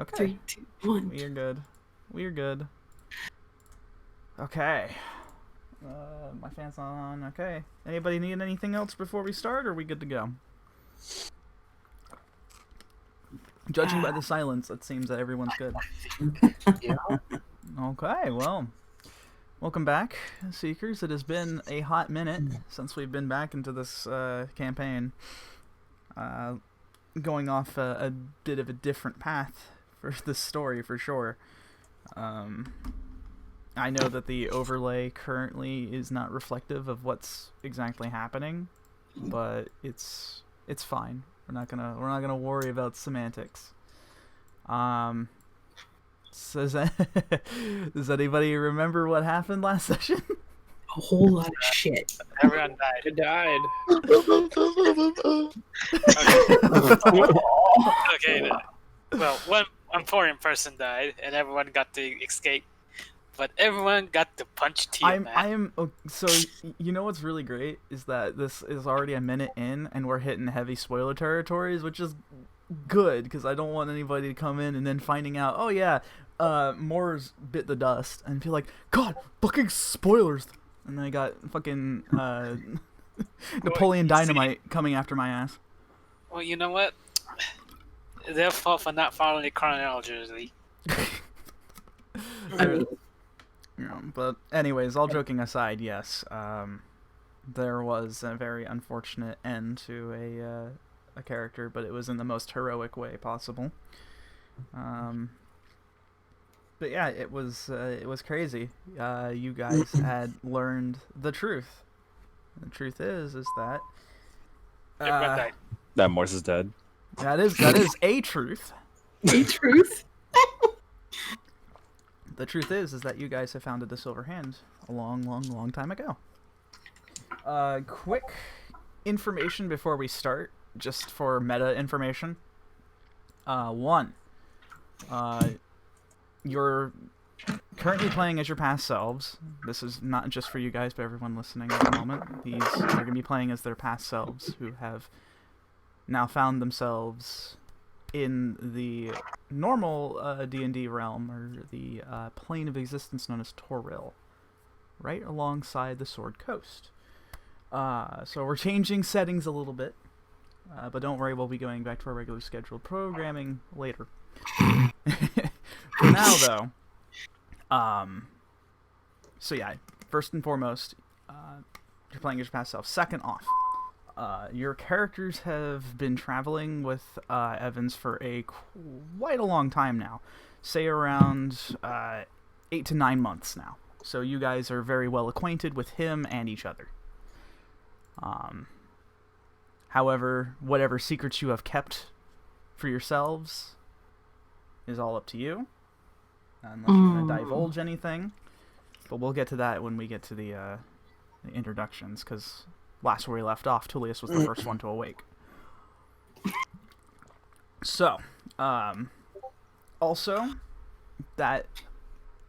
Okay. 3, 2, 1. We're good. We're good. Okay. My fan's not on. Okay. Anybody need anything else before we start, or are we good to go? Judging by the silence, it seems that everyone's good. Yeah. Okay, well. Welcome back, Seekers. It has been a hot minute since we've been back into this campaign. Going off a bit of a different path for this story, for sure. I know that the overlay currently is not reflective of what's exactly happening, but it's fine. We're not gonna worry about semantics. Does anybody remember what happened last session? A whole lot of shit. Everyone died. It died. Okay. Well, one important person died, and everyone got to escape. But everyone got to punch Tiamat. So you know what's really great is that this is already a minute in, and we're hitting heavy spoiler territories, which is good because I don't want anybody to come in and then finding out, oh yeah, Moore's bit the dust, and be like, God, fucking spoilers, and then I got fucking Napoleon Dynamite coming after my ass. Well, you know what? Their fault for not following the chronology. Yeah, but anyways, all joking aside, yes, there was a very unfortunate end to a character, but it was in the most heroic way possible. But yeah, it was crazy. You guys had learned the truth. The truth is that Everyone died. That Morse is dead. that is a truth. The truth? The truth is that you guys have founded the Silver Hand a long time ago. Quick information before we start, just for meta information. One, you're currently playing as your past selves. This is not just for you guys, but everyone listening at the moment. These are going to be playing as their past selves who have now found themselves in the normal D&D realm, or the plane of existence known as Toril, right alongside the Sword Coast. So we're changing settings a little bit, but don't worry, we'll be going back to our regular scheduled programming later. For now, though, so yeah, first and foremost, you're playing as your past self. Second off, your characters have been traveling with Evans for quite a long time now. Say around 8 to 9 months now. So you guys are very well acquainted with him and each other. However, whatever secrets you have kept for yourselves is all up to you. Unless you're going to divulge anything. But we'll get to that when we get to the introductions, because last where we left off, Tullius was the first one to awake. So, also, that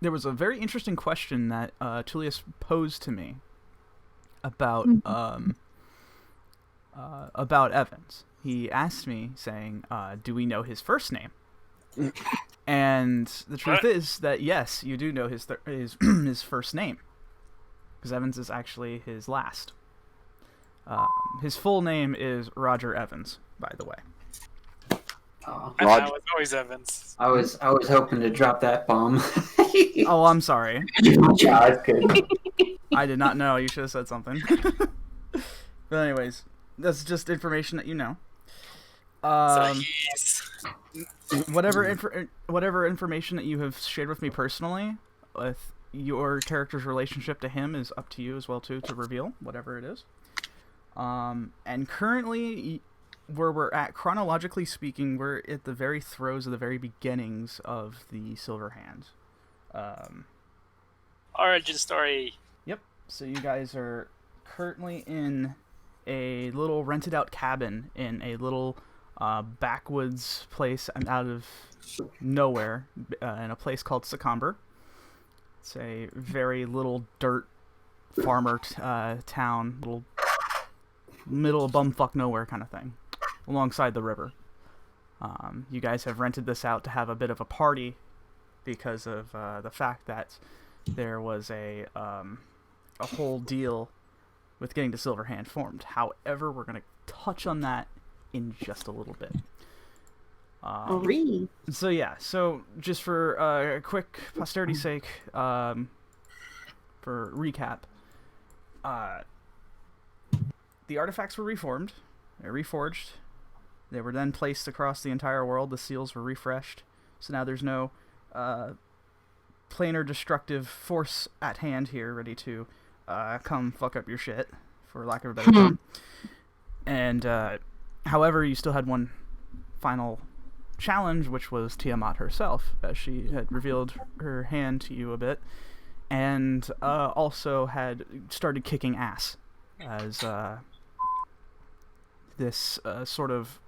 there was a very interesting question that Tullius posed to me about Evans. He asked me, saying, do we know his first name? And the truth is that, yes, you do know his first name, because Evans is actually his last. His full name is Roger Evans, by the way. Oh, I thought it was always Evans. I was hoping to drop that bomb. Oh, I'm sorry. Yeah, it's good. I did not know. You should have said something. But anyways, that's just information that you know. So he's... Whatever information that you have shared with me personally, with your character's relationship to him, is up to you as well too to reveal whatever it is. And currently, where we're at, chronologically speaking, we're at the very throes of the very beginnings of the Silver Hand. Origin story. Yep. So you guys are currently in a little rented out cabin in a little backwoods place out of nowhere, in a place called Secomber. It's a very little dirt farmer town, little middle of bumfuck nowhere kind of thing, alongside the river. You guys have rented this out to have a bit of a party because of the fact that there was a whole deal with getting the Silver Hand formed. However, we're going to touch on that in just a little bit. So yeah, so just for a quick posterity's sake, for recap, the artifacts were reformed, reforged. They were then placed across the entire world. The seals were refreshed, so now there's no planar destructive force at hand here, ready to come fuck up your shit, for lack of a better term. And however, you still had one final challenge, which was Tiamat herself, as she had revealed her hand to you a bit, and also had started kicking ass as this sort of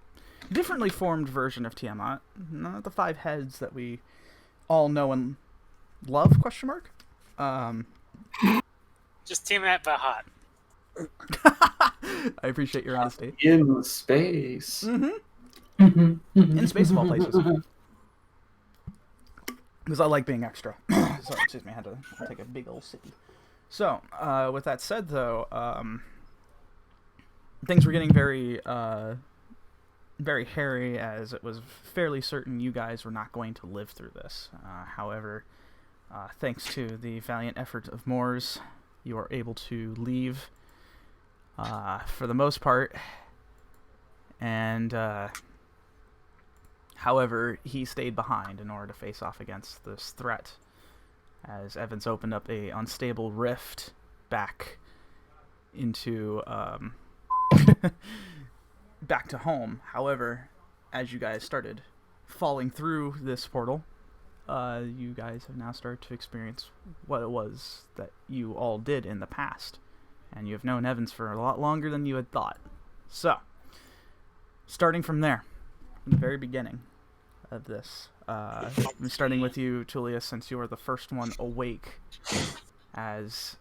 differently formed version of Tiamat, not the 5 heads that we all know and love, question mark? Just Tiamat but hot. I appreciate your honesty. In space. In space of all places. Because I like being extra. So, excuse me, I had to take a big old sippy. So, with that said, though, things were getting very, very hairy, as it was fairly certain you guys were not going to live through this. However, thanks to the valiant effort of 𝘵𝘪𝘳, you are able to leave for the most part. And, however, he stayed behind in order to face off against this threat, as Evans opened up a unstable rift back into back to home. However, as you guys started falling through this portal, you guys have now started to experience what it was that you all did in the past, and you have known Evans for a lot longer than you had thought. So, starting from there, from the very beginning of this, I'm starting with you, Tullius, since you are the first one awake, as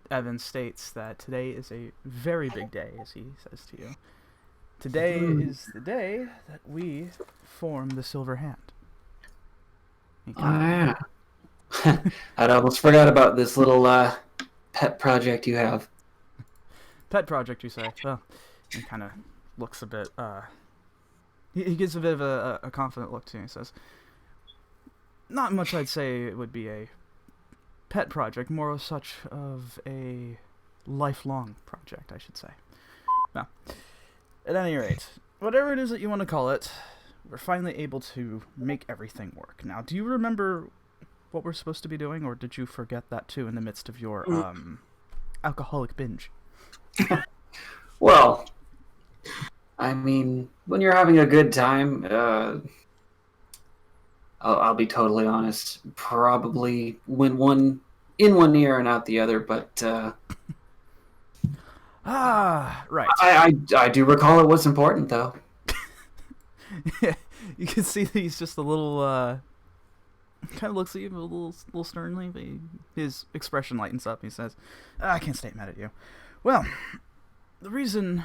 Evans states that today is a very big day, as he says to you. Today is the day that we form the Silver Hand. Yeah. I'd almost forgot about this little pet project you have. Pet project, you say? Well, he kind of looks a bit, he gives a bit of a confident look to you. He says, not much I'd say it would be a pet project, more of such of a lifelong project, I should say. Now, at any rate, whatever it is that you want to call it, we're finally able to make everything work. Now, do you remember what we're supposed to be doing, or did you forget that too in the midst of your alcoholic binge? Well, I mean, when you're having a good time, I'll be totally honest, probably went one in one ear and out the other, but right. I do recall it was important, though. Yeah, you can see that he's just a little, kind of looks at you a little sternly, but his expression lightens up. He says, I can't stay mad at you. Well, the reason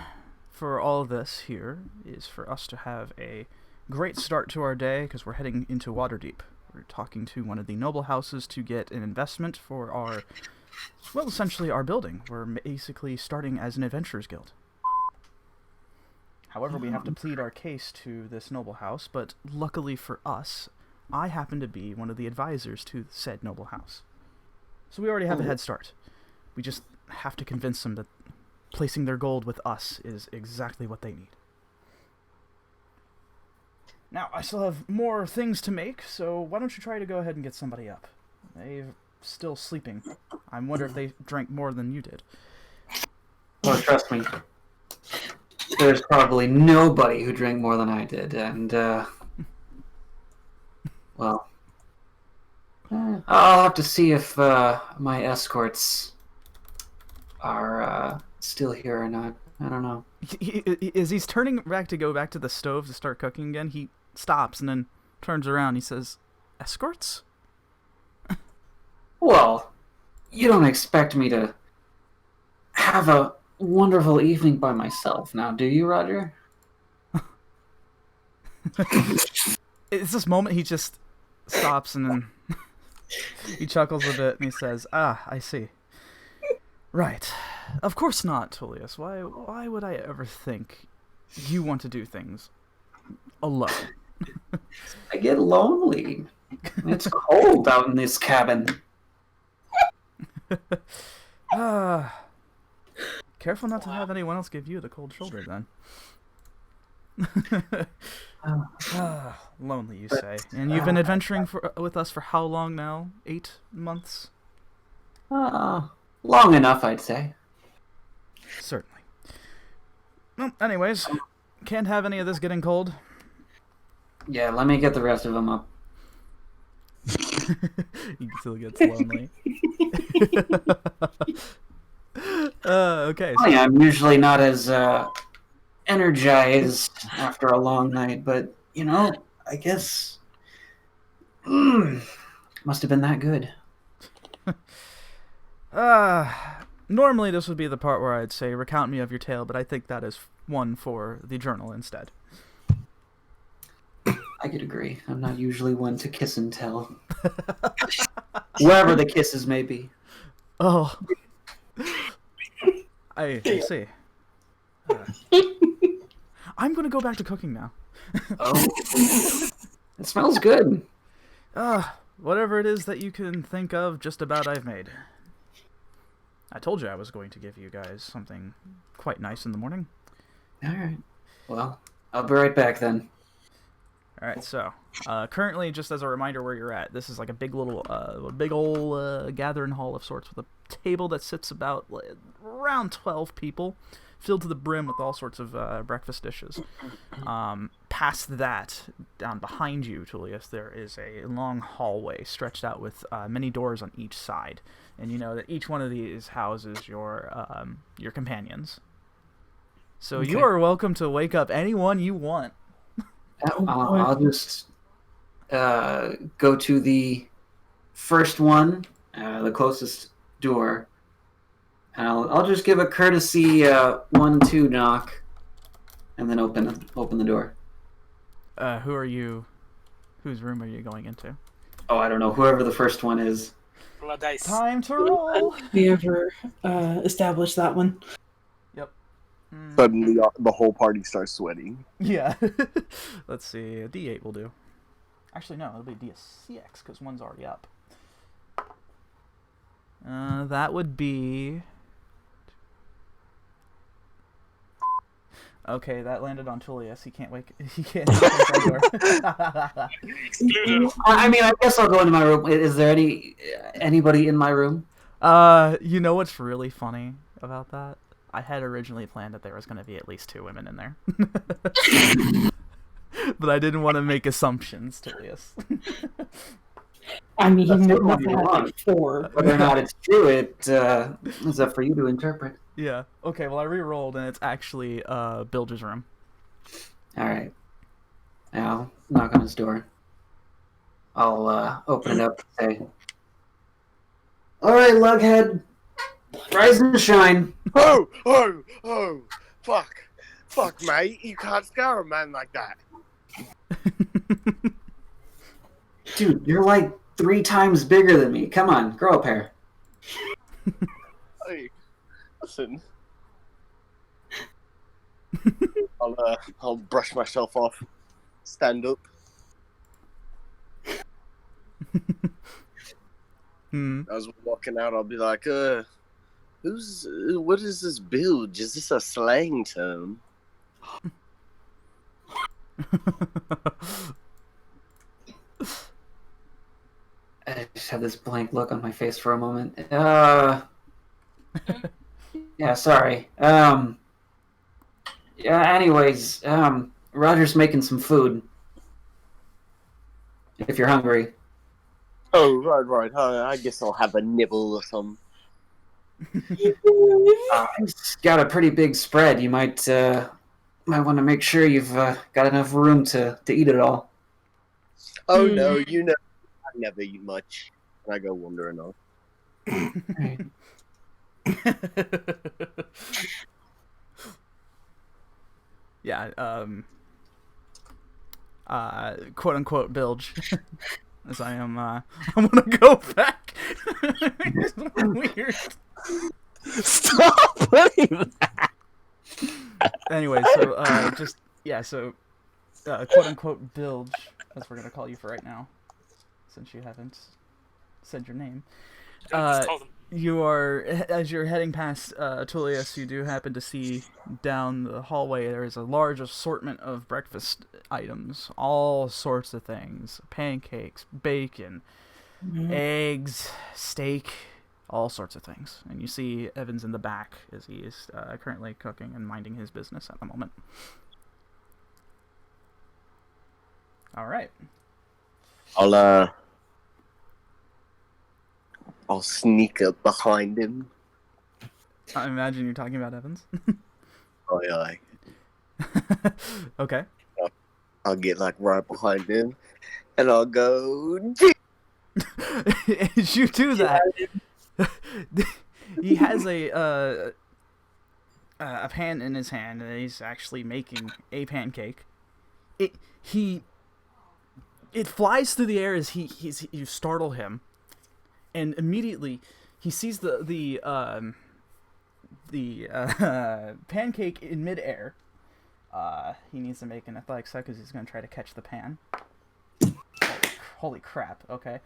for all of this here is for us to have a great start to our day, because we're heading into Waterdeep. We're talking to one of the noble houses to get an investment for our, well, essentially our building. We're basically starting as an adventurers guild. However, we have to plead our case to this noble house, but luckily for us, I happen to be one of the advisors to said noble house. So we already have a head start. We just have to convince them that placing their gold with us is exactly what they need. Now, I still have more things to make, so why don't you try to go ahead and get somebody up? They're still sleeping. I wonder if they drank more than you did. Well, trust me, there's probably nobody who drank more than I did, and, well, I'll have to see if my escorts are still here or not. I don't know. As he's turning back to go back to the stove to start cooking again, he stops and then turns around. He says, escorts? Well, you don't expect me to have a wonderful evening by myself now, do you, Roger? It's this moment he just stops and then he chuckles a bit and he says, "Ah, I see. Right. Of course not, Tullius. Why would I ever think you want to do things alone?" I get lonely. It's cold out in this cabin. Careful not to have anyone else give you the cold shoulder, then. Lonely, you say. And you've been adventuring with us for how long now? 8 months? Long enough, I'd say. Certainly. Well, anyways, can't have any of this getting cold. Yeah, let me get the rest of them up. He still gets lonely. Okay. So... I'm usually not as energized after a long night, but, I guess... must have been that good. Normally this would be the part where I'd say, recount me of your tale, but I think that is one for the journal instead. I could agree. I'm not usually one to kiss and tell. Wherever the kisses may be. Oh. I see. I'm going to go back to cooking now. Oh. It smells good. Whatever it is that you can think of, just about I've made. I told you I was going to give you guys something quite nice in the morning. Alright. Well, I'll be right back then. Alright, so, currently, just as a reminder where you're at, this is like a big old gathering hall of sorts with a table that sits about around 12 people, filled to the brim with all sorts of breakfast dishes. Past that, down behind you, Tullius, there is a long hallway stretched out with many doors on each side. And you know that each one of these houses your companions. So Okay. you are welcome to wake up anyone you want. I'll just go to the first one, the closest door, and I'll just give a courtesy 1-2 knock, and then open the door. Who are you? Whose room are you going into? Oh, I don't know. Whoever the first one is. Roll a dice. Time to roll. We ever established that one? Yep. Suddenly, the whole party starts sweating. Yeah. Let's see. A D8 will do. Actually, no. It'll be D6 because one's already up. That would be... Okay, that landed on Tullius. He can't wake. He can't open that door. I mean, I guess I'll go into my room. Is there anybody in my room? You know what's really funny about that? I had originally planned that there was going to be at least 2 women in there. But I didn't want to make assumptions, Tullius. I mean, That's nothing what you like want. 4. Whether or not it's true, it's up for you to interpret. Yeah. Okay, well, I re-rolled, and it's actually Bilge's room. All right. I'll knock on his door. I'll open it up and say, "All right, Lughead, rise and shine." Oh! Fuck, mate! You can't scare a man like that. Dude, you're like 3 times bigger than me. Come on, grow a pair. Hey, listen. I'll brush myself off. Stand up. As we're walking out, I'll be like, what is this bilge? Is this a slang term? I just have this blank look on my face for a moment. Yeah, sorry. Yeah, anyways, Roger's making some food. If you're hungry. Oh, right. I guess I'll have a nibble or something. It's got a pretty big spread. You might want to make sure you've got enough room to eat it all. Oh, no, you know, I never eat much when I go wandering off. Right. Yeah, quote unquote bilge. As I am, I'm gonna go back. It's weird. Stop putting that. Anyway, so quote unquote bilge, as we're gonna call you for right now, since you haven't said your name. You are, as you're heading past Tullius, you do happen to see down the hallway there is a large assortment of breakfast items, all sorts of things: pancakes, bacon, eggs, steak, all sorts of things. And you see Evans in the back as he is currently cooking and minding his business at the moment. All right. I'll sneak up behind him. I imagine you're talking about Evans. Aye. Okay. I'll get like right behind him, and I'll go. As you do that, he has a pan in his hand, and he's actually making a pancake. It flies through the air as you startle him. And immediately, he sees the pancake in midair. He needs to make an athletics check because he's going to try to catch the pan. Holy crap! Okay.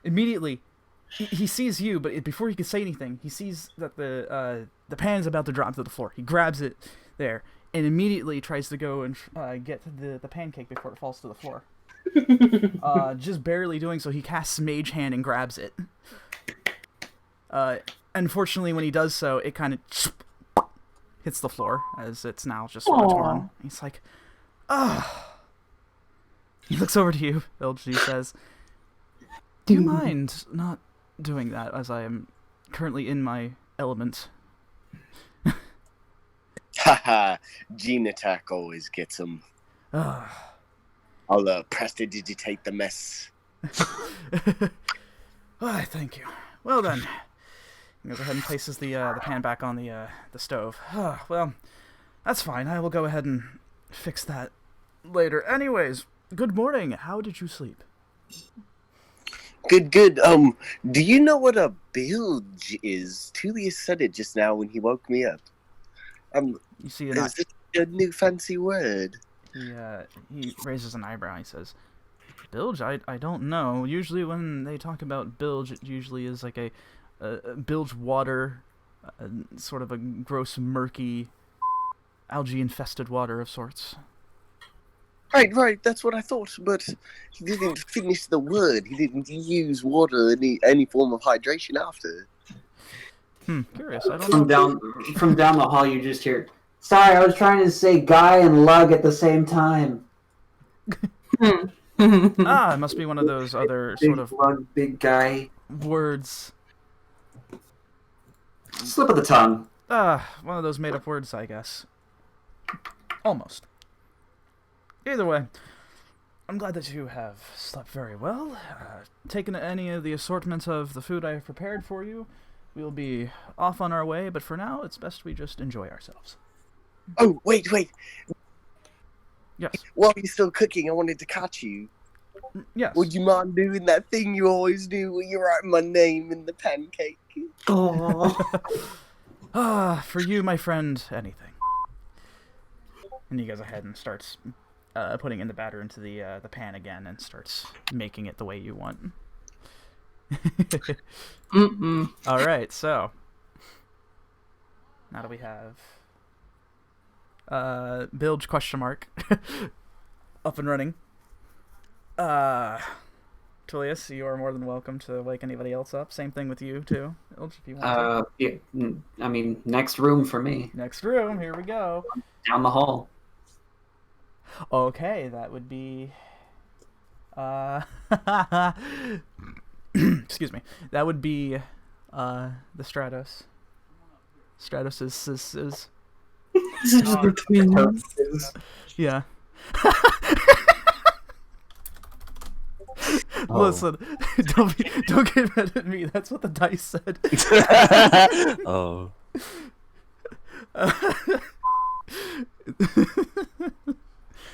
Immediately, he sees you, but before he can say anything, he sees that the pan is about to drop to the floor. He grabs it there and immediately tries to go and get the pancake before it falls to the floor. Just barely doing so, he casts Mage Hand and grabs it. Unfortunately, when he does so, it kind of hits the floor, as it's now just sort of torn. He's like, ah. He looks over to you, LG says, do you mind not doing that, as I am currently in my element? Haha, Gene Attack always gets him. I'll prestidigitate the mess. Why, thank you. Well then, he goes ahead and places the pan back on the stove. Well, that's fine. I will go ahead and fix that later. Anyways, good morning. How did you sleep? Good. Do you know what a bilge is? Tullius said it just now when he woke me up. You see, is this a new fancy word? He raises an eyebrow. He says, "Bilge? I don't know. Usually when they talk about bilge, it usually is like a bilge water, sort of a gross, murky, algae-infested water of sorts." Right. That's what I thought. But he didn't finish the word. He didn't use water any form of hydration after. Curious. I don't know. From down the hall, you just hear, "Sorry, I was trying to say guy and lug at the same time." It must be one of those other big sort of lug, big guy words. Slip of the tongue. One of those made-up words, I guess. Almost. Either way, I'm glad that you have slept very well. Taken any of the assortments of the food I have prepared for you. We'll be off on our way, but for now, it's best we just enjoy ourselves. Oh, wait. Yes. While you're still cooking, I wanted to catch you. Yes. Would you mind doing that thing you always do when you write my name in the pancake? For you, my friend, anything. And he goes ahead and starts putting in the batter into the pan again and starts making it the way you want. All right, so now that we have bilge ? Up and running. Tullius, you are more than welcome to wake anybody else up. Same thing with you too, Bilge, if you want to. Yeah, I mean, next room for me. Next room, here we go. Down the hall. Okay, that would be excuse me. That would be the Stratos. Stratos is yeah. Listen, don't get mad at me. That's what the dice said. Oh.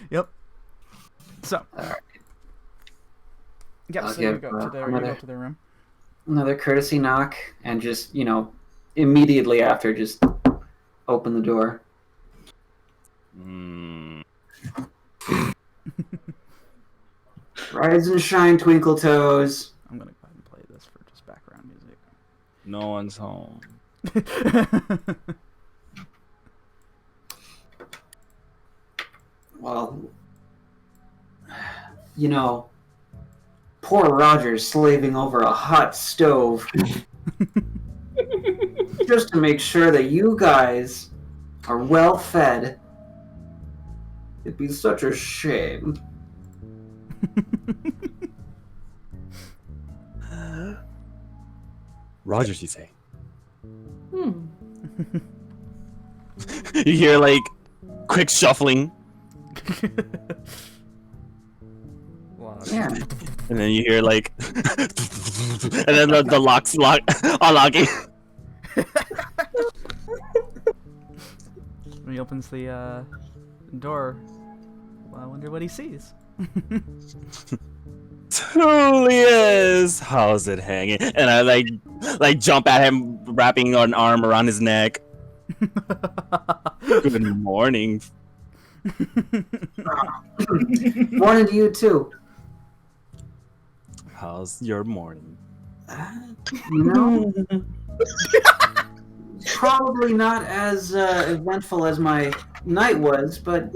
Yep. So. Alright. Yep. So you go to their room. Another courtesy knock, and just immediately after, just open the door. Rise and shine, twinkle toes. I'm gonna go ahead and play this for just background music. No one's home. Well, poor Roger's slaving over a hot stove just to make sure that you guys are well fed. It'd be such a shame. Rogers, you say? You hear like quick shuffling. Yeah. And then you hear like, and then the locks unlocking. When he opens the door, well, I wonder what he sees. Tullius, how's it hanging? And I like jump at him, wrapping an arm around his neck. Good morning. Morning to you too. How's your morning? Probably not as eventful as my night was, but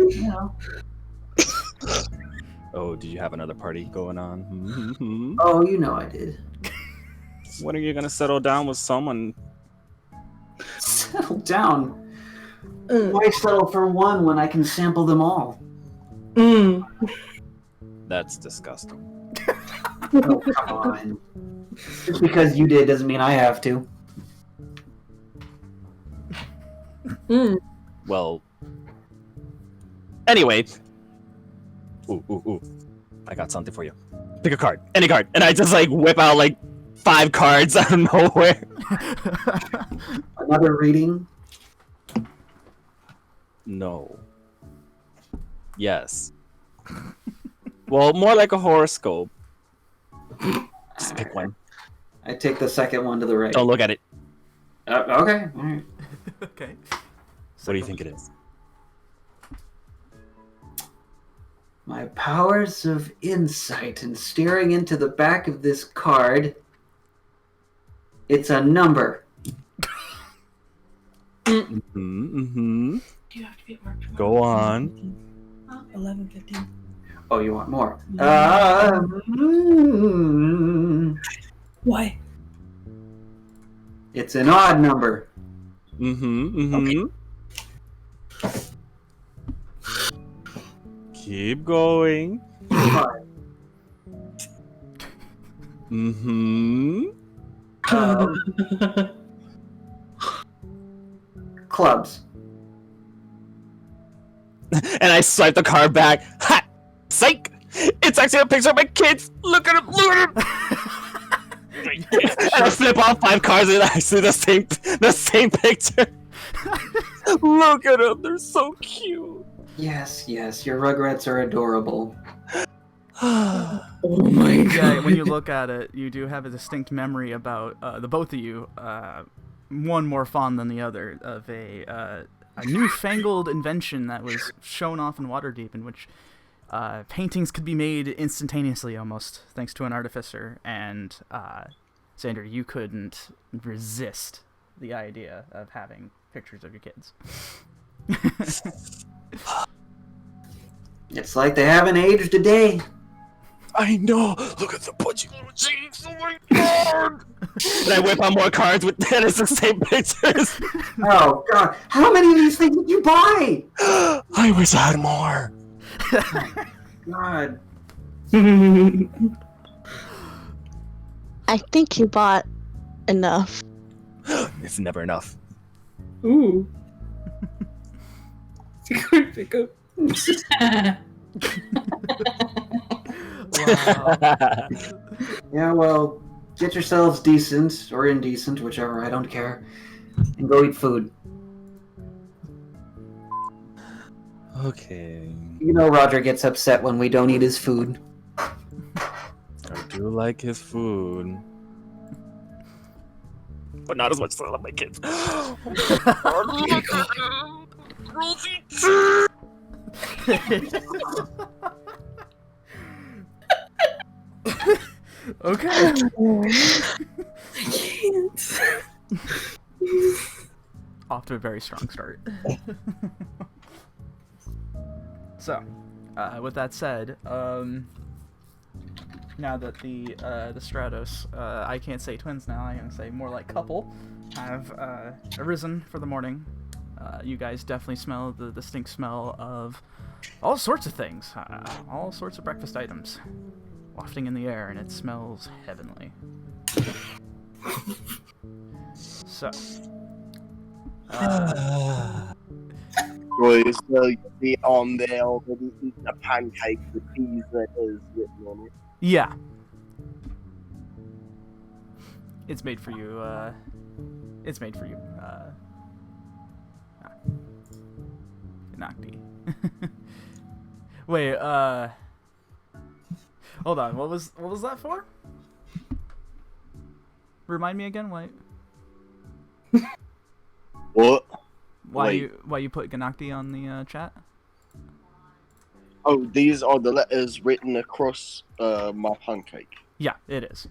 Oh, did you have another party going on? Oh, I did. When are you gonna settle down with someone? Settle down? Why settle for one when I can sample them all? That's disgusting. Oh, come on. Just because you did doesn't mean I have to. Well, anyway. Ooh. I got something for you. Pick a card. Any card. And I just like whip out like 5 cards out of nowhere. Another reading? No. Yes. Well, more like a horoscope. Just pick one. I take the second one to the right. Don't look at it. Okay. All right. Okay. What do you think it is? My powers of insight and staring into the back of this card. It's a number. Mm-hmm. Do you have to be marked? Go on. 11:15. Oh, you want more? Why? It's an odd number. Okay. Keep going. Clubs. And I swipe the card back. Ha! Psych! It's actually a picture of my kids! Look at him! Look at him! And I flip off 5 cards and it's actually the same picture. Look at them, they're so cute. Yes, your Rugrats are adorable. Oh my god. Yeah, when you look at it, you do have a distinct memory about the both of you, one more fond than the other, of a newfangled invention that was shown off in Waterdeep, in which paintings could be made instantaneously almost, thanks to an artificer, and Xander, you couldn't resist the idea of having pictures of your kids. It's like they haven't aged a day. I know! Look at the pudgy little cheeks! Oh my god! And I whip out more cards with and it's the same pictures! Oh god, how many of these things did you buy? I wish I had more! God. I think you bought enough. It's never enough. Ooh. Secret pickup. Wow. Yeah, well, get yourselves decent or indecent, whichever, I don't care, and go eat food. Okay. You know Roger gets upset when we don't eat his food. I do like his food. But not as much as I love my kids. Okay. I can't. Off to a very strong start. So, with that said, now that the Stratos, I can't say twins now, I'm gonna say more like couple, have arisen for the morning. You guys definitely smell the distinct smell of all sorts of things, all sorts of breakfast items, wafting in the air, and it smells heavenly. So, Right, so the on there already eating a pancake with cheese that is written on it. yeah, it's made for you. It's made for you. Nocti. Wait. Hold on. What was that for? Remind me again. Why? What? Why Wait. you put Ganakti on the chat? Oh, these are the letters written across my pancake. Yeah, it is.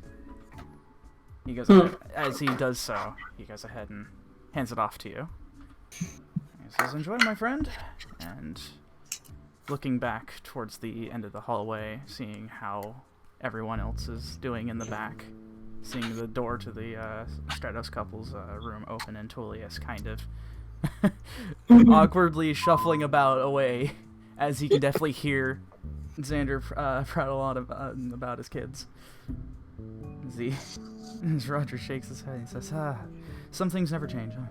He goes as he does so. He goes ahead and hands it off to you. He says, "Enjoy, my friend." And looking back towards the end of the hallway, seeing how everyone else is doing in the back, seeing the door to the Stratos couple's room open, and Tullius kind of awkwardly shuffling away, as he can definitely hear Xander prattle on about his kids. As Roger shakes his head, he says, some things never change, huh?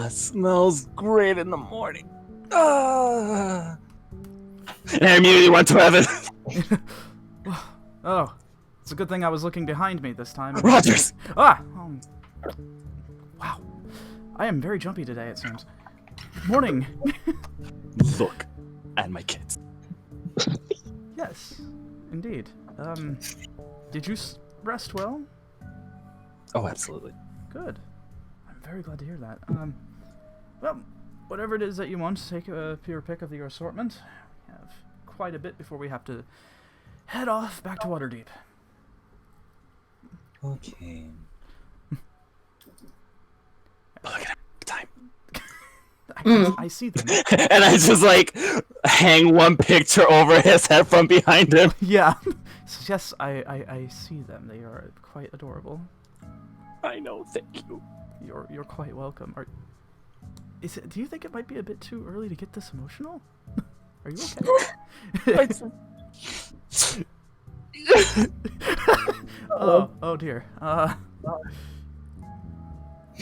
It smells great in the morning. And I immediately went to heaven. Oh, it's a good thing I was looking behind me this time. Rogers! Wow. I am very jumpy today, it seems. Morning. Look at my kids. Yes, indeed. Did you rest well? Oh, absolutely. Good. I'm very glad to hear that. Well, whatever it is that you want, take a pure pick of your assortment. We have quite a bit before we have to head off back to Waterdeep. Okay. Look at the time. I see them. And I just like hang one picture over his head from behind him. Yeah. So, yes, I see them. They are quite adorable. I know, thank you. You're quite welcome. Do you think it might be a bit too early to get this emotional? Are you okay? Oh dear.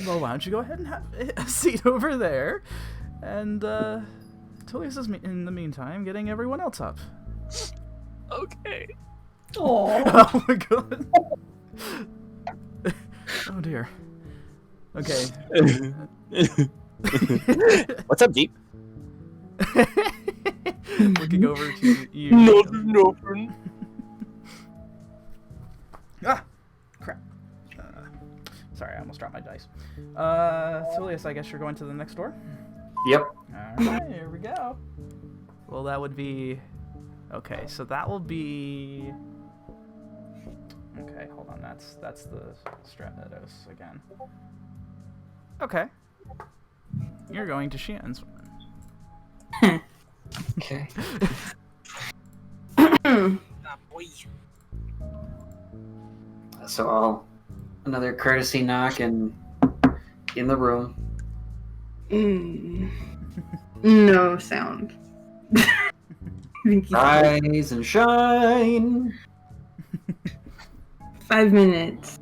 Well, why don't you go ahead and have a seat over there, and Tullius is in the meantime getting everyone else up. Okay. Oh my god. Oh dear. Okay. What's up, Deep? Looking over to you. Nothing. Ah! Crap. Sorry, I almost dropped my dice. Tullius, I guess you're going to the next door? Yep. Alright, here we go. Well, that would be... Okay, so that will be... Okay, hold on, that's the Stratos again. Okay. You're going to Shian's. Okay. Boy. So another courtesy knock and in the room. No sound. Rise and shine. 5 minutes.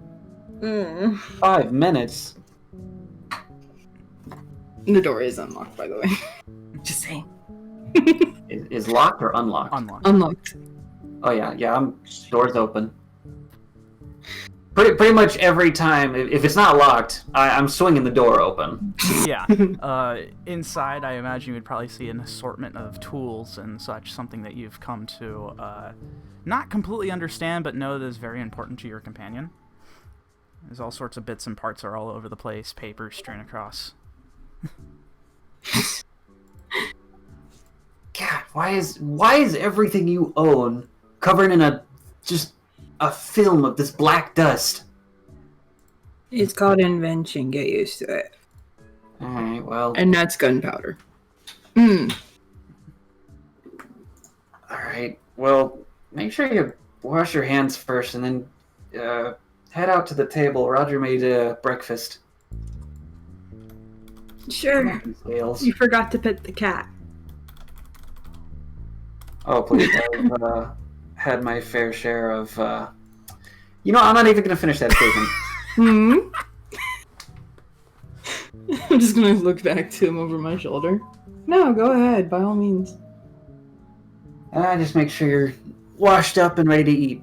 5 minutes. The door is unlocked, by the way. Just saying. Is locked or unlocked? Unlocked. Unlocked. Oh yeah, door's open. Pretty much every time, if it's not locked, I'm swinging the door open. Yeah. Inside, I imagine you would probably see an assortment of tools and such, something that you've come to not completely understand, but know that is very important to your companion. There's all sorts of bits and parts are all over the place, paper strewn across. God, why is everything you own covered in a film of this black dust? It's called invention. Get used to it. All right, well. And that's gunpowder. All right, well, make sure you wash your hands first, and then head out to the table. Roger made breakfast. Sure. You forgot to pet the cat. Oh, please. I've had my fair share of... You know, I'm not even going to finish that statement. I'm just going to look back to him over my shoulder. No, go ahead, by all means. Just make sure you're washed up and ready to eat.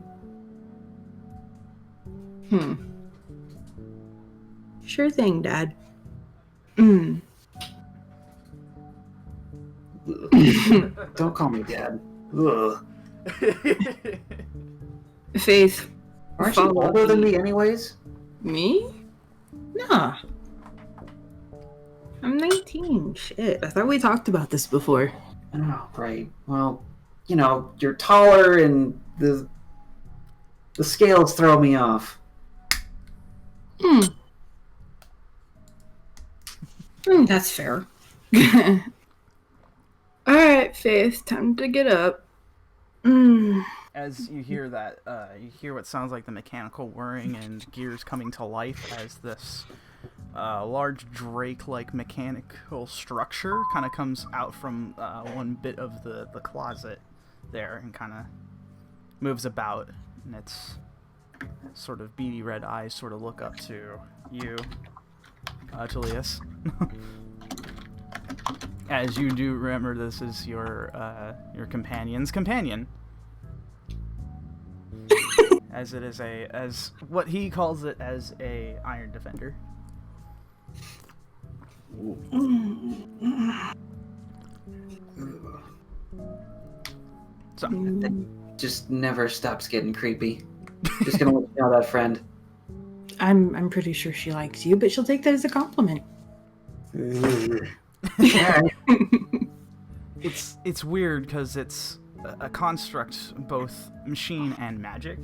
Sure thing, Dad. Don't call me Dad. Ugh. Faith. Aren't you older than me anyways? Me? Nah. I'm 19. Shit. I thought we talked about this before. Oh, right. Well, you know, you're taller and the scales throw me off. That's fair. Alright, Faith. Time to get up. As you hear that, you hear what sounds like the mechanical whirring and gears coming to life as this large drake-like mechanical structure kind of comes out from one bit of the closet there and kind of moves about, and its sort of beady red eyes sort of look up to you, Julius. As you do remember, this is your companion's companion. As it is as what he calls it as a iron defender. So that just never stops getting creepy. Just gonna let you know that, friend. I'm pretty sure she likes you, but she'll take that as a compliment. It's weird because it's a construct, both machine and magic.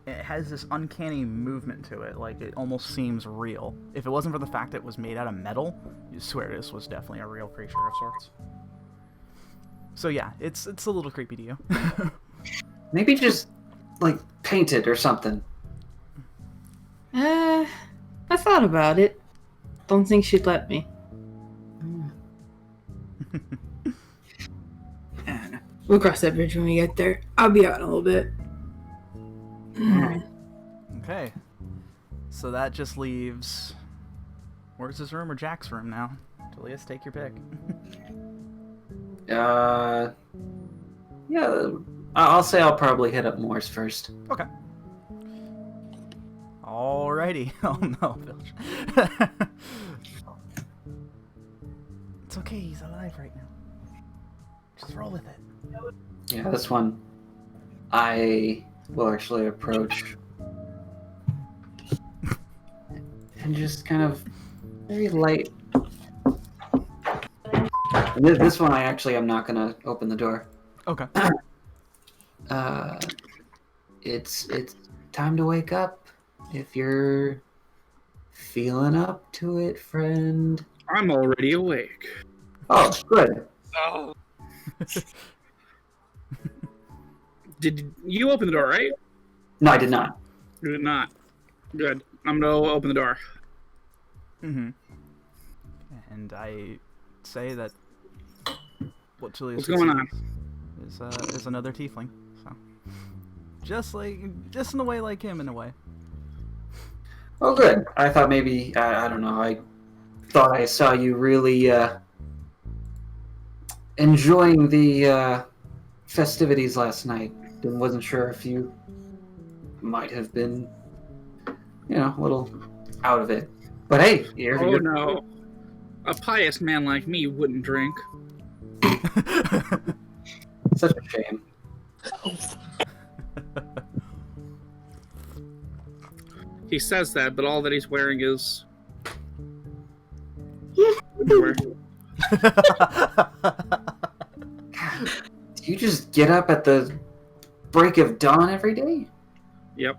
It has this uncanny movement to it, like it almost seems real. If it wasn't for the fact that it was made out of metal, you'd swear this was definitely a real creature of sorts. So yeah, it's a little creepy to you. Maybe just like paint it or something. I thought about it. Don't think she'd let me. We'll cross that bridge when we get there. I'll be out in a little bit. Okay. So that just leaves... Where's his room or Jack's room now? Julius, take your pick. Yeah, I'll say I'll probably hit up Morse first. Okay. Alrighty. Oh no, Bilge. It's okay, he's alive right now. Just roll with it. Yeah, this one I will actually approach and just kind of very light. And this one I actually am not gonna open the door. Okay. It's time to wake up. If you're feeling up to it, friend. I'm already awake. Oh, good. Oh. Did you open the door, right? No, I did not. You did not. Good. I'm gonna open the door. Mm-hmm. And I say that what Julius What's going on? is another tiefling. So just in a way like him in a way. Oh, good. I thought maybe I don't know. I thought I saw you really enjoying the festivities last night. And wasn't sure if you might have been a little out of it. But hey, you're No. A pious man like me wouldn't drink. such a shame. He says that, but all that he's wearing is underwear. Do you just get up at the break of dawn every day? Yep.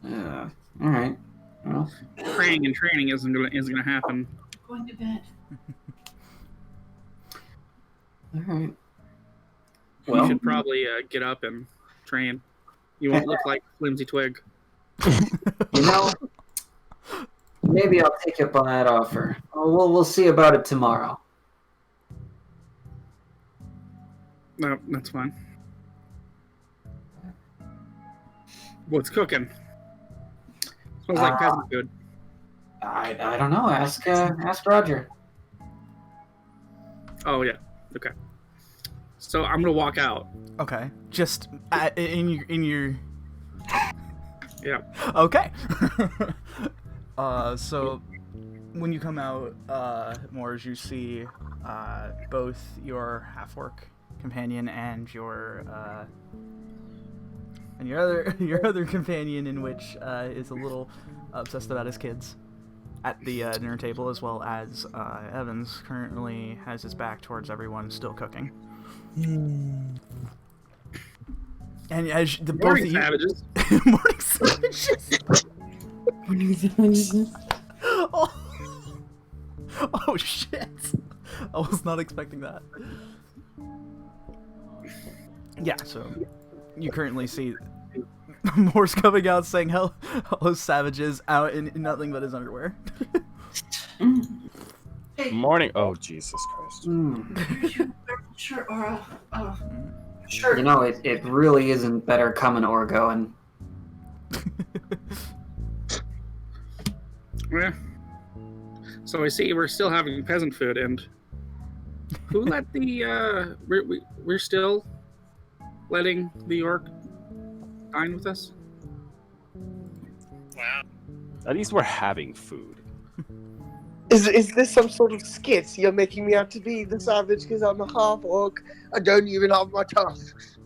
All right. Well, Praying and training isn't gonna happen. Going to bed. all right. You Well, should probably get up and train. You won't look like flimsy twig. Maybe I'll take you up on that offer. Oh, we'll see about it tomorrow. No, that's fine. What's cooking? Smells like peasant food. I don't know. Ask Roger. Oh yeah. Okay. So I'm gonna walk out. Okay. Just in your. Yeah. Okay. So when you come out, Mors, you see both your half-orc companion and your other companion, in which is a little obsessed about his kids, at the dinner table, as well as Evans currently has his back towards everyone, still cooking. And as the both of you, savages. morning savages. Oh shit! I was not expecting that. Yeah, so you currently see Morse coming out saying hello savages out in nothing but his underwear. Morning. Oh, Jesus Christ. Sure, or Sure. It really isn't better coming or going. Yeah. So I see we're still having peasant food, and who let the we're still letting the orc dine with us? Wow. At least we're having food. Is this some sort of skit? You're making me out to be the savage because I'm a half orc. I don't even have my tusks.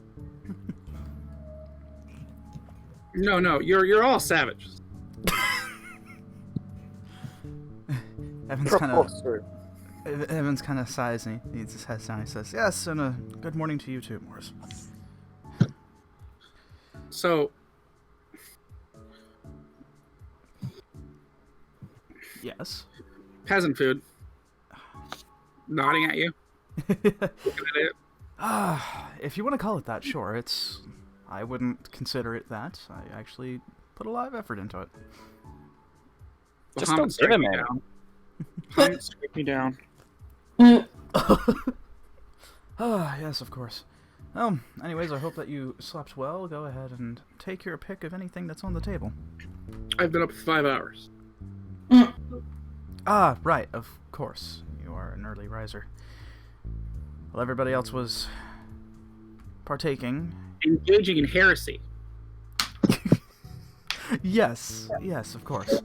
No, you're all savages. Evans kind of sighs and he leads his head down. He says, "Yes, and a good morning to you too, Morris." So Yes. peasant food. Nodding at you. Looking at it. If you want to call it that, sure. I wouldn't consider it that. I actually put a lot of effort into it. Just Bahamut, don't give strike him me any. down. Bahamut, strike me down. Yes, of course. Anyways, I hope that you slept well. Go ahead and take your pick of anything that's on the table. I've been up for 5 hours. Right, of course. You are an early riser. Well, everybody else was partaking. Engaging in heresy. Yes, of course.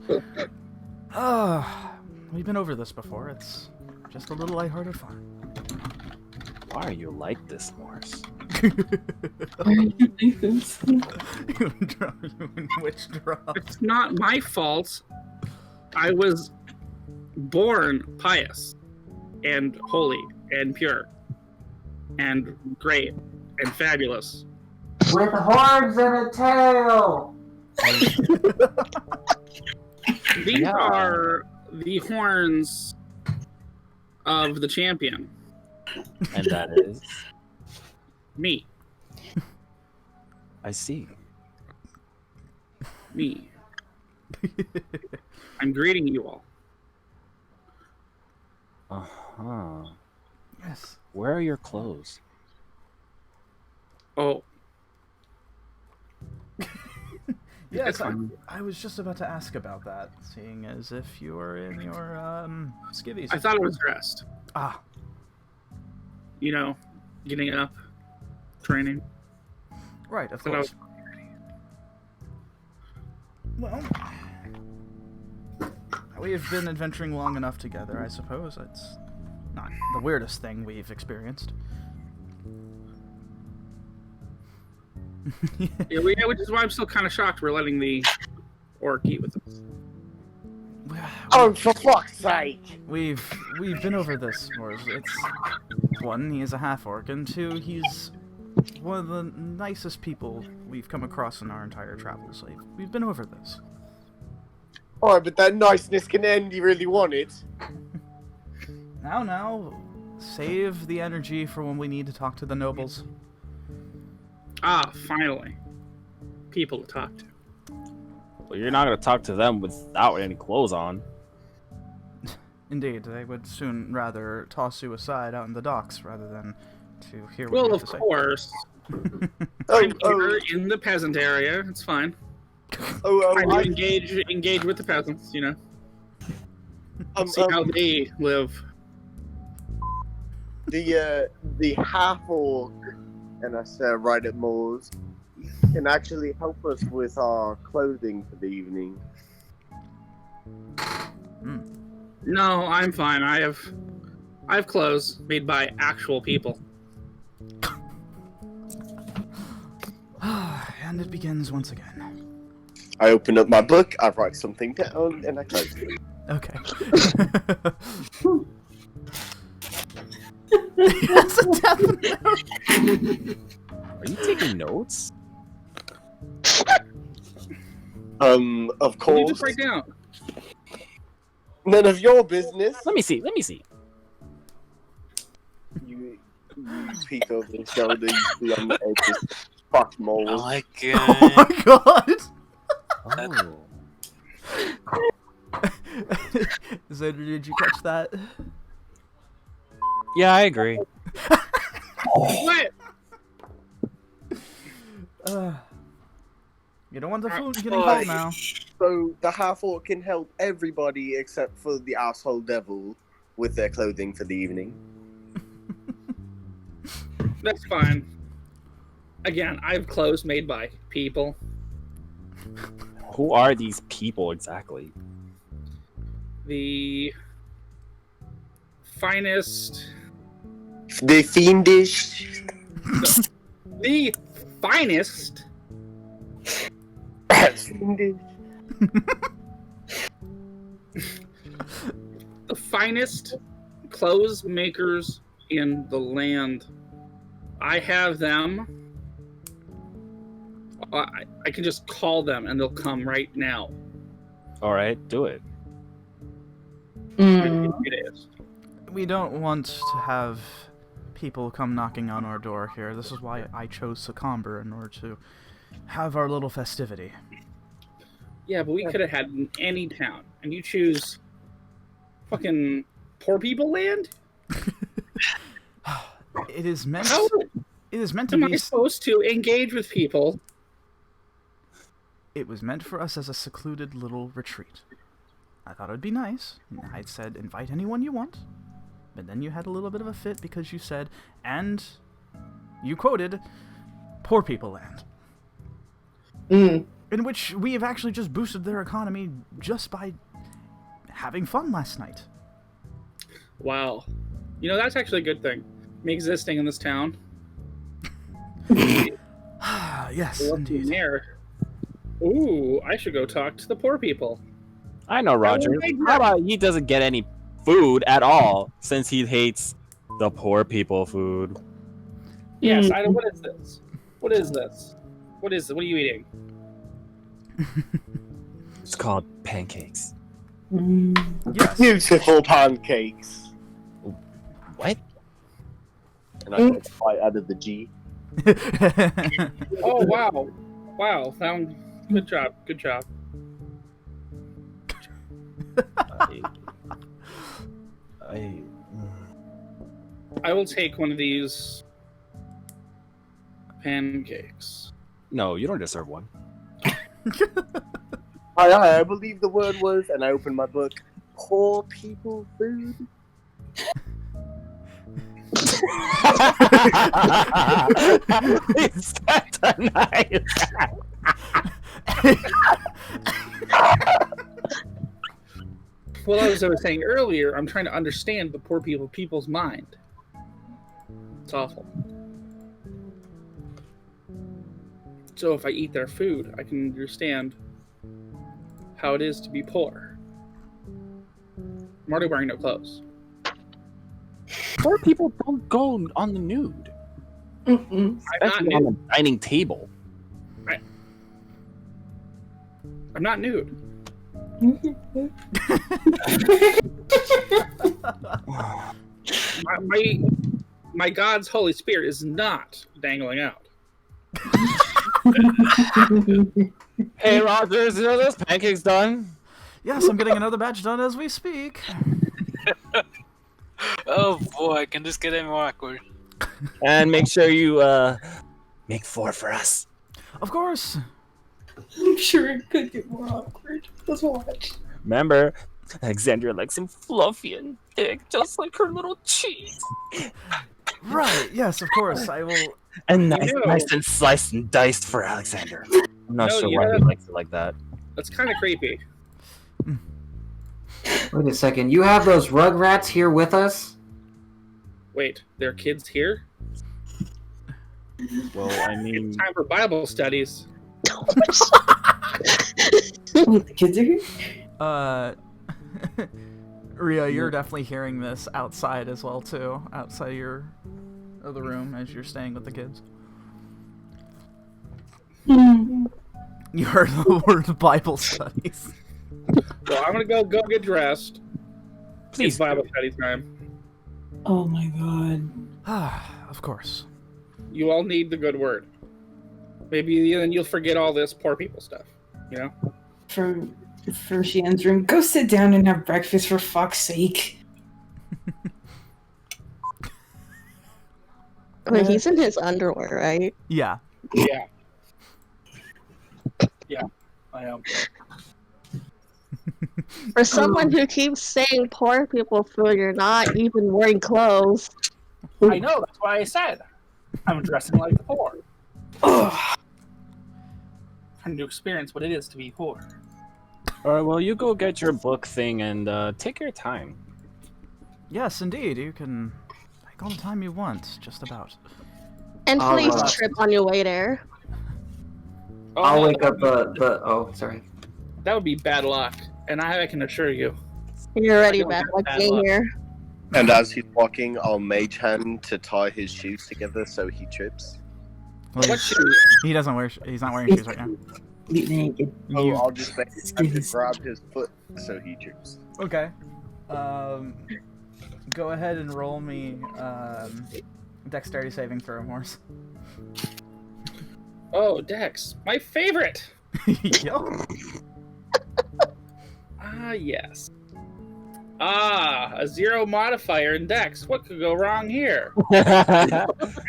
We've been over this before. It's just a little lighthearted fun. Why are you like this, Morris? why do you think this? Which drop? It's not my fault. I was born pious and holy and pure and great and fabulous. With horns and a tail. These are the horns of the champion. And that is? Me. I see. Me. I'm greeting you all. Uh-huh. Yes. Where are your clothes? Oh, Yes, I was just about to ask about that, seeing as if you were in your skivvies. I thought I was dressed. Ah, You know, getting up, training. right, of But course. Well, we've been adventuring long enough together, I suppose. It's not the weirdest thing we've experienced. Yeah, which is why I'm still kind of shocked we're letting the orc eat with us. Oh, for fuck's sake! We've been over this, Mors. It's one, he is a half-orc, and two, he's one of the nicest people we've come across in our entire travels. We've been over this. Alright, but that niceness can end. You really want it. Now, save the energy for when we need to talk to the nobles. Ah, finally. People to talk to. Well, you're not going to talk to them without any clothes on. Indeed, they would soon rather toss you aside out in the docks rather than to hear what Well, you have of to say. course. Oh, I'm here in the peasant area. It's fine. I engage with the peasants, you know. See how they live. The half orc, and I say right at Moors, can actually help us with our clothing for the evening. No, I'm fine. I have clothes made by actual people. And it begins once again. I open up my book, I write something down, and I close it. Okay. That's a definite. Are you taking notes? Of You course. just write down. None of your business. Let me see. You peek over the shoulder, you see on the edges. Fuck moles. Oh my Oh my god! Oh. Xander, did you catch that? Yeah, I agree. What? You don't want the food getting cold now. So the half orc can help everybody except for the asshole devil with their clothing for the evening. That's fine. Again, I have clothes made by people. Who are these people exactly? The finest. The fiendish. The finest. Fiendish. The finest clothes makers in the land. I have them. I can just call them and they'll come right now. All right, do it. It is. We don't want to have people come knocking on our door here. This is why I chose Succumber in order to have our little festivity. Yeah, but we could have had in any town, and you choose fucking poor people land. It is meant. How It is meant to am I be. supposed to engage with people? It was meant for us as a secluded little retreat. I thought it would be nice. I said, invite anyone you want. But then you had a little bit of a fit because you said, and you quoted, poor people land. In which we have actually just boosted their economy just by having fun last night. Wow. You know, that's actually a good thing. Me existing in this town. Yes, What's indeed. there? Ooh, I should go talk to the poor people. I know, Roger. How about he doesn't get any food at all since he hates the poor people food? Yes, I don't. What is this? What is this? What is it? What are you eating? It's called pancakes. Yes. Beautiful pancakes. What? And I get a bite out of the G. Oh wow, wow! Sound good job. Good job. I will take one of these pancakes. No, you don't deserve one. I believe the word was, and I opened my book, poor people food. It's that nice. Well, as I was saying earlier, I'm trying to understand the poor people's mind. It's awful. So if I eat their food, I can understand how it is to be poor. I'm already wearing no clothes. Poor people don't go on the nude. Especially on the dining table. I'm not nude. my God's Holy Spirit is not dangling out. Hey, Rogers, are those pancakes done? Yes, I'm getting another batch done as we speak. Oh boy, can this get any more awkward? And make sure you make 4 for us. Of course. I'm sure it could get more awkward. Let's watch. Remember, Alexandria likes him fluffy and thick, just like her little cheese. Right, yes, of course, I will... And nice and sliced and diced for Alexander. I'm not sure why he likes it like that. That's kind of creepy. Wait a second. You have those rugrats here with us? Wait, there are kids here? Well, I mean... It's time for Bible studies. The kids are here? Rhea, you're definitely hearing this outside as well, too. Outside of the room as you're staying with the kids. You heard the word Bible studies. Well, I'm gonna go get dressed. Please, it's Bible study time. Oh my god. Of course. You all need the good word. Maybe then you'll forget all this poor people stuff. You know? From Shien's room, go sit down and have breakfast for fuck's sake. Wait, he's in his underwear, right? Yeah. Yeah. Yeah, I am. For someone who keeps saying poor people food, you're not even wearing clothes. I know, that's why I said I'm dressing like the poor. Trying to experience what it is to be poor. Alright, well, you go get your book thing and take your time. Yes, indeed. You can take all the time you want, just about. And please trip on your way there. I'll wake up oh, sorry. That would be bad luck, and I can assure you. You're already bad luck being here. And as he's walking, I'll mage hand to tie his shoes together so he trips. Well, What shoes? he's not wearing shoes right now. Naked. Oh, I'll just make him to grab his foot so he trips. Okay. Go ahead and roll me dexterity saving throw, Morse. Oh, Dex, my favorite. Yep. Yes. A 0 modifier in Dex. What could go wrong here?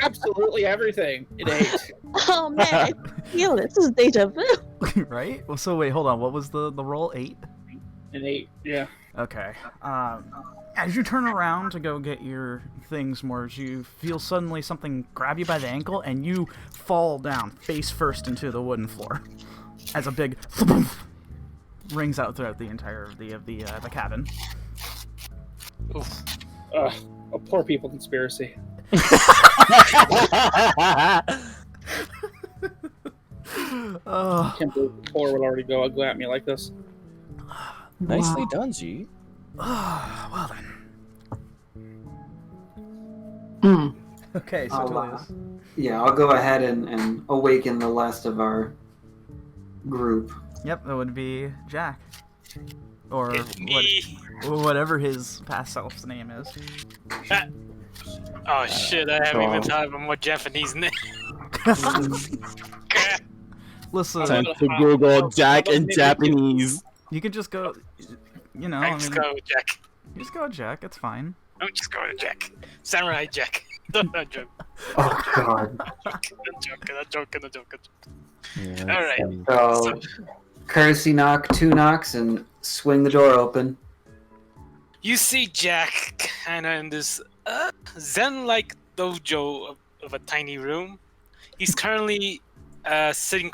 Absolutely everything. An 8. Oh man, I feel this is deja vu. Right? Well, so wait, hold on. What was the roll? 8? An 8, yeah. Okay. As you turn around to go get your things, Morse, you feel suddenly something grab you by the ankle, and you fall down face first into the wooden floor. As a big rings out throughout the entire of the cabin. Oof. A poor people conspiracy. I can't believe the poor would already go at me like this. Nicely done, G. Well then. Okay, so Tullius. Yeah, I'll go ahead and awaken the last of our group. Yep, that would be Jack. Or whatever his past self's name is. Oh shit, I haven't even thought of a more Japanese name. Listen, Time to Google Jack in Japanese. you can just go, you know, Just go Jack. just go Jack, it's fine. Don't just go to Jack. Samurai Jack. Don't joke. Oh god. I'm joking. Yeah, Alright. So, courtesy knock, 2 knocks, and swing the door open. You see Jack kinda in this zen-like dojo of a tiny room. He's currently sitting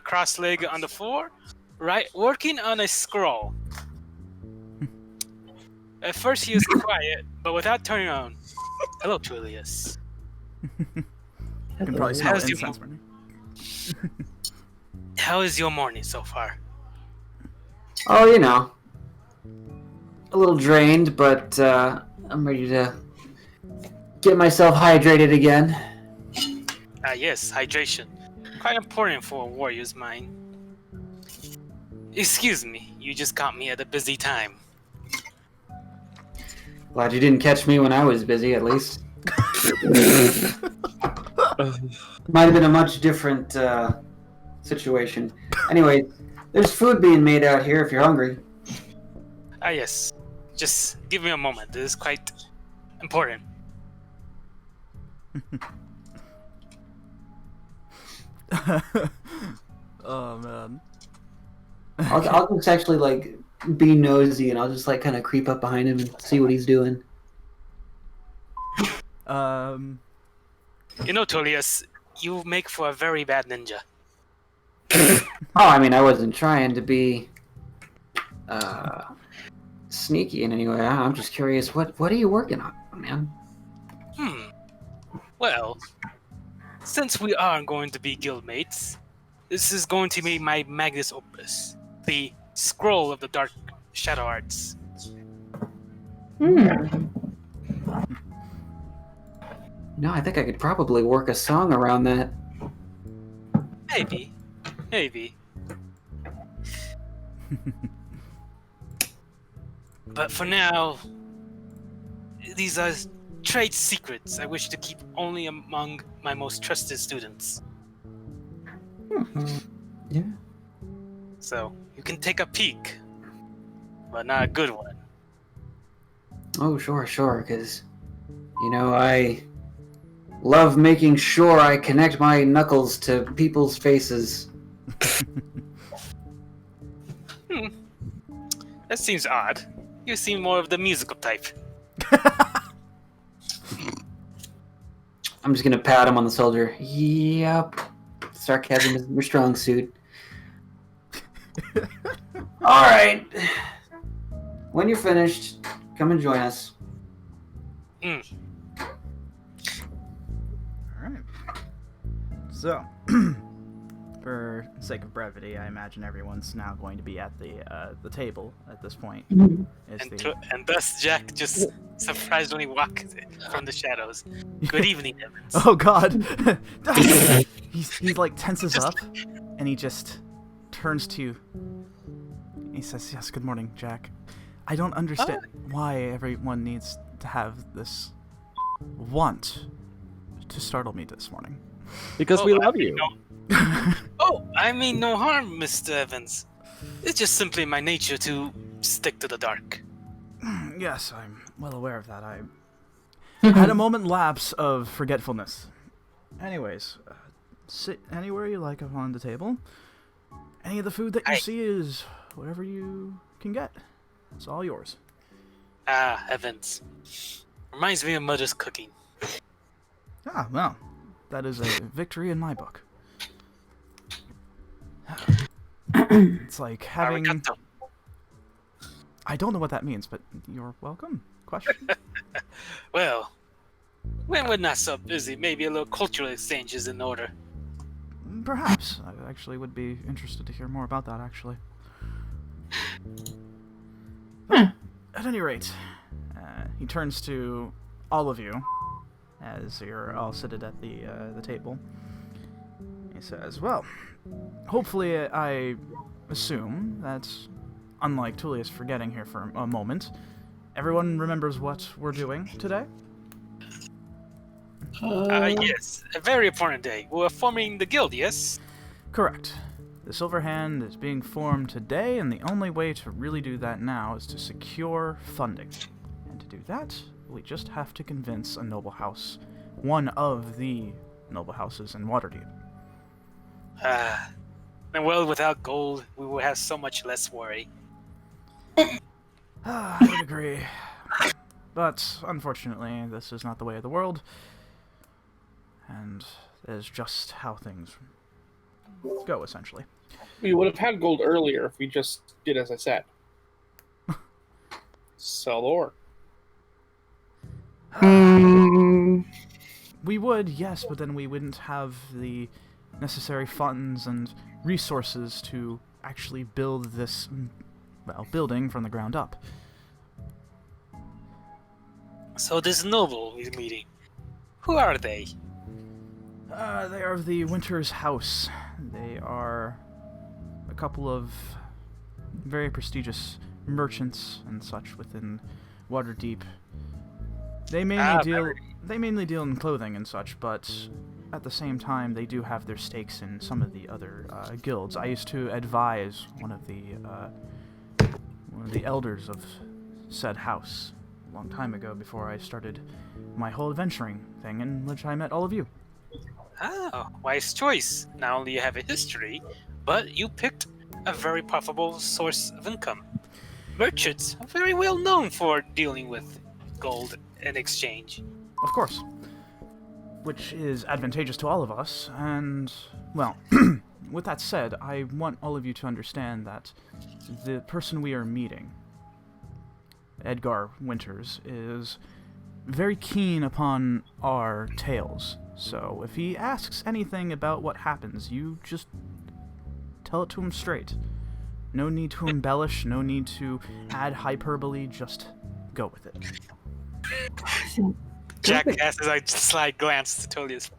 cross-legged on the floor, right, working on a scroll. At first he was quiet, but without turning on. Hello, Tullius. You can probably smell How's your incense burning. How is your morning so far? Oh, you know, a little drained, but I'm ready to get myself hydrated again. Yes, hydration. Quite important for a warrior's mind. Excuse me, you just caught me at a busy time. Glad you didn't catch me when I was busy, at least. Might have been a much different situation. Anyway, there's food being made out here if you're hungry. Yes. Just give me a moment. This is quite important. Oh man. I'll just actually like be nosy and I'll just like kind of creep up behind him and see what he's doing. You know, Tullius, you make for a very bad ninja. Oh, I mean, I wasn't trying to be sneaky in any way. I'm just curious, what are you working on, man? Well, since we are going to be guildmates, this is going to be my magnus opus, the Scroll of the Dark Shadow Arts. No, I think I could probably work a song around that. Maybe. But for now, these are trade secrets I wish to keep only among my most trusted students. Yeah. So, you can take a peek, but not a good one. Oh, sure, because, you know, I love making sure I connect my knuckles to people's faces. That seems odd. You seem more of the musical type. I'm just gonna pat him on the shoulder. Yep. Sarcasm is your strong suit. Alright. When you're finished, come and join us. Alright. So, for sake of brevity, I imagine everyone's now going to be at the table at this point. And thus Jack just surprisingly walks from the shadows. Good evening, Evans. Oh God! he like tenses up, and he just turns to you. He says, "Yes, good morning, Jack. I don't understand why everyone needs to have this want to startle me this morning." Because we love you. I mean no harm, Mr. Evans. It's just simply my nature to stick to the dark. Yes, I'm well aware of that. I had a moment lapse of forgetfulness. Anyways, sit anywhere you like upon the table. Any of the food that you see is whatever you can get. It's all yours. Evans. Reminds me of Mother's cooking. Ah, well, that is a victory in my book. It's like having... Arigato. I don't know what that means, but you're welcome. Question? Well, when we're not so busy, maybe a little cultural exchange is in order. Perhaps. I actually would be interested to hear more about that, actually. At any rate, he turns to all of you as you're all seated at the table. He says, well, hopefully I assume that, unlike Tullius forgetting here for a moment, everyone remembers what we're doing today? Yes, a very important day. We're forming the guild, yes? Correct. The Silver Hand is being formed today, and the only way to really do that now is to secure funding. And to do that, we just have to convince a noble house, one of the noble houses in Waterdeep. And well, without gold, we will have so much less worry. I would agree. But, unfortunately, this is not the way of the world. And it is just how things go, essentially. We would have had gold earlier if we just did as I said. Sell ore. We would, yes, but then we wouldn't have the necessary funds and resources to actually build this, well, building from the ground up. So this noble we're meeting, who are they? They are of the Winter's House. They are a couple of very prestigious merchants and such within Waterdeep. They mainly deal in clothing and such, but at the same time they do have their stakes in some of the other guilds. I used to advise one of the elders of said house a long time ago before I started my whole adventuring thing, in which I met all of you. Oh, wise choice. Not only you have a history, but you picked a very profitable source of income. Merchants are very well known for dealing with gold in exchange. Of course. Which is advantageous to all of us, and, well, with that said, I want all of you to understand that the person we are meeting, Edgar Winters, is very keen upon our tales. So if he asks anything about what happens, you just tell it to him straight. No need to embellish, no need to add hyperbole, just go with it. Jackass, as I slide glance to Tullius.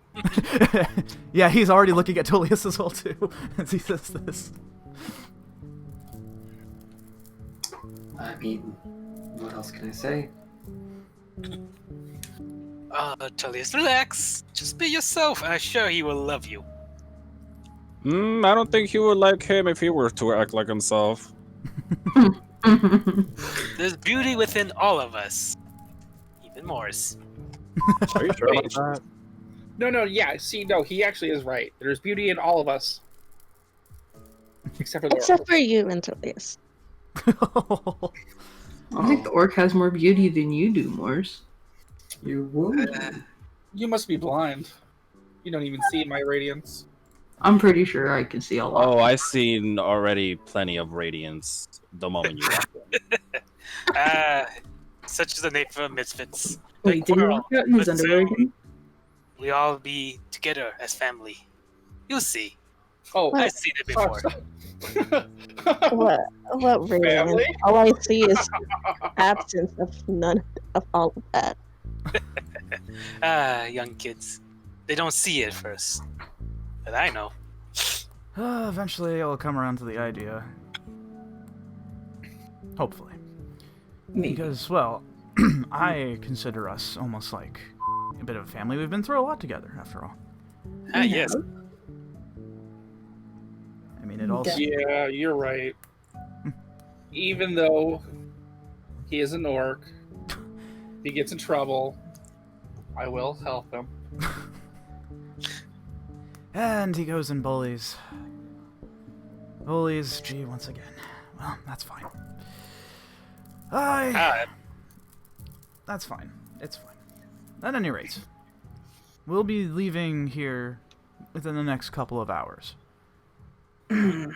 Yeah, he's already looking at Tullius as well, too, as he says this. I mean, what else can I say? Tullius, relax. Just be yourself, and I'm sure he will love you. I don't think he would like him if he were to act like himself. There's beauty within all of us. Even Morris. Are you sure about that? No, yeah. See, no, he actually is right. There's beauty in all of us. Except for the Except for you, Antonius. I think the orc has more beauty than you do, Morse. You would? You must be blind. You don't even see my radiance. I'm pretty sure I can see a lot. Oh, I've seen already plenty of radiance the moment you walked in. Such is the nature of misfits. Wait, did he walk out in his but underwear soon again? We all be together as family. You'll see. Oh, I've seen it before. What really? Family? All I see is absence of none of all of that. Young kids. They don't see it first. But I know. Eventually I'll come around to the idea. Hopefully. Maybe. Because, well, I consider us almost like a bit of a family. We've been through a lot together, after all. Yes. I mean, it also... Yeah, you're right. Even though he is an orc, if he gets in trouble, I will help him. And he goes and bullies. Bullies G once again. Well, that's fine. That's fine. It's fine. At any rate, we'll be leaving here within the next couple of hours. And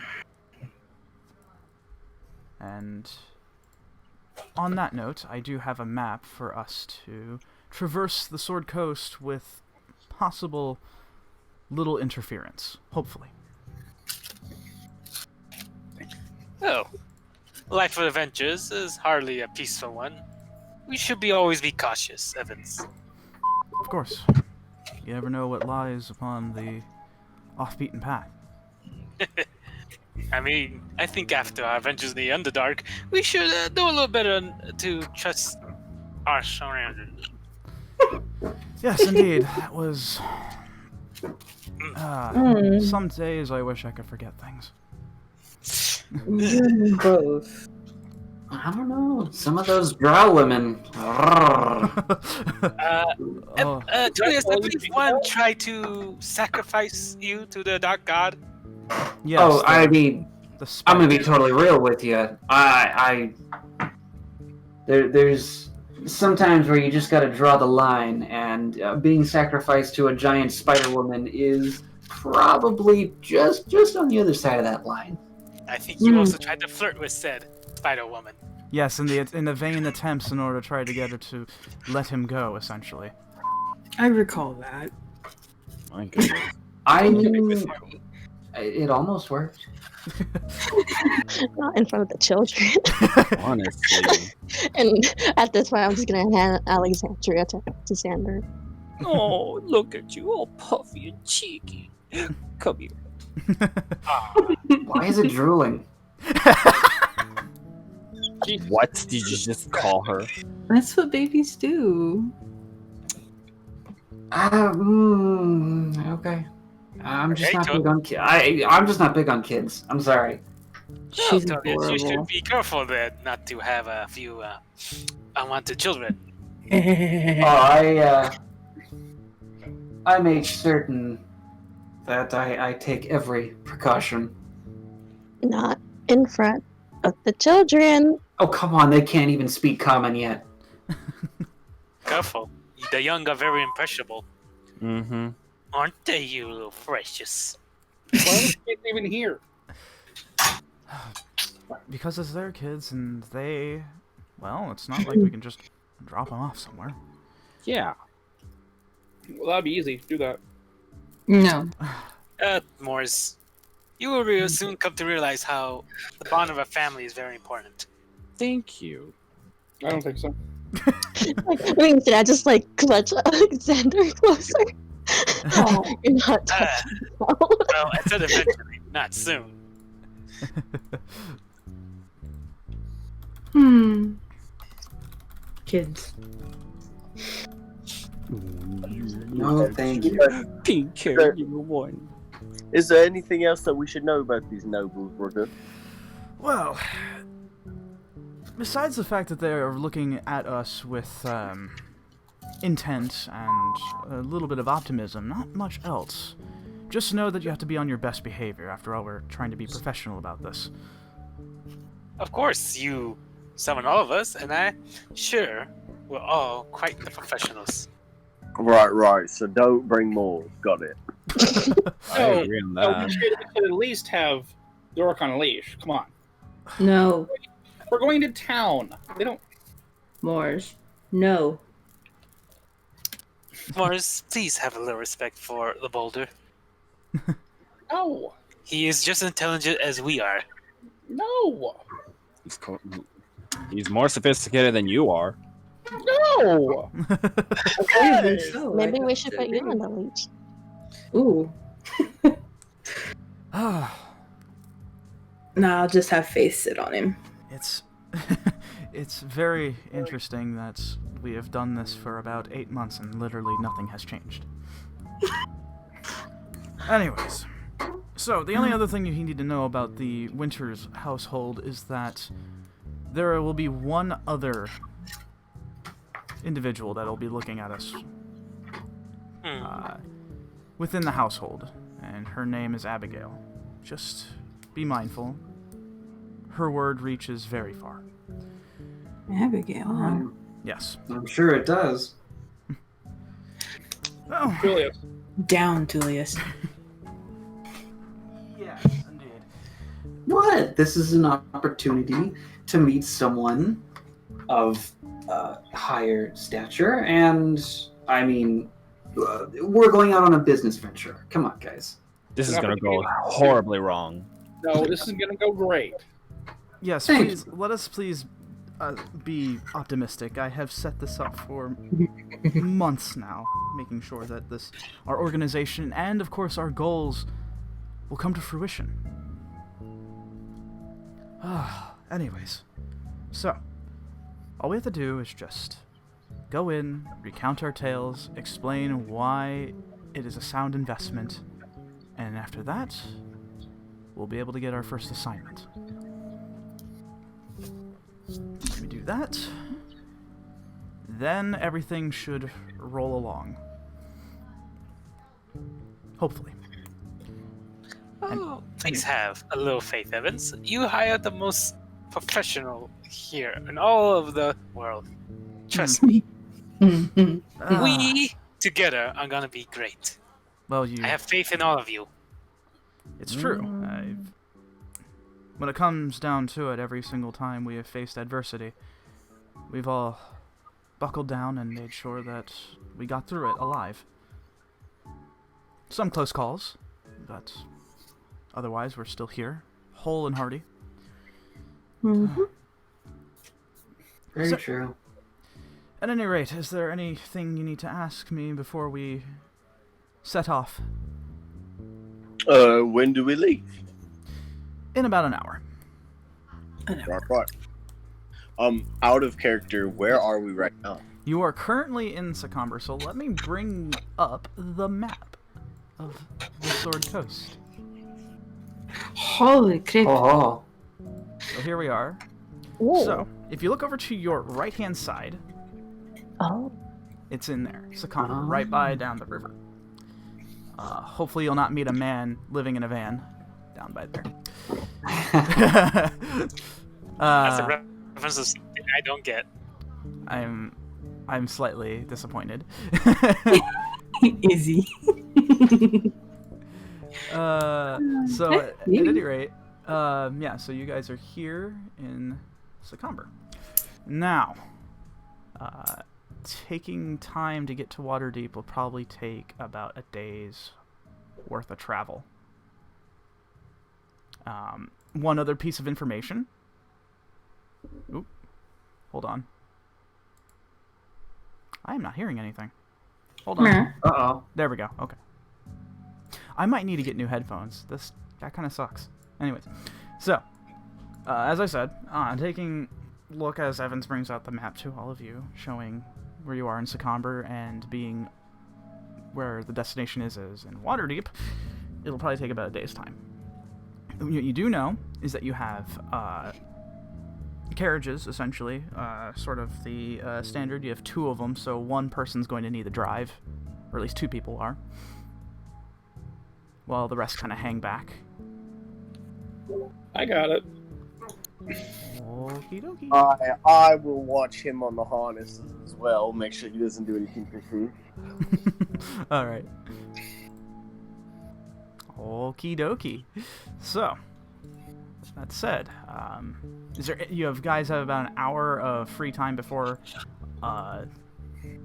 on that note, I do have a map for us to traverse the Sword Coast with possible little interference, hopefully. Oh. Life of adventures is hardly a peaceful one. We should always be cautious, Evans. Of course. You never know what lies upon the off-beaten path. I mean, I think after our adventures in the Underdark, we should do a little better to trust our surroundings. Yes, indeed. That was... Some days I wish I could forget things. Both. I don't know. Some of those drow women. Julius, I believe one tried to sacrifice you to the Dark God. Yes, Oh, I mean, I'm gonna be spike. totally real with you. There's sometimes where you just got to draw the line, and being sacrificed to a giant spider woman is probably just on the other side of that line. I think you also tried to flirt with said Spider Woman. Yes, in the vain attempts in order to try to get her to let him go, essentially. I recall that. My goodness. I mean, it almost worked. Not in front of the children. Honestly. And at this point, I'm just gonna hand Alexandria to Xander. Oh, look at you, all puffy and cheeky. Come here. Why is it drooling? What did you just call her? That's what babies do. Okay. I'm just not big on kids. I'm just not big on kids. I'm sorry. She's Well, Tony, you should adorable. be careful then not to have a few unwanted children. Oh, I made certain that I take every precaution. Not in front of the children. Oh, come on. They can't even speak common yet. Careful. The young are very impressionable. Mm-hmm. Aren't they, you little precious? Why are the kids even here? Because it's their kids, and they... Well, it's not like we can just drop them off somewhere. Yeah. Well, that'd be easy. Do that. No. Morris, you will real soon come to realize how the bond of a family is very important. Thank you. I don't think so. Did I just like clutch Alexander closer? You're not touching me. Well, I said eventually, not soon. Kids. No, thank you. Pink hair, you one. Is there anything else that we should know about these nobles, brother? Well, besides the fact that they are looking at us with intent and a little bit of optimism, not much else. Just know that you have to be on your best behavior. After all, we're trying to be professional about this. Of course, you summon all of us, and I'm sure we're all quite the professionals. Right. So don't bring more. Got it. I agree on No, that. we should at least have Dork on a leash. Come on. No. We're going to town. They don't. Mors. No. Morris, please have a little respect for the boulder. No. He is just as intelligent as we are. No. He's more sophisticated than you are. No. Maybe we should put you on the leash. Ooh. Nah, I'll just have Faith sit on him. It's it's very interesting that we have done this for about 8 months and literally nothing has changed. Anyways, so the only other thing you need to know about the Winters household is that there will be one other individual that will be looking at us within the household, and her name is Abigail. Just be mindful. Her word reaches very far. Abigail, huh? Yes. I'm sure it does. Oh. Julius. Down, Julius. Yes, indeed. What? This is an opportunity to meet someone of higher stature, and I mean, we're going out on a business venture. Come on, guys. This is gonna go horribly wrong. No, this is gonna go great. Yes, Thanks. please, let us please be optimistic. I have set this up for months now, making sure that our organization and, of course, our goals will come to fruition. Anyways, so, all we have to do is just go in, recount our tales, explain why it is a sound investment, and after that, we'll be able to get our first assignment. If we do that, then everything should roll along. Hopefully. Oh, please have a little faith, Evans. You hired the most professional here in all of the world. Trust me. Ah, We together are gonna be great. well, I have faith in all of you. it's true. When it comes down to it, every single time we have faced adversity, we've all buckled down and made sure that we got through it alive. Some close calls, but otherwise we're still here, whole and hearty. Very So- true. At any rate, is there anything you need to ask me before we set off? When do we leave? In about an hour. Right. Out of character, where are we right now? You are currently in Secomber, so let me bring up the map of the Sword Coast. Holy crap. Oh, So here we are. Whoa. So, if you look over to your right-hand side, Oh. it's in there. Secomber, right by down the river. Hopefully you'll not meet a man living in a van down by there. That's a reference to something I don't get. I'm slightly disappointed. Easy. So at any rate, yeah. So you guys are here in Secomber. Now, taking time to get to Waterdeep will probably take about a day's worth of travel. One other piece of information. Oop, hold on. I am not hearing anything. Hold on. uh-oh. There we go. Okay. I might need to get new headphones. That kind of sucks. Anyways, so as I said, taking a look as Evans brings out the map to all of you, showing where you are in Secomber and being where the destination is in Waterdeep, it'll probably take about a day's time. What you do know is that you have carriages, essentially, sort of the standard. You have two of them, so one person's going to need the drive, or at least two people are, while the rest kind of hang back. I got it. Okie dokie. I will watch him on the harnesses as well. Make sure he doesn't do anything cuckoo. All right. Okie dokie. So, that said, you guys have about an hour of free time before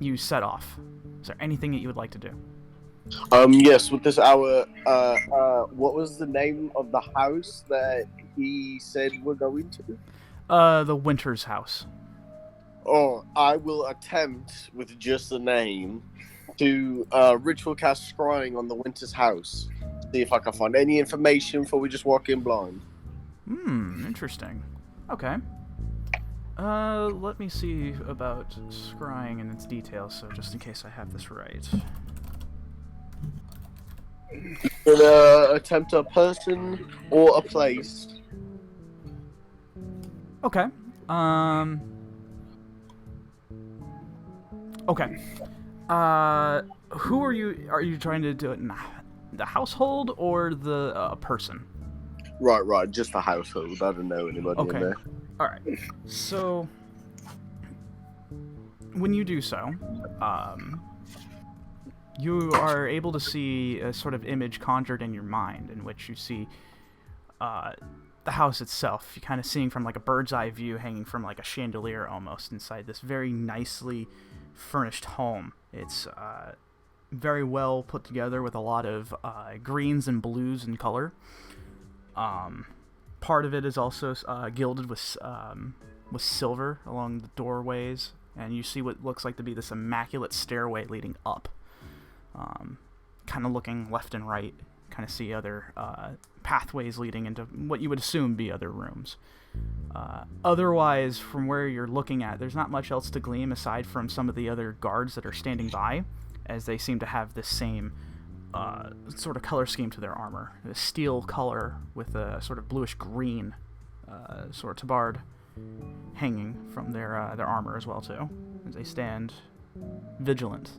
you set off. Is there anything that you would like to do? Yes, with this hour, what was the name of the house that he said we're going to? The Winter's House. Oh, I will attempt, with just the name, to ritual cast scrying on the Winter's House. See if I can find any information before we just walk in blind. Interesting. Okay. Let me see about scrying and its details, so just in case I have this right. Attempt a person or a place. Okay. Okay. Who are you? Are you trying to do it in the household or the person? Right. Just the household. I don't know anybody in Okay. there. All right. So when you do so, you are able to see a sort of image conjured in your mind in which you see the house itself. You're kind of seeing from like a bird's eye view hanging from like a chandelier almost inside this very nicely furnished home. It's very well put together with a lot of greens and blues in color. Part of it is also gilded with silver along the doorways, and you see what looks like to be this immaculate stairway leading up. Kind of looking left and right, kind of see other pathways leading into what you would assume be other rooms. Otherwise, from where you're looking at, there's not much else to glean aside from some of the other guards that are standing by, as they seem to have this same sort of color scheme to their armor. A steel color with a sort of bluish green sort of tabard hanging from their armor as well too, as they stand vigilant.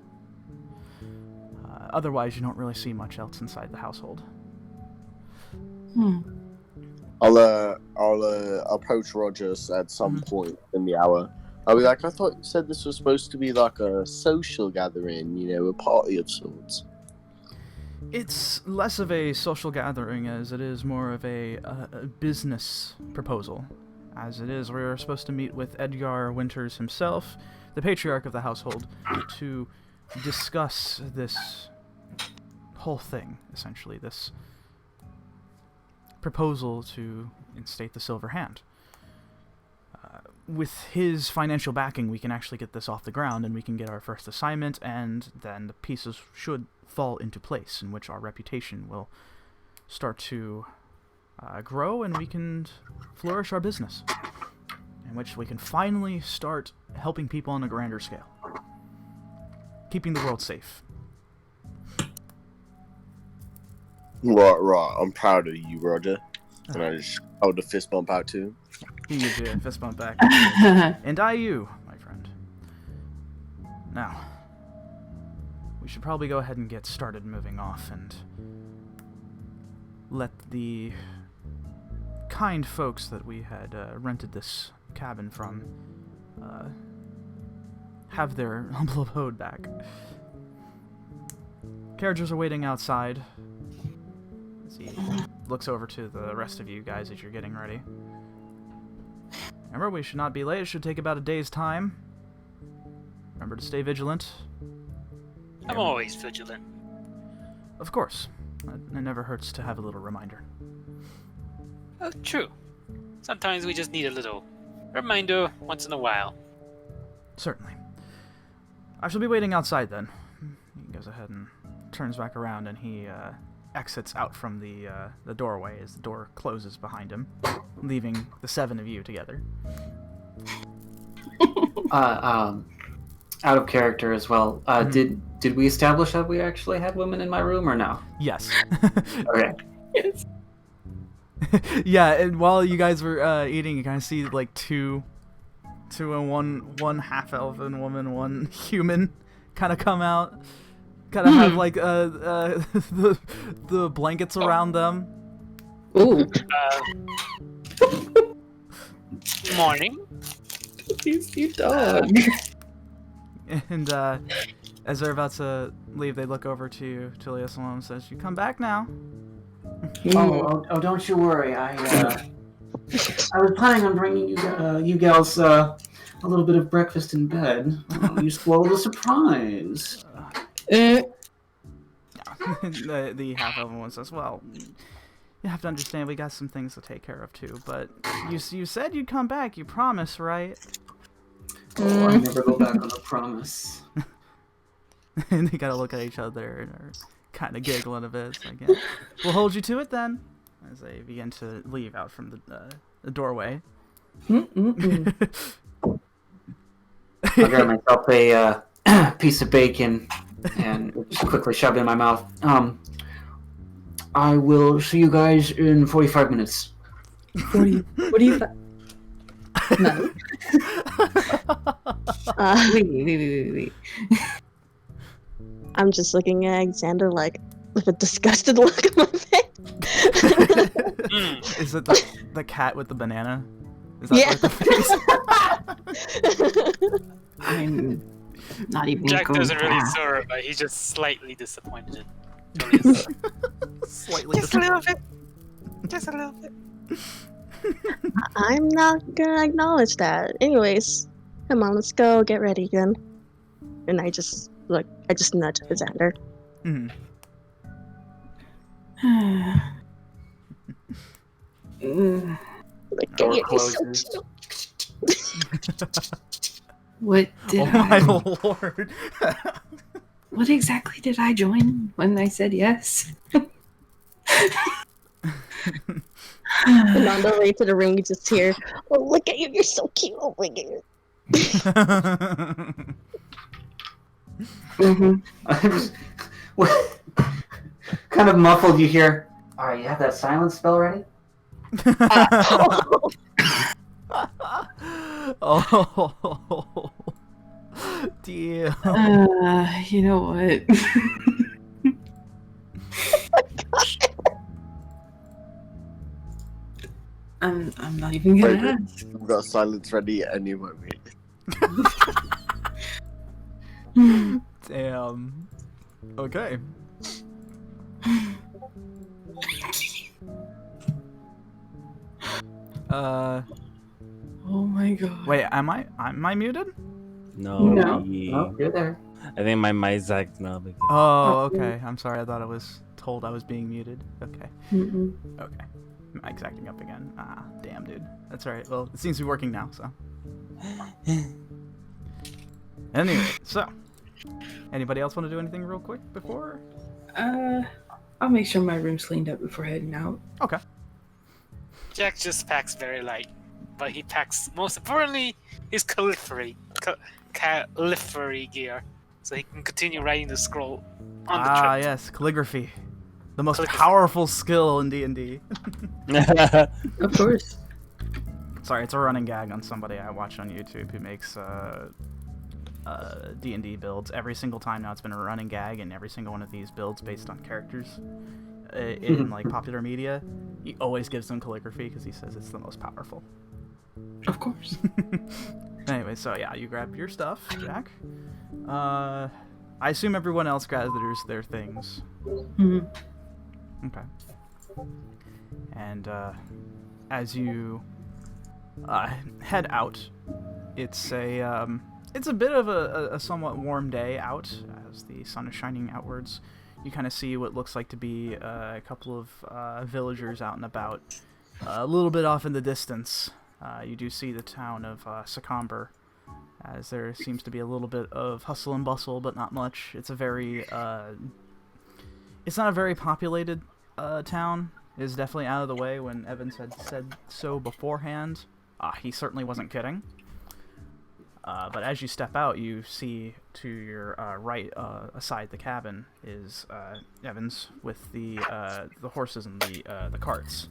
Otherwise, you don't really see much else inside the household. I'll approach Rogers at some point in the hour. I'll be like, I thought you said this was supposed to be like a social gathering, you know, a party of sorts. It's less of a social gathering as it is more of a business proposal. As it is, we're supposed to meet with Edgar Winters himself, the patriarch of the household, to discuss this whole thing, essentially, this proposal to instate the Silver Hand. With his financial backing, we can actually get this off the ground, and we can get our first assignment, and then the pieces should fall into place, in which our reputation will start to grow, and we can flourish our business, in which we can finally start helping people on a grander scale, keeping the world safe. Right. I'm proud of you, Roger. And I just hold a fist bump out to him. He gives you a fist bump back. And I you, my friend. Now, we should probably go ahead and get started moving off and let the kind folks that we had rented this cabin from have their humble abode back. Carriages are waiting outside. As he looks over to the rest of you guys as you're getting ready. Remember, we should not be late. It should take about a day's time. Remember to stay vigilant. I'm always vigilant. Of course. It never hurts to have a little reminder. Oh, true. Sometimes we just need a little reminder once in a while. Certainly. I shall be waiting outside then. He goes ahead and turns back around, and he exits out from the doorway as the door closes behind him, leaving the 7 of you together. Out of character as well. Did we establish that we actually had women in my room or no? Yes. Okay. Yes. Yeah, and while you guys were eating, you kind of see like two and one half-elven woman, one human, kind of come out. Kind of have like the blankets around them. Ooh. Morning. You dog. And as they're about to leave, they look over to you. Tilius and says, "You come back now." Oh, don't you worry. I was planning on bringing you gals a little bit of breakfast in bed. You spoiled a surprise. The half-elven one says, "Well, you have to understand we got some things to take care of too. But you said you'd come back. You promised, right?" Oh, I never go back on a promise. And they gotta look at each other and are kind of giggling a bit. It's like, yeah, we'll hold you to it then. As they begin to leave out from the doorway. I'll grab myself a piece of bacon and just quickly shove it in my mouth. I will see you guys in 45 minutes. 45? No. Wait. I'm just looking at Alexander like with a disgusted look on my face. Is it the cat with the banana? Is that the face? I'm not even Jack going doesn't really back. soar, but he's just slightly disappointed. Julius. Slightly Just a little bit. Just a little bit. I'm not gonna acknowledge that. Anyways, come on, let's go get ready again. And I just nudge Alexander. Mhm. Like, Door you're so closes. cute. What did Oh my I? lord! What exactly did I join when I said yes? And on the way to the room, you just hear, "Oh, look at you! You're so cute! Oh my god!" What kind of muffled you hear? Alright, you have that silence spell ready? Oh, dear. You know what? I'm not even gonna ask. We've got silence ready at any moment. Damn. Okay. Oh my god. Wait, am I muted? No. No. No, you're there. I think my mic's acting up again. Oh, okay. I'm sorry. I thought I was told I was being muted. Okay. Mm-mm. Okay. Mike's acting up again. Ah, damn, dude. That's alright. Well, it seems to be working now, so. Anyway, so. Anybody else want to do anything real quick before? I'll make sure my room's cleaned up before heading out. Okay. Jack just packs very light, but he packs, most importantly, his calligraphy gear, so he can continue writing the scroll on the trip. Ah, yes, calligraphy. The most Calligraphy. powerful skill in D&D. Of course. Sorry, it's a running gag on somebody I watch on YouTube who makes D&D builds. Every single time now it's been a running gag, and every single one of these builds based on characters in like popular media, he always gives them calligraphy because he says it's the most powerful. Of course. Anyway, so yeah, you grab your stuff, Jack. I assume everyone else gathers their things. Mm-hmm. Okay. And as you head out, it's a bit of a somewhat warm day out as the sun is shining outwards. You kind of see what looks like to be a couple of villagers out and about. A little bit off in the distance, you do see the town of Secomber, as there seems to be a little bit of hustle and bustle, but not much. It's a very it's not a very populated town. It is definitely out of the way. When Evans had said so beforehand, he certainly wasn't kidding. But as you step out, you see to your right, aside the cabin, is Evans with the horses and the carts.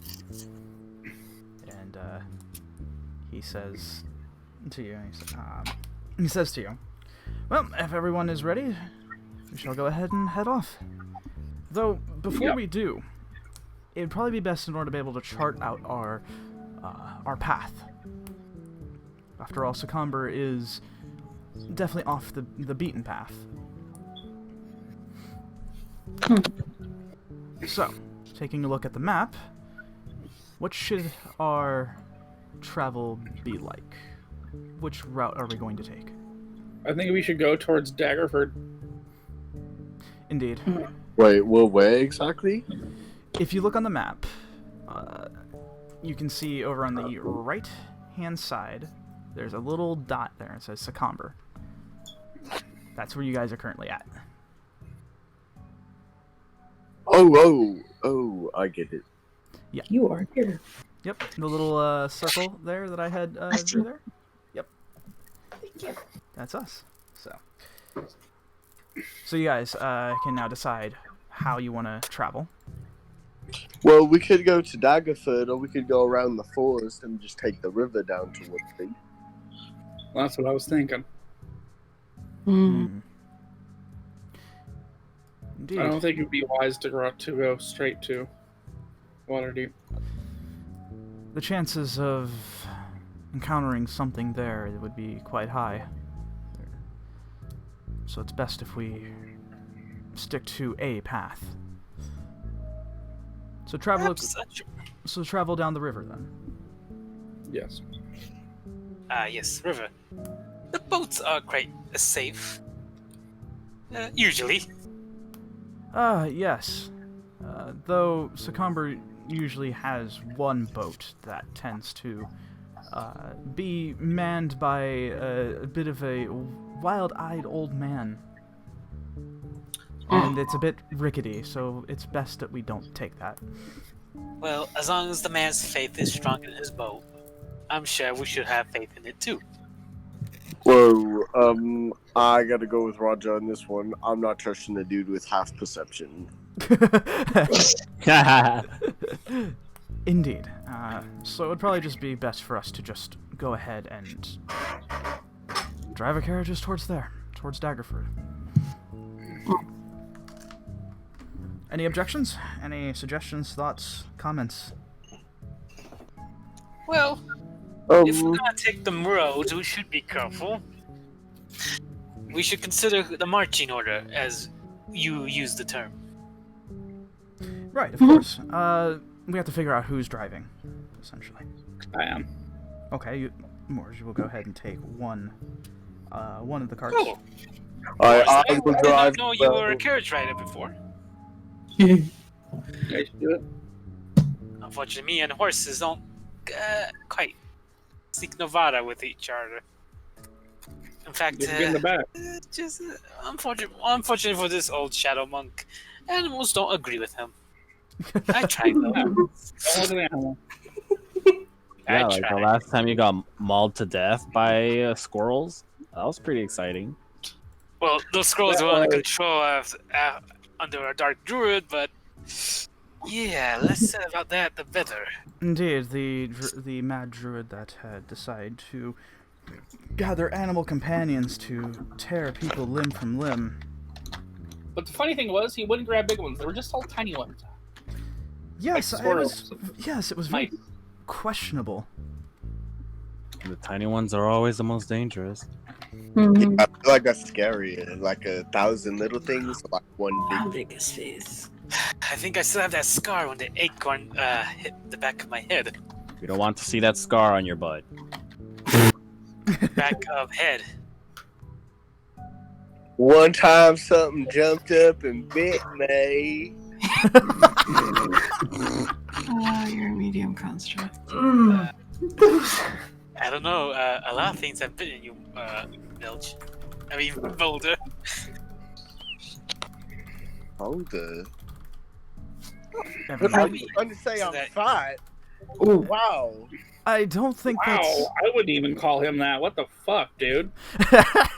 And he says to you, well, if everyone is ready, we shall go ahead and head off. Though, before we do, it would probably be best in order to be able to chart out our path. After all, Secomber is definitely off the beaten path. So, taking a look at the map, what should our travel be like? Which route are we going to take? I think we should go towards Daggerford. Indeed. Wait, well, where exactly? If you look on the map, you can see over on the right-hand side, there's a little dot there. It says Secomber. That's where you guys are currently at. Oh, I get it. Yeah. You are here. Yep, the little circle there that I had drew there. Yep. That's us. So you guys can now decide how you want to travel. Well, we could go to Daggerford, or we could go around the forest and just take the river down towards the... Well, that's what I was thinking. Indeed. I don't think it would be wise to go straight to Waterdeep. The chances of encountering something there would be quite high. So it's best if we stick to a path. So travel down the river then. Yes. Yes, river. The boats are quite safe. Usually. Yes. Though Secomber usually has one boat that tends to be manned by a bit of a wild-eyed old man. And it's a bit rickety, so it's best that we don't take that. Well, as long as the man's faith is strong in his boat, I'm sure we should have faith in it too. Whoa, I gotta go with Roger on this one. I'm not trusting the dude with half perception. Indeed. So it would probably just be best for us to just go ahead and drive our carriages towards Daggerford. Any objections? Any suggestions, thoughts, comments? Well, If we're gonna take the roads, we should be careful. We should consider the marching order, as you use the term. Right, of course. We have to figure out who's driving, essentially. I am. Okay, Morge, will go ahead and take one of the carts. Cool. I will did drive. not know you were a carriage rider before. You guys do it. Unfortunately, me and horses don't quite seek Novara with each other. In fact, Just get in the back. just unfortunately for this old shadow monk, animals don't agree with him. I tried though. That was an animal. Yeah, I like the tried. last time you got mauled to death by squirrels. That was pretty exciting. Well, those scrolls That were under was- control of under a dark druid, but yeah, less said about that, the better. Indeed, the mad druid that had decided to gather animal companions to tear people limb from limb. But the funny thing was, he wouldn't grab big ones. They were just all tiny ones. Yes, Like it was. squirrels. Yes, it was very Mice. questionable. The tiny ones are always the most dangerous. Mhm. I feel like that's scary. Like 1,000 little things, like one How big. big is his? I think I still have that scar when the acorn hit the back of my head. We don't want to see that scar on your butt. Back of head. One time something jumped up and bit me. You're a medium construct. I don't know. A lot of things have bitten you, Milch. I mean, Boulder. Older. But Everyone- how you trying to say I'm fat? Ooh. Wow. I don't think Wow, I wouldn't even call him that. What the fuck, dude? that's.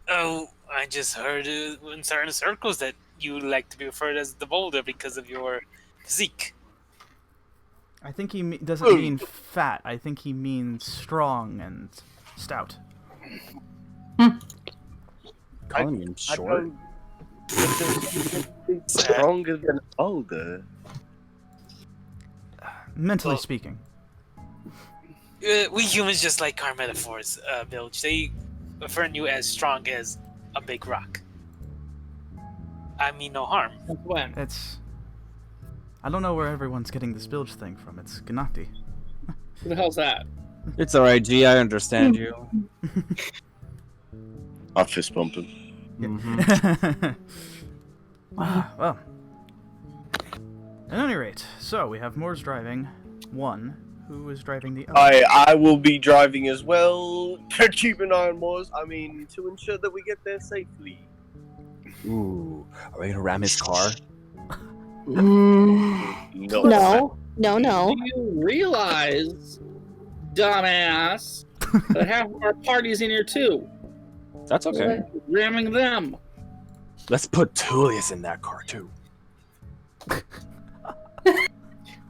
Oh, I just heard in certain circles that you like to be referred as the Boulder because of your physique. I think he doesn't mean fat. I think he means strong and stout. Calling him I short. don't stronger than older. Mentally Well- speaking. We humans just like our metaphors, Bilge. They refer you as strong as a big rock. I mean no harm. Since when? It's. I don't know where everyone's getting this bilge thing from. It's Gnati. Who the hell's that? It's alright, G. I understand you. I'll fist bump him. Mhm. Well. At any rate, so we have Moore's driving. One. Who is driving the other? I will be driving as well to keep an eye on Moors. I mean, to ensure that we get there safely. Ooh, are we gonna ram his car? No. Oh. Do you realize, dumbass, that half of our party's in here too? That's okay. Ramming them. Let's put Tullius in that car too.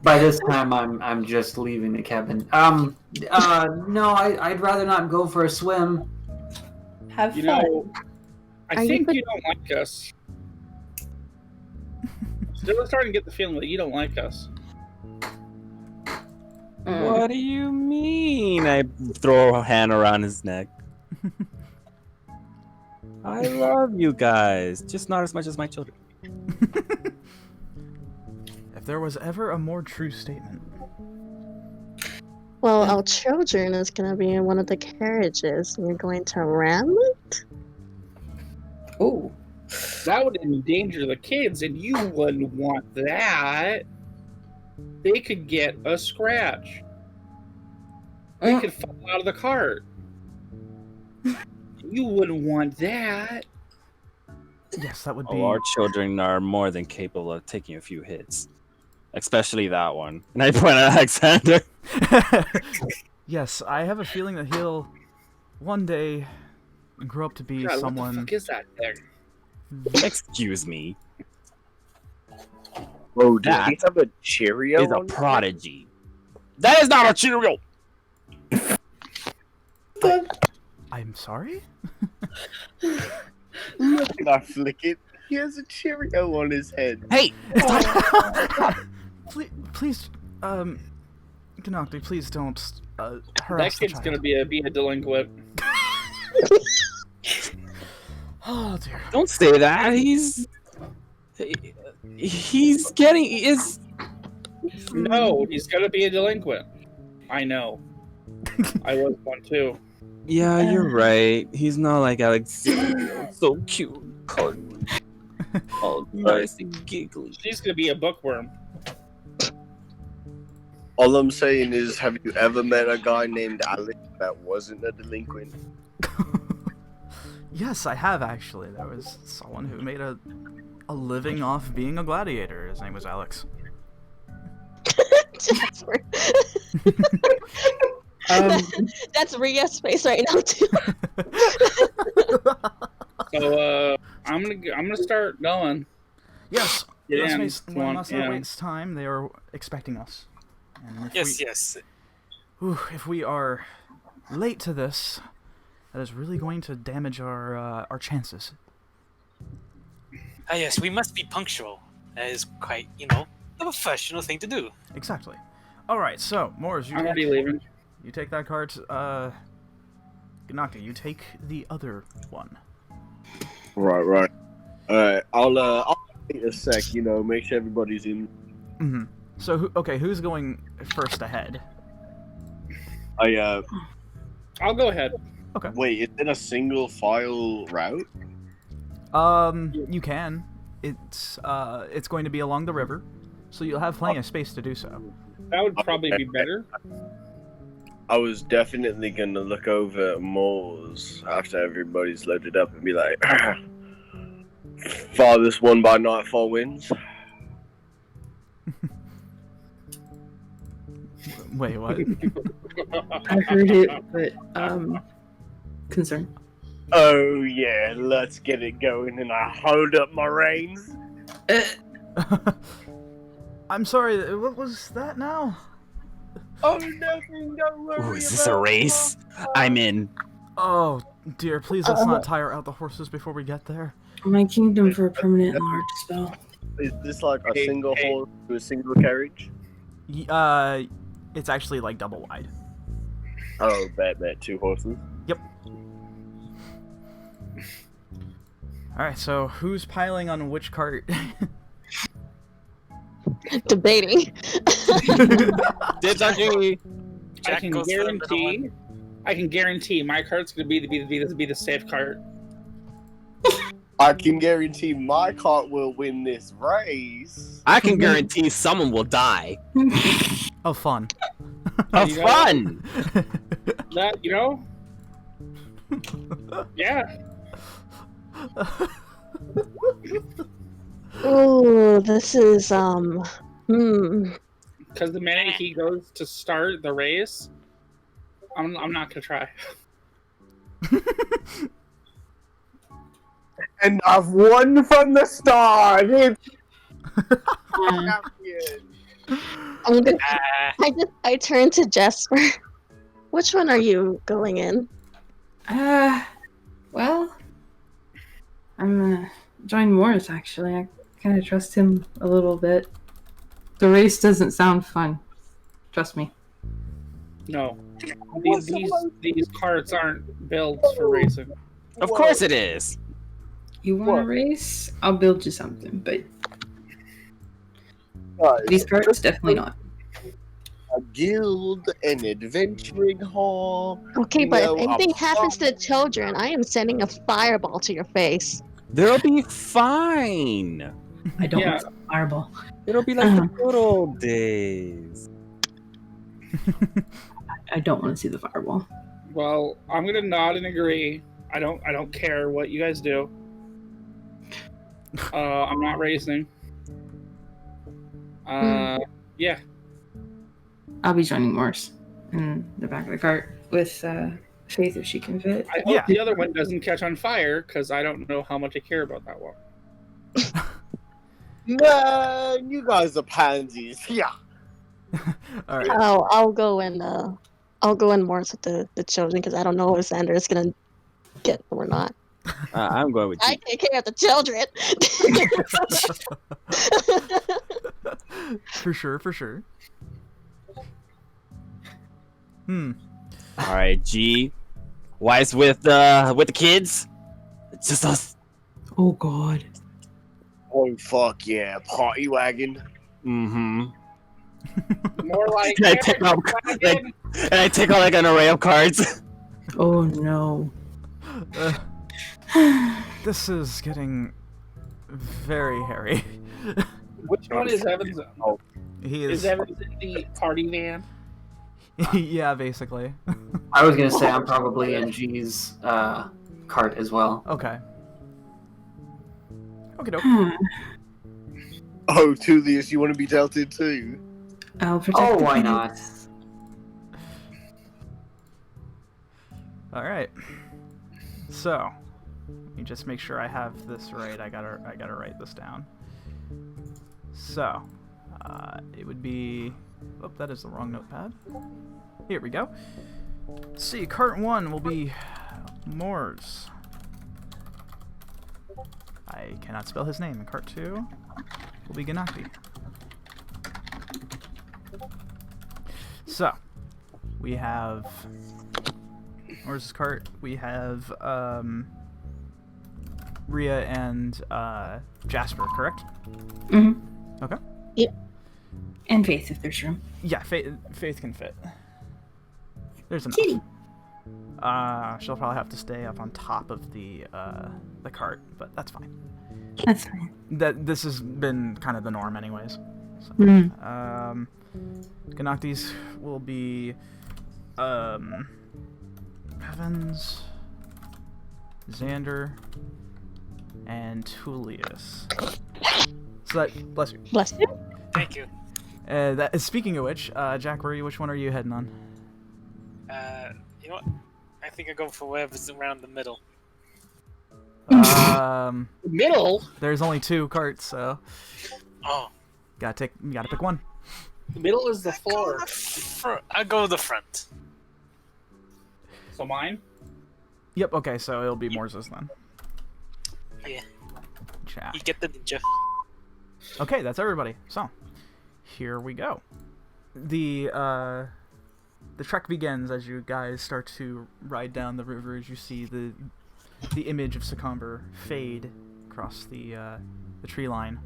By this time, I'm just leaving the cabin. No, I'd rather not go for a swim. Have You fun. know, I Are you think put- you don't like us. Still starting to get the feeling that you don't like us. What do you mean? I throw a hand around his neck. I love you guys, just not as much as my children. If there was ever a more true statement. Well, our children is gonna be in one of the carriages, and you're going to ram it? Oh. That would endanger the kids, and you wouldn't want that. They could get a scratch. They could fall out of the cart. You wouldn't want that. Yes, that would be. Oh, our children are more than capable of taking a few hits. Especially that one. And I point at Alexander. Yes, I have a feeling that he'll one day grow up to be God, what the someone. fuck is that thing? Excuse me. Oh, does That he have a Cheerio? He's a on his prodigy. That is not a Cheerio! I'm sorry? head? Look, and I flick it. He has a Cheerio on his head. Hey! Please, Gnocchi, please don't That harass the kid's child. gonna be a delinquent. Oh dear. Don't say that. He's getting is. No, he's gonna be a delinquent. I know. I was one too. Yeah, you're right. He's not like Alex. So cute, cuddly, all nice and giggly. She's gonna be a bookworm. All I'm saying is, have you ever met a guy named Alex that wasn't a delinquent? Yes, I have actually. There was someone who made a living off being a gladiator. His name was Alex. Jasper. That's Ria's face right now too. So I'm gonna start going. Yes. Yeah, Let's not yeah. waste time. They are expecting us. And Yes. if we are late to this, that is really going to damage our chances. Yes, we must be punctual. That is quite, the professional thing to do. Exactly. All right. So, Morris, I'm already leaving. you take that card. Gnocchi, you take the other one. Right. Alright, I'll wait a sec, make sure everybody's in. Mm-hmm. So, who's going first ahead? I'll go ahead. Wait, is it a single file route? You can. It's going to be along the river, so you'll have plenty of space to do so. That would probably be better. I was definitely gonna look over at Moles after everybody's loaded up and be like, farthest one by nightfall wins. Wait, what? I heard it, but concern. Oh yeah, let's get it going, and I hold up my reins. I'm sorry, what was that now? Oh, nothing, don't worry. Ooh, is this a race? I'm in. Oh, dear, please let's not tire out the horses before we get there. My kingdom for a permanent large spell. Is this like a single horse to a single carriage? It's actually like double wide. Oh, bet, 2 horses. Yep. Alright, so who's piling on which cart? Debating. Dibs on Jimmy. I can goes for the middle one. guarantee my cart's gonna be the safe cart. I can guarantee my cart will win this race. I can guarantee someone will die. Oh, fun. Of You know- fun. That yeah. Ooh, this is Because the minute he goes to start the race, I'm not gonna try. And I've won from the start. It's I'm gonna, Ah, I turn to Jasper. Which one are you going in? Well, I'm gonna join Morris, actually. I kind of trust him a little bit. The race doesn't sound fun. Trust me. No, these carts aren't built for racing. Of course it is. You want What? a race? I'll build you something, but Guys, these carts, definitely not. a guild, an adventuring hall. Okay, but No, if anything happens to the children, I am sending a fireball to your face. They'll be fine. I don't Yeah. want a fireball. It'll be like the good old days. I don't want to see the fireball. Well, I'm gonna nod and agree. I don't care what you guys do. I'm not racing. Yeah. I'll be joining Morris in the back of the cart with Faith if she can fit. I hope the other one doesn't catch on fire because I don't know how much I care about that one. Man, you guys are pansies. Yeah. All right. I'll go in more with the children because I don't know if Xander is gonna get them or not. I'm going with you. I take care of the children. For sure. Hmm. All right, G. Wise with the kids. It's just us. Oh God. Oh fuck yeah, party wagon. Mm-hmm. More like. And I take out like an array of cards. Oh no. This is getting very hairy. Which one is Evans? Oh, He Is is. Evans in the party van? Yeah, basically. I was gonna say I'm probably in G's cart as well. Okay. Okay, doke. oh, Tullius, you want to be dealt in too? I'll protect Oh, the why kids. not? All right. So, let me just make sure I have this right. I gotta write this down. So, it would be. Oh, that is the wrong notepad. Here we go. Let's see, cart 1 will be 𝘵𝘪𝘳. I cannot spell his name. And cart 2 will be 𝘵𝘪𝘳. So, we have. Where's his cart? We have Rhea and Jasper, correct? Mm-hmm. Okay. And Faith, if there's room. Yeah, Faith can fit. There's enough. Kitty. She'll probably have to stay up on top of the cart, but that's fine. That's fine. This has been kind of the norm, anyways. So, 𝘵𝘪𝘳's will be Evans, Xander, and Tullius. So that, bless you. Bless you. Thank you. Speaking of which, Jack, which one are you heading on? You know what? I think I go for whatever's around the middle. Middle. There's only 2 carts, so Oh. you gotta pick one. The middle is the floor. I go the front. So mine. Yep. Okay, so it'll be 𝘵𝘪𝘳's then. Yeah. Jack. You get the ninja. Okay, that's everybody. So, here we go. The trek begins as you guys start to ride down the river. As you see the image of Secomber fade across the tree line,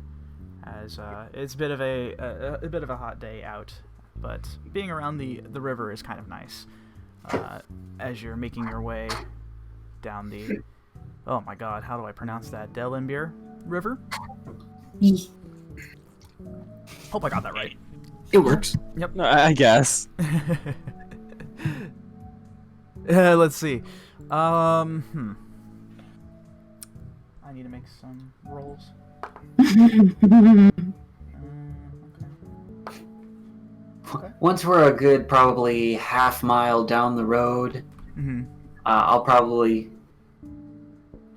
as it's a bit of a hot day out, but being around the river is kind of nice. As you're making your way down the, oh my God, how do I pronounce that? 𝘵𝘪𝘳 River. Hope I got that right. It works. Yep. I guess. Let's see. I need to make some rolls. Okay. Once we're a good probably half mile down the road, I'll probably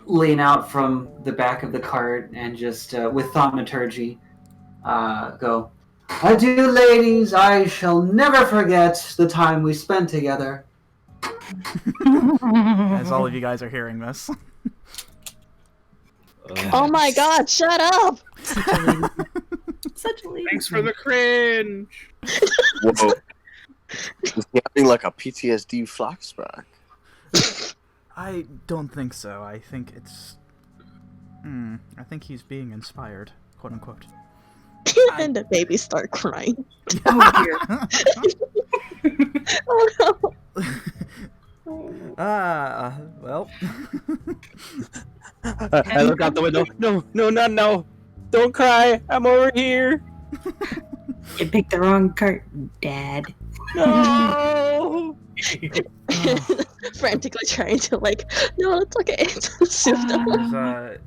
lean out from the back of the cart and just, with thaumaturgy, go, "Adieu, ladies, I shall never forget the time we spent together." As all of you guys are hearing this. Oh my God! Shut up! Such a lady. Thanks for the cringe. Whoa. Is he having like a PTSD flashback? I don't think so. I think it's... I think he's being inspired, quote unquote. And the babies start crying. Oh dear. Oh no! Well... I look out the window. No, not now. Don't cry. I'm over here. You picked the wrong cart, Dad. No. Frantically trying to no, it's okay. It's soothed up. What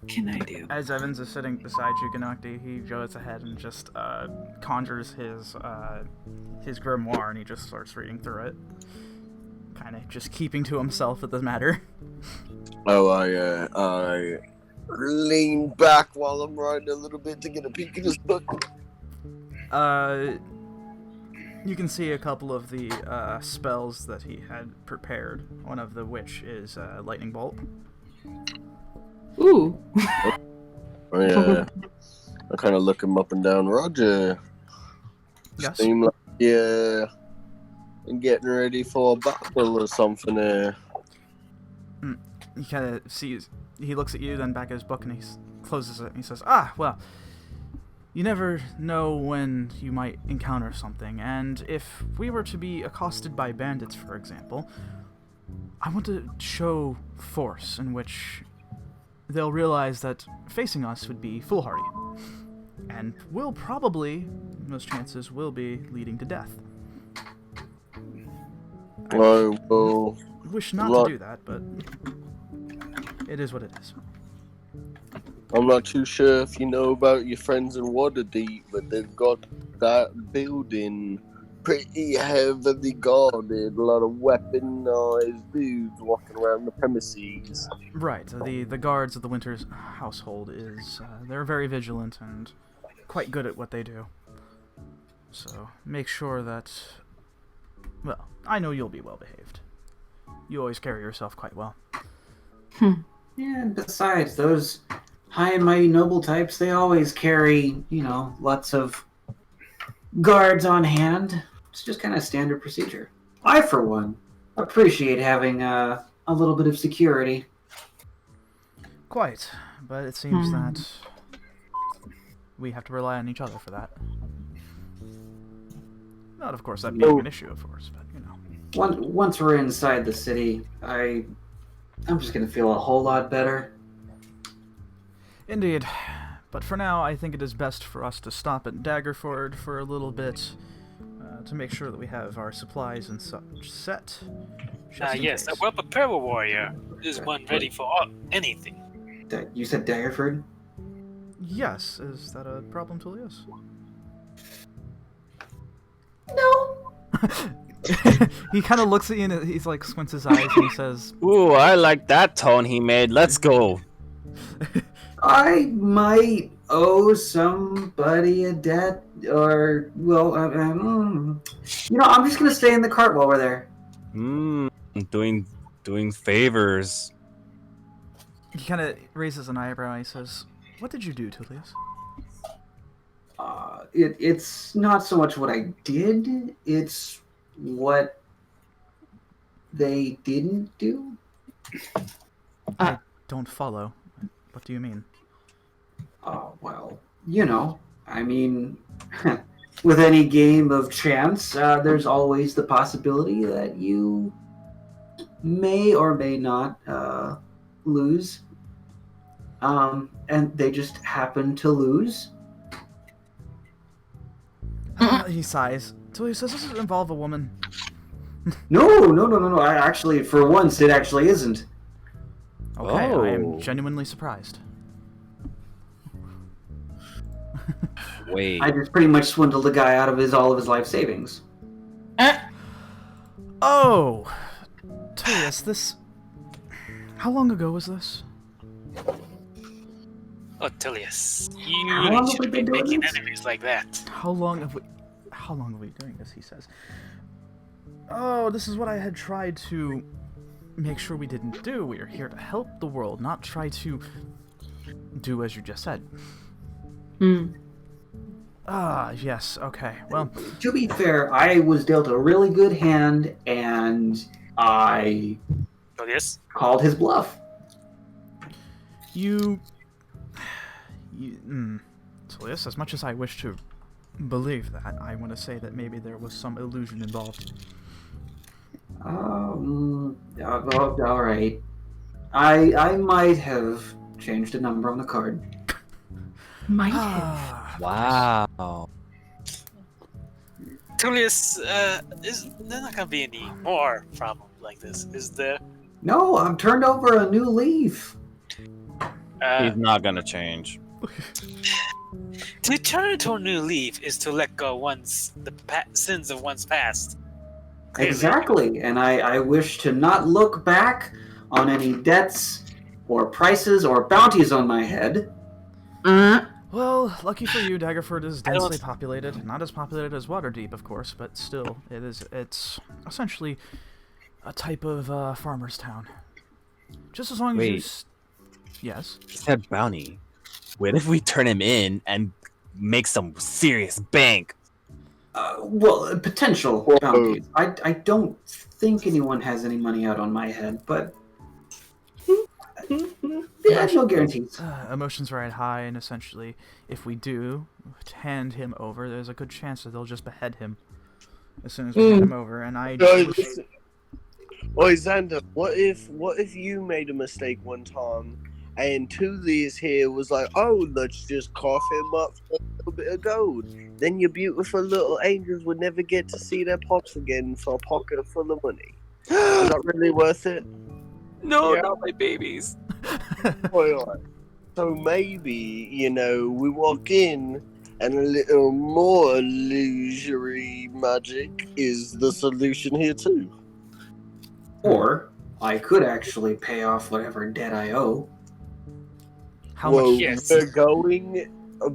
can I do? As Evans is sitting beside you, 𝘵𝘪𝘳, he goes ahead and just conjures his grimoire, and he just starts reading through it, kind of just keeping to himself with the matter. Oh, I lean back while I'm riding a little bit to get a peek at his book. You can see a couple of the spells that he had prepared. One of which is lightning bolt. Ooh. I kind of look him up and down. Roger. Yes. Seem like, yeah. and getting ready for a battle or something here. He kind of sees. He looks at you, then back at his book, and he closes it. And he says, "Ah, well, you never know when you might encounter something, and if we were to be accosted by bandits, for example, I want to show force in which they'll realize that facing us would be foolhardy, and will probably, most chances, will be leading to death. I will. Wish not to do that, but it is what it is." I'm not too sure if you know about your friends in Waterdeep, but they've got that building pretty heavily guarded. A lot of weaponized dudes walking around the premises. Right, the guards of the Winter's household they're very vigilant and quite good at what they do. So make sure that, well, I know you'll be well behaved. You always carry yourself quite well. Yeah, and besides, those high and mighty noble types, they always carry, lots of guards on hand. It's just kind of standard procedure. I, for one, appreciate having a little bit of security. Quite, but it seems that we have to rely on each other for that. Not, of course, that being an issue, of course, but, Once we're inside the city, I'm just going to feel a whole lot better. Indeed. But for now, I think it is best for us to stop at Daggerford for a little bit, to make sure that we have our supplies and such set. Yes, a well-prepared warrior is one ready for anything. You said Daggerford? Yes. Is that a problem, Tullius? No. He kind of looks at you and he's like squints his eyes and he says, Ooh, I like that tone he made. Let's go. I might owe somebody a debt, or, well, I'm just going to stay in the cart while we're there. Doing favors. He kind of raises an eyebrow and he says, "What did you do, Tullius?" It's not so much what I did, it's what they didn't do. I don't follow. What do you mean? Well, I mean, with any game of chance, there's always the possibility that you may or may not lose. And they just happen to lose. He sighs. Tullius, does this involve a woman? No. I actually, for once, it actually isn't. Okay, Oh. I am genuinely surprised. Wait. I just pretty much swindled the guy out of all of his life savings. Oh! Tullius, this... How long ago was this? Oh, Tullius, How you long really have we shouldn't be been doing making this? enemies like that. How long have we doing this, he says. Oh, this is what I had tried to make sure we didn't do. We are here to help the world, not try to do as you just said. Ah, yes, okay. Well, To be fair, I was dealt a really good hand, and I Tullius? called his bluff. Tullius, as much as I wish to believe that, I want to say that maybe there was some illusion involved. All right. I might have changed a number on the card. Might have. Wow. Tullius, is there not gonna be any more problems like this, is there? No, I've turned over a new leaf. He's not gonna change. To turn to a new leaf is to let go the sins of one's past. Clearly. Exactly, and I wish to not look back on any debts or prices or bounties on my head. Well, lucky for you, Daggerford is I don't- densely populated. Not as populated as Waterdeep, of course, but still, it's essentially a type of farmer's town. Just as long as you... Wait. Yes? He said bounty. What if we turn him in and make some serious bank? Well, potential Whoa. bounties. I don't think anyone has any money out on my head, but yeah, no guarantees. Emotions ride high, and essentially, if we do hand him over, there's a good chance that they'll just behead him as soon as we hand him over. And I Oi, Xander, what if you made a mistake one time and Tullius here was like, oh, let's just cough him up for a little bit of gold. Then your beautiful little angels would never get to see their pops again for a pocket full of money. Is that really worth it? No, Yeah. not my babies. Oi. So maybe, we walk in and a little more illusory magic is the solution here too. Or I could actually pay off whatever debt I owe. How Well, much? Yes. we're going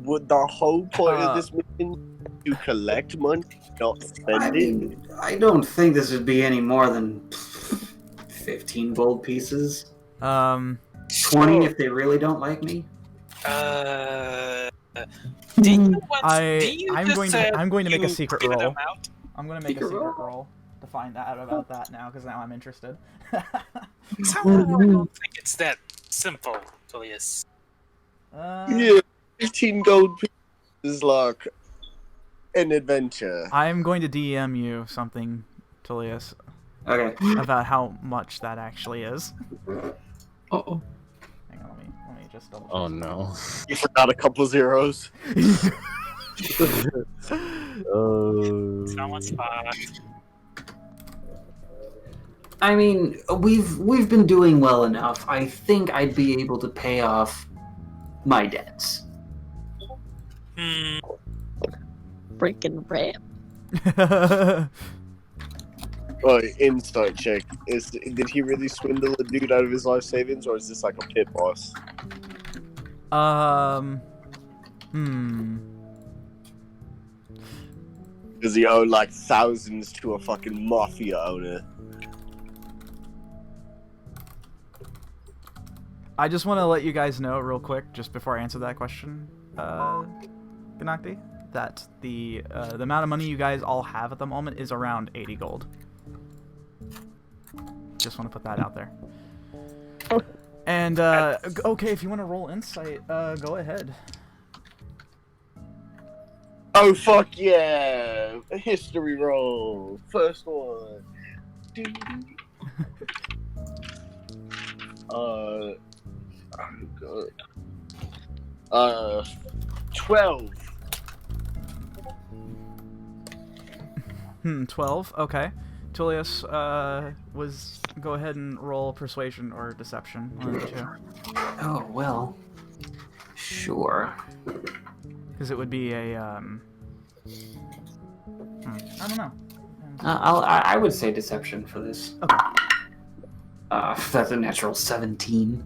with the whole point of this mission to collect money, not spend I it. mean, I don't think this would be any more than 15 gold pieces. 20 if they really don't like me. Do you want, I'm going to make a you secret clear roll. them out? I'm going to make a Secret secret roll? roll to find out about that now, because now I'm interested. Somehow I don't think it's that simple, Tullius. Yeah, 15 gold pieces is like an adventure. I'm going to DM you something, Tullius, Okay. about how much that actually is. Uh-oh. Hang on, let me just double check. Oh no. You forgot a couple of zeros. Someone's spot. I mean, we've been doing well enough. I think I'd be able to pay off my debts. Freaking rap. Insight check. Did he really swindle a dude out of his life savings, or is this like a pit boss? Does he owe like thousands to a fucking mafia owner? I just want to let you guys know real quick, just before I answer that question, 𝘵𝘮𝘰, that the amount of money you guys all have at the moment is around 80 gold. Just want to put that out there. And, okay, if you want to roll insight, go ahead. Oh fuck yeah! A history roll. First one. Oh god. 12. 12, okay. Tullius, go ahead and roll persuasion or deception, one of the two. Oh, well. Sure. Because it would be a, I don't know. I would say deception for this. Okay. That's a natural 17.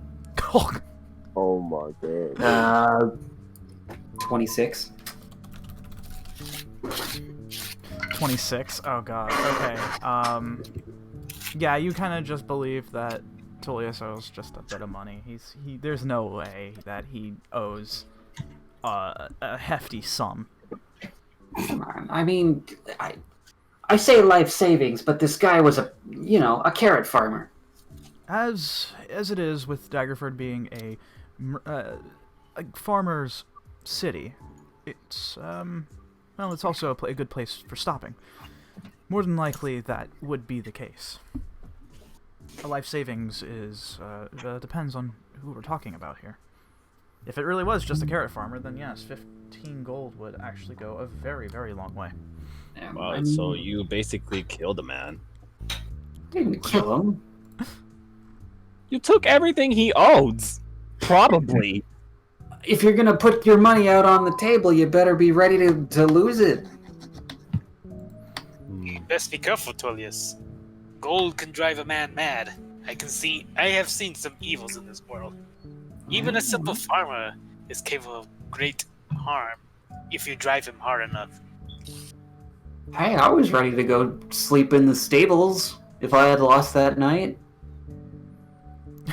Oh my god. 26. 26. Oh god. Okay. Yeah, you kind of just believe that Tullius owes just a bit of money. There's no way that he owes a hefty sum. Come on. I mean, I say life savings, but this guy was a carrot farmer. As it is with Daggerford being a farmer's city, it's it's also a good place for stopping. More than likely, that would be the case. A life savings depends on who we're talking about here. If it really was just a carrot farmer, then yes, 15 gold would actually go a very, very long way. Wow, so you basically killed a man. Didn't kill him. You took everything he owns. Probably. If you're gonna put your money out on the table, you better be ready to lose it. Best be careful, Tullius. Gold can drive a man mad. I have seen some evils in this world. Even a simple farmer is capable of great harm if you drive him hard enough. Hey, I was ready to go sleep in the stables if I had lost that night.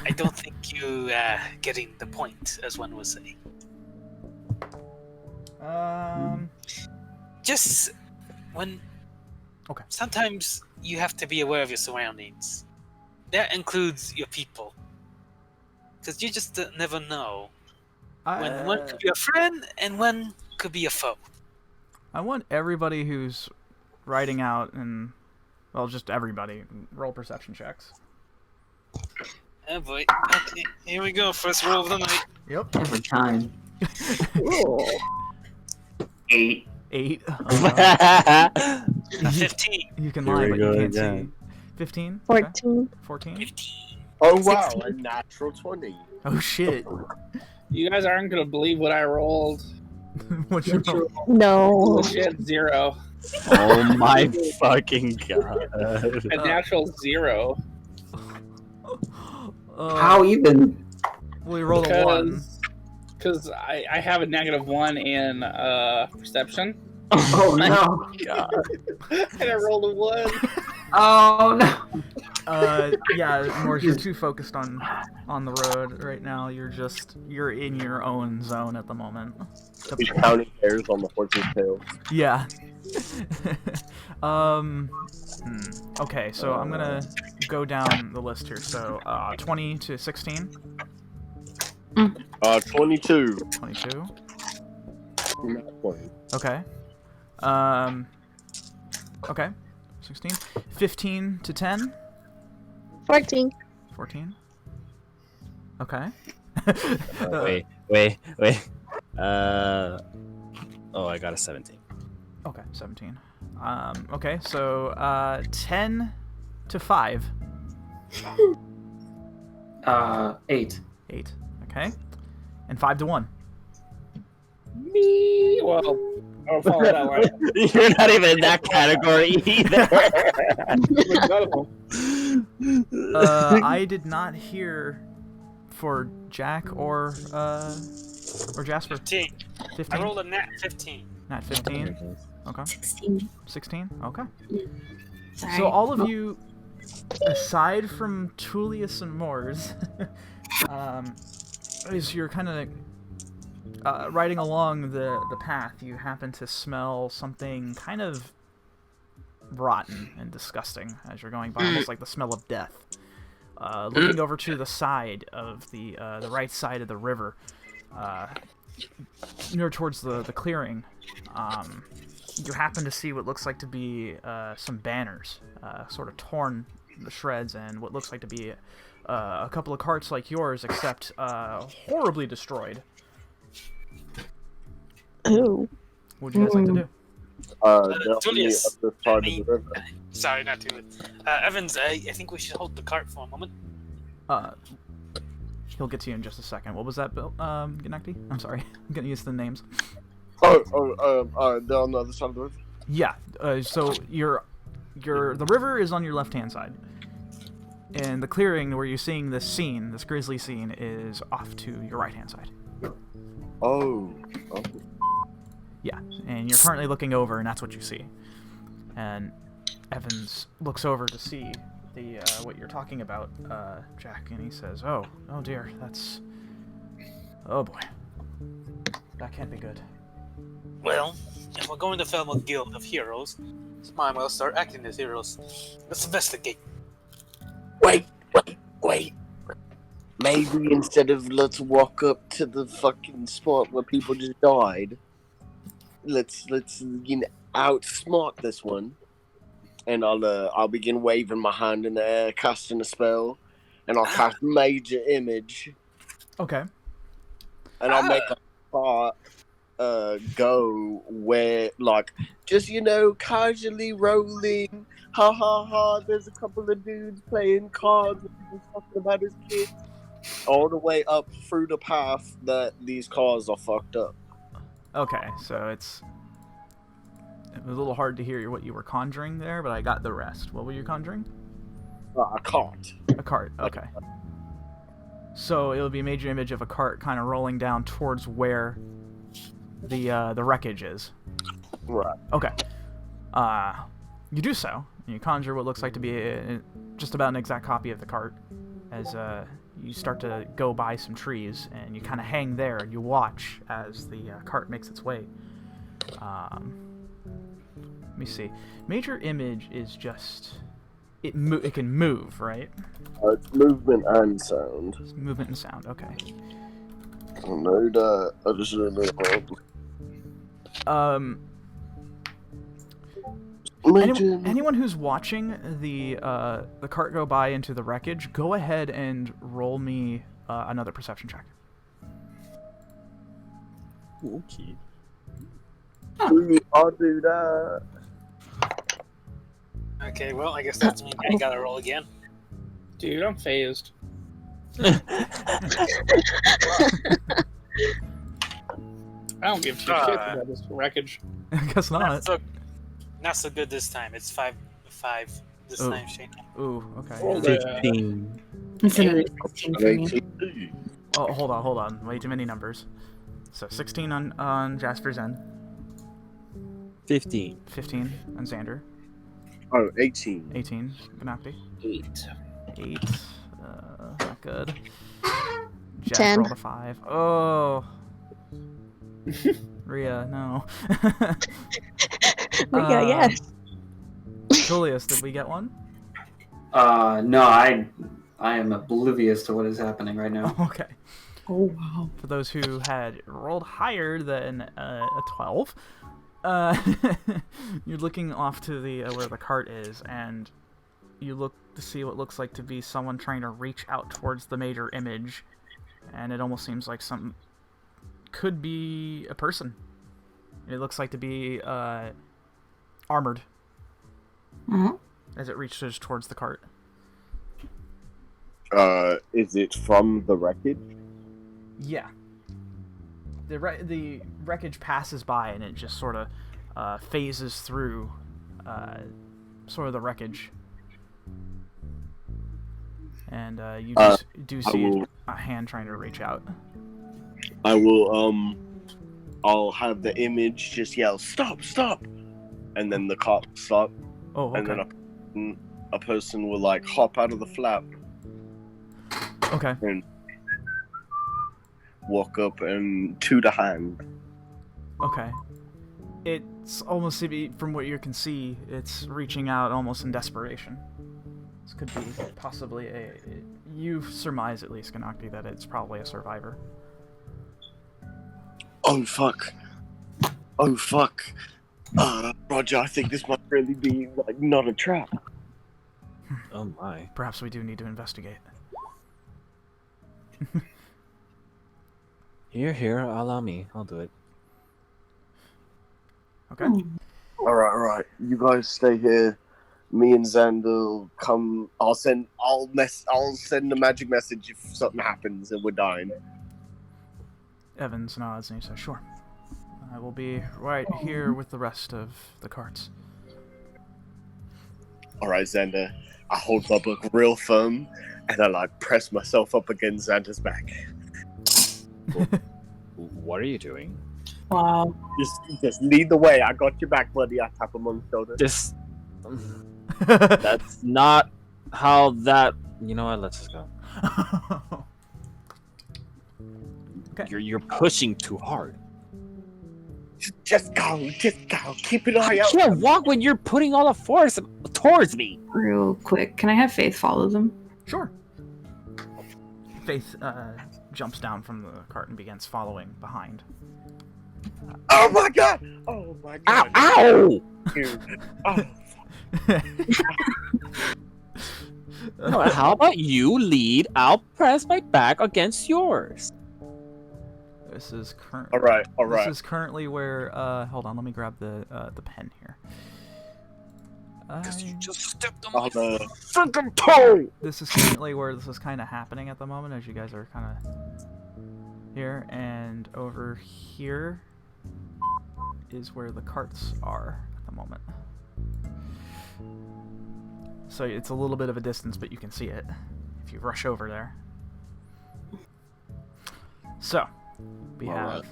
I don't think you getting the point, as one would say. Just when Okay. sometimes you have to be aware of your surroundings. That includes your people, because you just never know when one could be a friend and one could be a foe. I want everybody who's writing out and, well, just everybody, roll perception checks. Oh boy. Okay, here we go. First roll of the night. Yep. Every time. 8. 8. A 15. You can Here lie, we but go you can't again. see. 15? 14. 14? 15. Oh wow, a natural 20. Oh, shit. You guys aren't gonna believe what I rolled. What's your roll? No. Shit, 0. Oh my fucking god. A natural 0. How even? We roll a 1. Because I have a -1 in perception. Oh no. God. And I rolled a 1. Oh no. Yeah, Morris, you're too focused on the road right now. You're in your own zone at the moment. He's counting hairs on the horse's tail. Yeah. Okay, so I'm gonna go down the list here. So, 20 to 16. 22. 22. Not 20. Okay. Okay. 16. 15 to 10. 14. 14. Okay. Wait. Oh, I got a 17. Okay, 17. Okay, so 10 to 5. 8. 8. Okay. And 5 to 1. Me. Well, I don't follow that line. You're not even in that category either. I did not hear for Jack or Jasper. 15. 15. I rolled a nat 15. Not 15. Okay. 16. 16. Okay. Sorry. So all of you, aside from Tullius and Moors, as you're kind of riding along the path, you happen to smell something kind of rotten and disgusting as you're going by, almost like the smell of death. Looking over to the side of the right side of the river, near towards the clearing, you happen to see what looks like to be some banners, sort of torn to shreds, and what looks like to be a couple of carts like yours, except horribly destroyed. Ooh. What would you guys like to do? They're on the Tullius, other side of the river. Sorry, not too late. Evans, I think we should hold the cart for a moment. He'll get to you in just a second. What was that, Bill? Gnacty? I'm sorry. I'm getting used to the names. They're on the other side of the river. Yeah. So the river is on your left-hand side, and the clearing where you're seeing this scene, this grisly scene, is off to your right-hand side. Oh. Yeah, and you're currently looking over, and that's what you see. And Evans looks over to see the what you're talking about, Jack, and he says, "Oh dear, that's... Oh boy, that can't be good." Well, if we're going to form a guild of heroes, it's might as well start acting as heroes. Let's investigate. Wait. Maybe instead of let's walk up to the fucking spot where people just died, let's outsmart this one. And I'll begin waving my hand in the air, casting a spell, and I'll cast Major Image, Okay. and I'll make a part go where, like, just, casually rolling, ha ha ha, there's a couple of dudes playing cards and talking about his kids, all the way up through the path that these cars are fucked up. Okay, so it was a little hard to hear what you were conjuring there, but I got the rest. What were you conjuring? A cart. A cart, okay. So it'll be a major image of a cart kind of rolling down towards where the wreckage is. Right. Okay. You do so, and you conjure what looks like to be just about an exact copy of the cart, as you start to go by some trees, and you kind of hang there, and you watch as the cart makes its way Let me see. Major image is just it can move, right? It's movement and sound. It's movement and sound. Okay. I know that. I just don't know how. Anyone who's watching the cart go by into the wreckage, go ahead and roll me another perception check. Okay. I'll do that. Okay, well, I guess that's me. I gotta roll again. Dude, I'm phased. I don't give two shits about this wreckage. I guess not. Not so good this time. It's 5 this time, Shane. Ooh, okay. Roll 15. It's another 16 for me. Oh, hold on. Way too many numbers. So 16 on Jasper's end. 15. 15 on Xander. Oh, 18. 18. Ganakti. 8. 8. Not good. Jack 10. rolled a 5. Oh. Rhea, no. Yes. Julius, did we get one? No, I am oblivious to what is happening right now. Okay. Oh, wow. For those who had rolled higher than a 12, you're looking off to the where the cart is, and you look to see what looks like to be someone trying to reach out towards the major image, and it almost seems like could be a person. It looks like to be armored as it reaches towards the cart. Is it from the wreckage? Yeah. The wreckage passes by and it just sort of phases through sort of the wreckage. And you just do see a hand trying to reach out. I will, I'll have the image just yell, "Stop, stop!" And then the cart will stop. Oh, okay. And then a person will, like, hop out of the flap Okay. and walk up and to the hand. Okay. It's almost, from what you can see, it's reaching out almost in desperation. This could be possibly you surmise, at least, Ganakti, that it's probably a survivor. Oh, fuck. Oh, fuck. Roger, I think this might really be, like, not a trap. Oh my. Perhaps we do need to investigate. Here, allow me. I'll do it. Okay. Alright. You guys stay here. Me and Xander will come. I'll send a magic message if something happens and we're dying. Evans nods and he says, "Sure. I will be right here with the rest of the carts." Alright, Xander. I hold my book real firm and I, like, press myself up against Xander's back. What are you doing? Wow. Just lead the way. I got your back, buddy. I tap him on the shoulder. This. That's not how that. You know what? Let's just go. Okay. You're pushing too hard. Just go. Keep an eye I out. can't walk when you're putting all the force towards me. Real quick, can I have Faith follow them? Sure. Faith jumps down from the cart and begins following behind. Oh my god! Oh my god! Ow! Dude. Oh. No, how about you lead? I'll press my back against yours. This is current. All right. This is currently where. Hold on, let me grab the pen here. Because you just stepped on Oh, my no. freaking toe. This is currently where this is kind of happening at the moment, as you guys are kind of here, and over here is where the carts are at the moment. So it's a little bit of a distance, but you can see it if you rush over there. So we have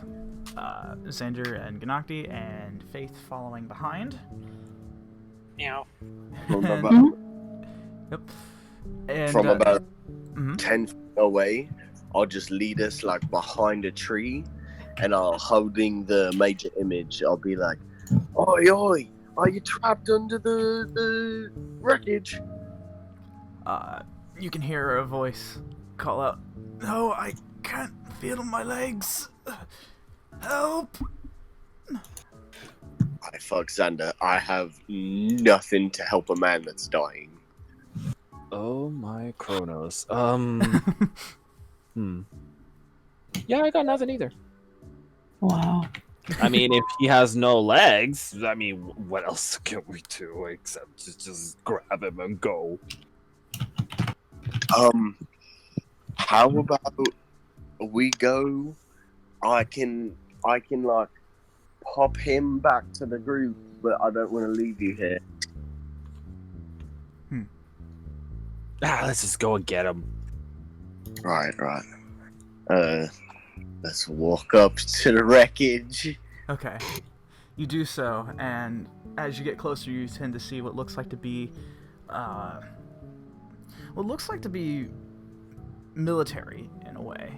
Xander and Ganakti and Faith following behind. Meow. From And- about, Yep. And, from about mhm. 10 feet away, I'll just lead us, like, behind a tree, and I'll holding the major image. I'll be like, "Oi, oi! Are you trapped under the wreckage? You can hear a voice call out, "No, I can't feel my legs. Help!" I fuck Xander. I have nothing to help a man that's dying. Oh my Kronos. Yeah, I got nothing either. Wow. I mean, if he has no legs, I mean, what else can we do except just grab him and go? How about we go? I can like pop him back to the group, but I don't want to leave you here. Let's just go and get him. Right. Let's walk up to the wreckage. Okay. You do so, and as you get closer, you tend to see what looks like to be, military in a way.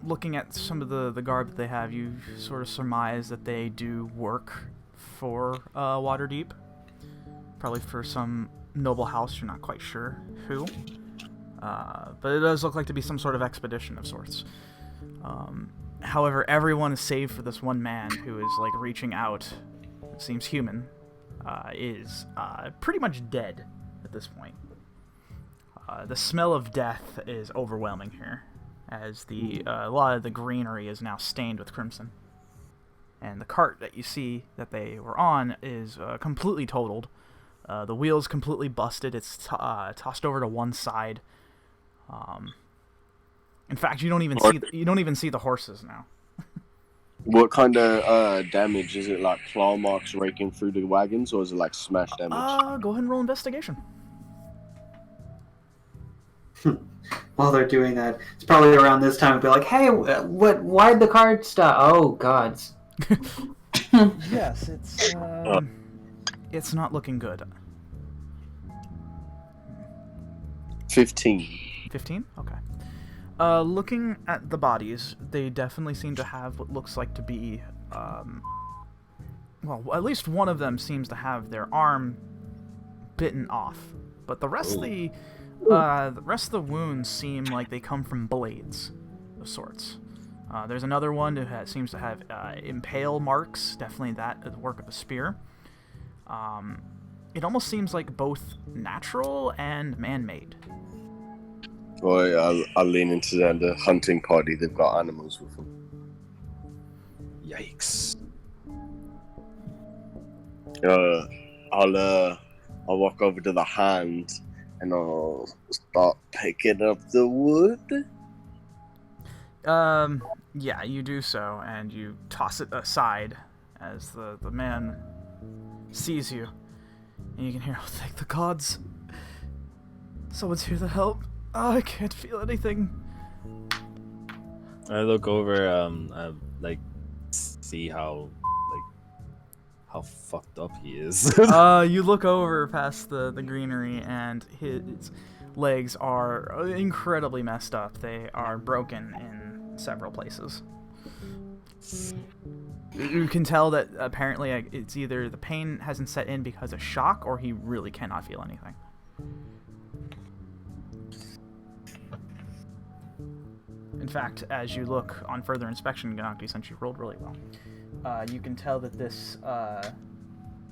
Looking at some of the garb that they have, you sort of surmise that they do work for Waterdeep. Probably for some noble house, you're not quite sure who. But it does look like to be some sort of expedition of sorts. However, everyone is save for this one man who is like reaching out. Seems human. Is pretty much dead at this point. The smell of death is overwhelming here, as a lot of the greenery is now stained with crimson. And the cart that you see that they were on is completely totaled. The wheel's completely busted. It's tossed over to one side. In fact, you don't even see the horses now. What kind of damage is it? Like claw marks raking through the wagons, or is it like smash damage? Go ahead and roll investigation. While they're doing that, it's probably around this time to be like, "Hey, why'd the card stop? Oh, gods." Yes, it's not looking good. 15. 15? Okay. Looking at the bodies, they definitely seem to have what looks like to be, well, at least one of them seems to have their arm bitten off, but the rest of the wounds seem like they come from blades of sorts. There's another one who seems to have impale marks, definitely that the work of a spear. It almost seems like both natural and man-made. Boy, I'll lean into the hunting party. They've got animals with them. Yikes. I'll walk over to the hand and I'll start picking up the wood. Yeah, you do so, and you toss it aside as the man sees you. And you can hear, "Oh, thank the gods. Someone's here to help. Oh, I can't feel anything." I look over, see how fucked up he is. You look over past the greenery, and his legs are incredibly messed up. They are broken in several places. You can tell that apparently it's either the pain hasn't set in because of shock, or he really cannot feel anything. In fact, as you look on further inspection, Ganakti, since you rolled really well, you can tell that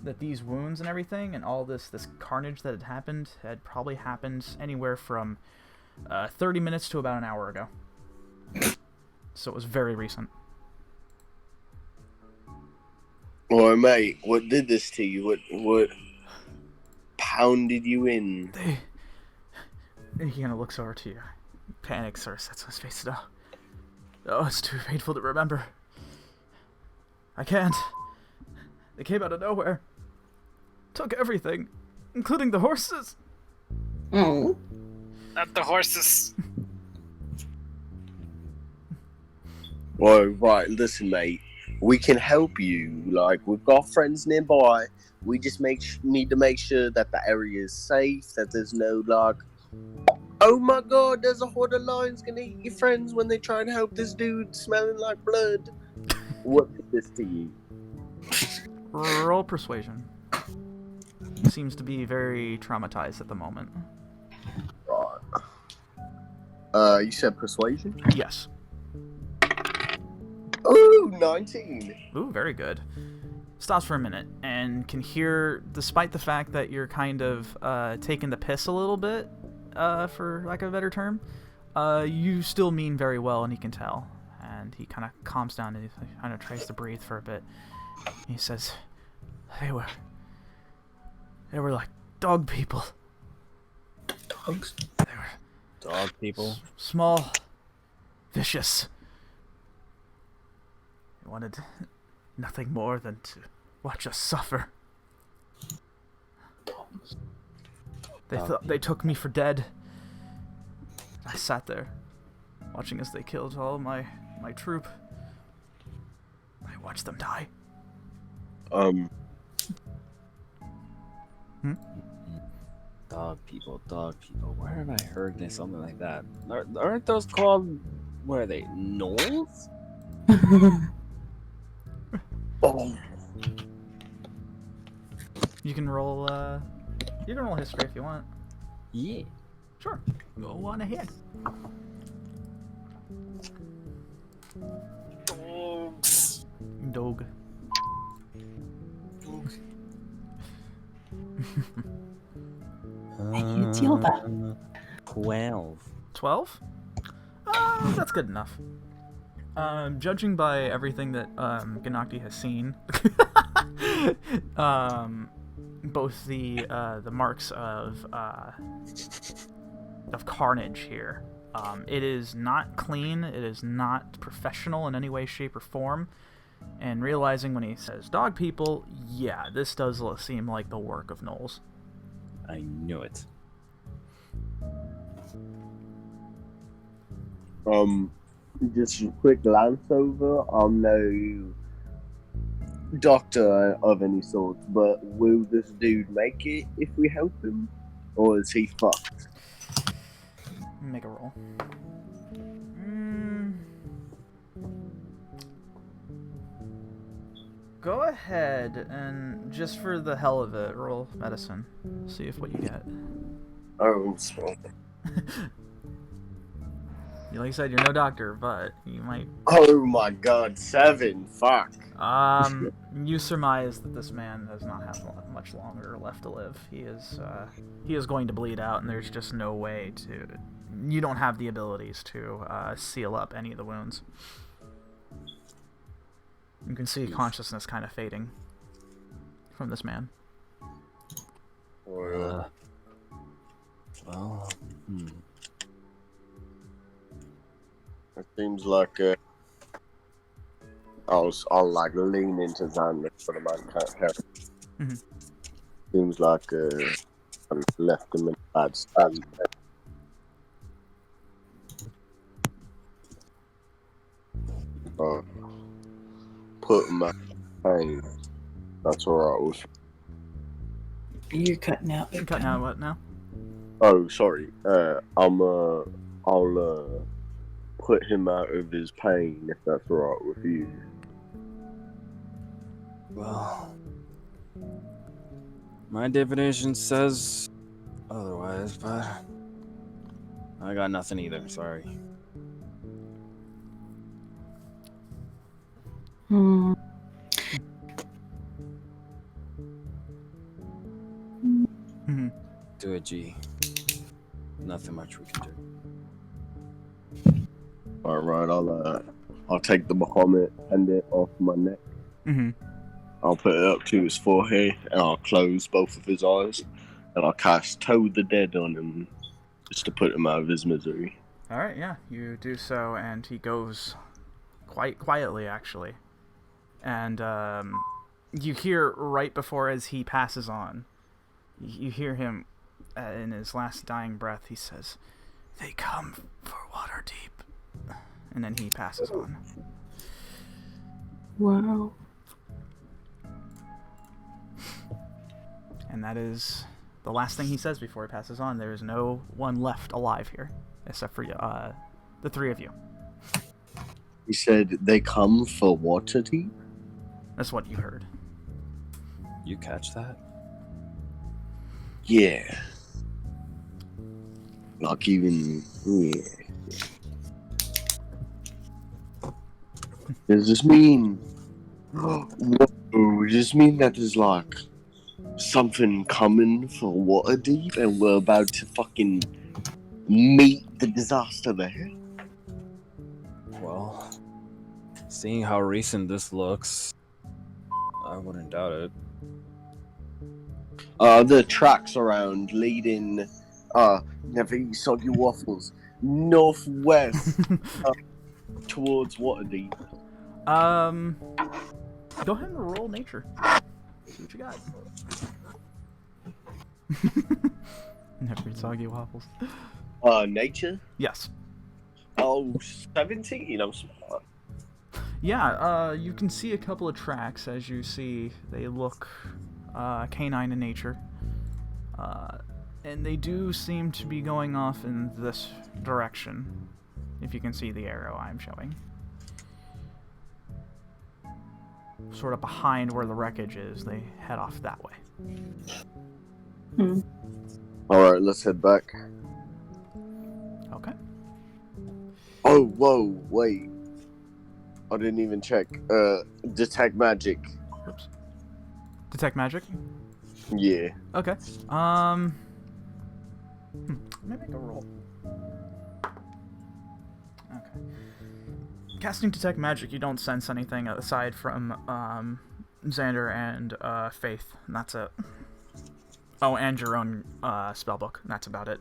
that these wounds and everything, and all this carnage that had probably happened anywhere from 30 minutes to about an hour ago. So it was very recent. Boy, mate, what did this to you? What pounded you in? He kind of looks over to you. Panic sort of sets on his face. Oh, it's too painful to remember. I can't. They came out of nowhere. Took everything, including the horses. Oh. Not the horses. Well, right, listen, mate. We can help you. Like, we've got friends nearby. We just need to make sure that the area is safe, that there's no, like, oh my god, there's a horde of lions gonna eat your friends when they try and help this dude smelling like blood. What did this to you? Roll persuasion. He seems to be very traumatized at the moment. You said persuasion? Yes. Ooh, 19. Ooh, very good. Stops for a minute and can hear, despite the fact that you're kind of taking the piss a little bit, for lack of a better term, you still mean very well, and he can tell. And he kind of calms down and he kind of tries to breathe for a bit. He says, They were like dog people. Dogs? They were Dog people? small, vicious. They wanted nothing more than to watch us suffer. They took me for dead. I sat there, watching as they killed all my troop. I watched them die. Dog people. Where have I heard this? Something like that. Aren't those called, what are they, gnolls? Oh. You can roll history if you want. Yeah. Sure. Go on ahead. Dogs. Dog. It's Yoba. 12. 12? That's good enough. Judging by everything that 𝘵𝘪𝘮 has seen, both the marks of carnage here. It is not clean. It is not professional in any way, shape, or form. And realizing when he says dog people, yeah, this does seem like the work of gnolls. I knew it. Just a quick glance over. I'm no doctor of any sort, but will this dude make it if we help him? Or is he fucked? Make a roll. Go ahead and, just for the hell of it, roll medicine. See if what you get. Oh, small. Like I said, you're no doctor, but you might. Oh my god, 7. Fuck. You surmise that this man does not have much longer left to live. He is going to bleed out, and there's just no way to. You don't have the abilities to seal up any of the wounds. You can see consciousness kind of fading from this man. Well, It seems like I'll like lean into Xander, but the man can't help. Mhm. Seems like I left him in a bad state. Put him out of pain. That's alright with. You're cutting out. You're cutting out what now? Oh, sorry. I'll put him out of his pain if that's alright with you. well, my divination says otherwise, but I got nothing either. Sorry. Hmm. Mm-hmm. Do it, G. Nothing much we can do. Alright, I'll take the Bahamut pendant off my neck. Mm-hmm. I'll put it up to his forehead and I'll close both of his eyes and I'll cast Toad the Dead on him just to put him out of his misery. Alright, yeah, you do so, and he goes quite quietly, actually. And you hear right before as he passes on, you hear him in his last dying breath, he says, "They come for Waterdeep." And then he passes on. Wow. And that is the last thing he says before he passes on. There is no one left alive here, except for the three of you. He said, they come for Waterdeep? That's what you heard. You catch that? Yeah. Like even yeah. Does this mean? Whoa, does this mean that there's like something coming for Waterdeep, and we're about to fucking meet the disaster there? Well, seeing how recent this looks, I wouldn't doubt it. The tracks around leading, never eat soggy waffles, northwest towards Waterdeep. Go ahead and roll nature. See what you got. Never eat soggy waffles. Nature? Yes. Oh, 17, I'm smart. Yeah, you can see a couple of tracks as you see they look canine in nature. And they do seem to be going off in this direction, if you can see the arrow I'm showing. Sort of behind where the wreckage is, they head off that way. Alright, let's head back. Okay. Oh, whoa, wait. I didn't even check. Detect magic. Oops. Detect magic? Yeah. Okay. Maybe go roll. Okay. Casting Detect Magic, you don't sense anything aside from Xander and Faith, and that's it. Oh, and your own spellbook, and that's about it.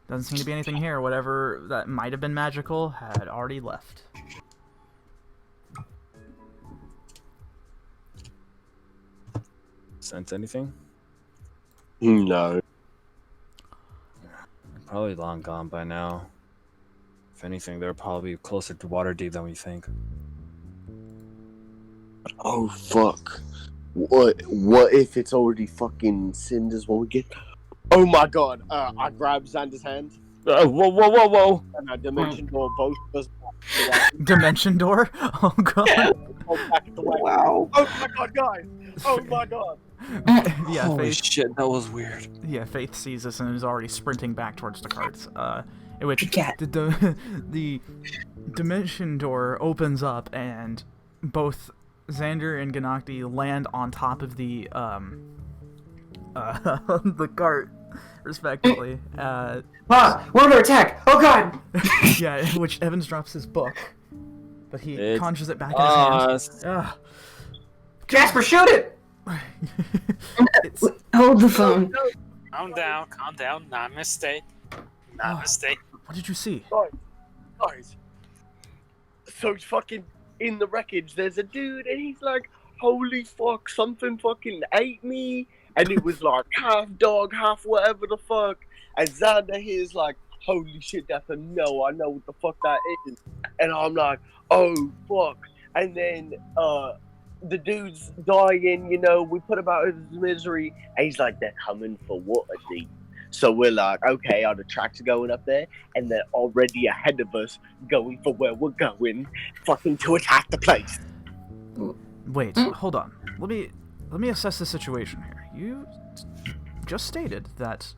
Doesn't seem to be anything here. Whatever that might have been magical had already left. Sense anything? No. Probably long gone by now. If anything, they're probably closer to Waterdeep than we think. Oh, fuck. What if it's already fucking cinders when we get... Oh my god, I grab Xander's hand. Whoa! And I dimension door both of us. Dimension door? Oh god. Wow. Oh my god, guys! Oh my god! Yeah, Holy Faith. shit, that was weird. Yeah, Faith sees this and is already sprinting back towards the carts. In which Cat. the dimension door opens up and both Xander and Ganakti land on top of the the cart, respectively. We're under attack! Oh god! Yeah, in which Evans drops his book, but he It's conjures it back in his hand. Ugh. Jasper, shoot it! It's, Hold the phone. Calm down. Not a mistake. Not a mistake. what did you see? Guys. So fucking in the wreckage, there's a dude and he's like, holy fuck, something fucking ate me. And it was like half dog, half whatever the fuck. And Xander here's like, holy shit, that's a no, I know what the fuck that is. And I'm like, oh fuck. And then the dude's dying, you know, we put him out of his misery, and he's like, they're coming for Waterdeep. So we're like, okay, are the tracks going up there? And they're already ahead of us, going for where we're going, fucking to attack the place. Wait, hold on. Let me assess the situation here. You just stated that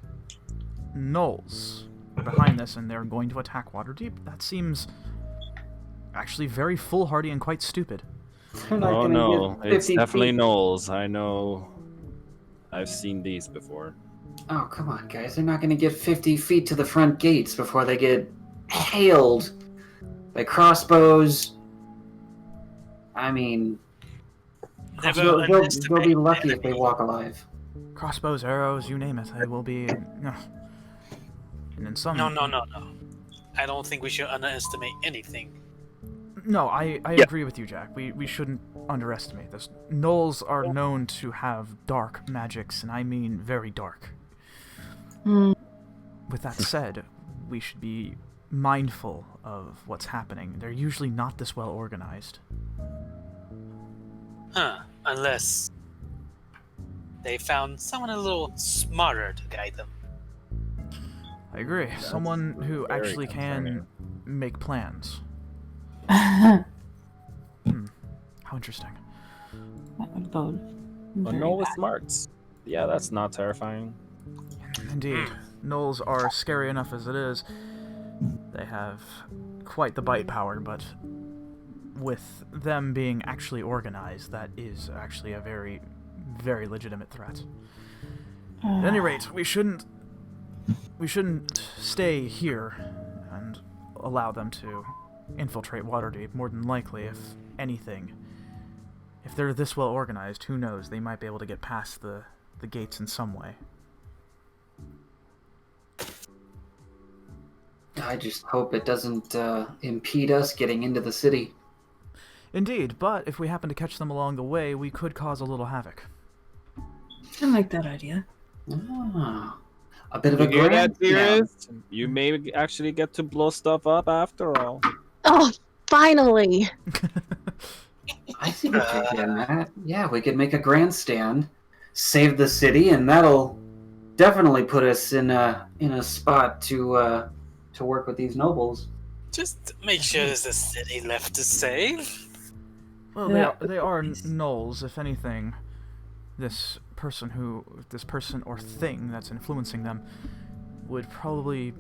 gnolls are behind this and they're going to attack Waterdeep. That seems actually very foolhardy and quite stupid. Oh no, it's definitely gnolls. I know. I've seen these before. Oh, come on, guys. They're not going to get 50 feet to the front gates before they get hailed by crossbows. I mean, they'll be lucky if they walk alive. Crossbows, arrows, you name it. They will be... and in some... No. I don't think we should underestimate anything. No, I agree with you, Jack. We shouldn't underestimate this. Gnolls are known to have dark magics, and I mean very dark. With that said, we should be mindful of what's happening. They're usually not this well organized. Huh, unless they found someone a little smarter to guide them. I agree. Someone who very actually concerning. can make plans. How interesting. That would bode But very no with bad. smarts. Yeah, that's not terrifying. Indeed. Gnolls are scary enough as it is. They have quite the bite power, but with them being actually organized, that is actually a very, very legitimate threat. At any rate, we shouldn't stay here and allow them to infiltrate Waterdeep. More than likely, if anything, if they're this well organized, who knows, they might be able to get past the gates in some way. I just hope it doesn't impede us getting into the city. Indeed, but if we happen to catch them along the way, we could cause a little havoc. I like that idea. Ah, a bit of You a hear that, grand. Yeah. dearest? You may actually get to blow stuff up after all. Oh, finally! I see what you're getting at. Yeah, we could make a grandstand, save the city, and that'll definitely put us in a spot to work with these nobles. Just make sure there's a city left to save. Well, Yeah. they are gnolls, if anything. This person or thing that's influencing them would probably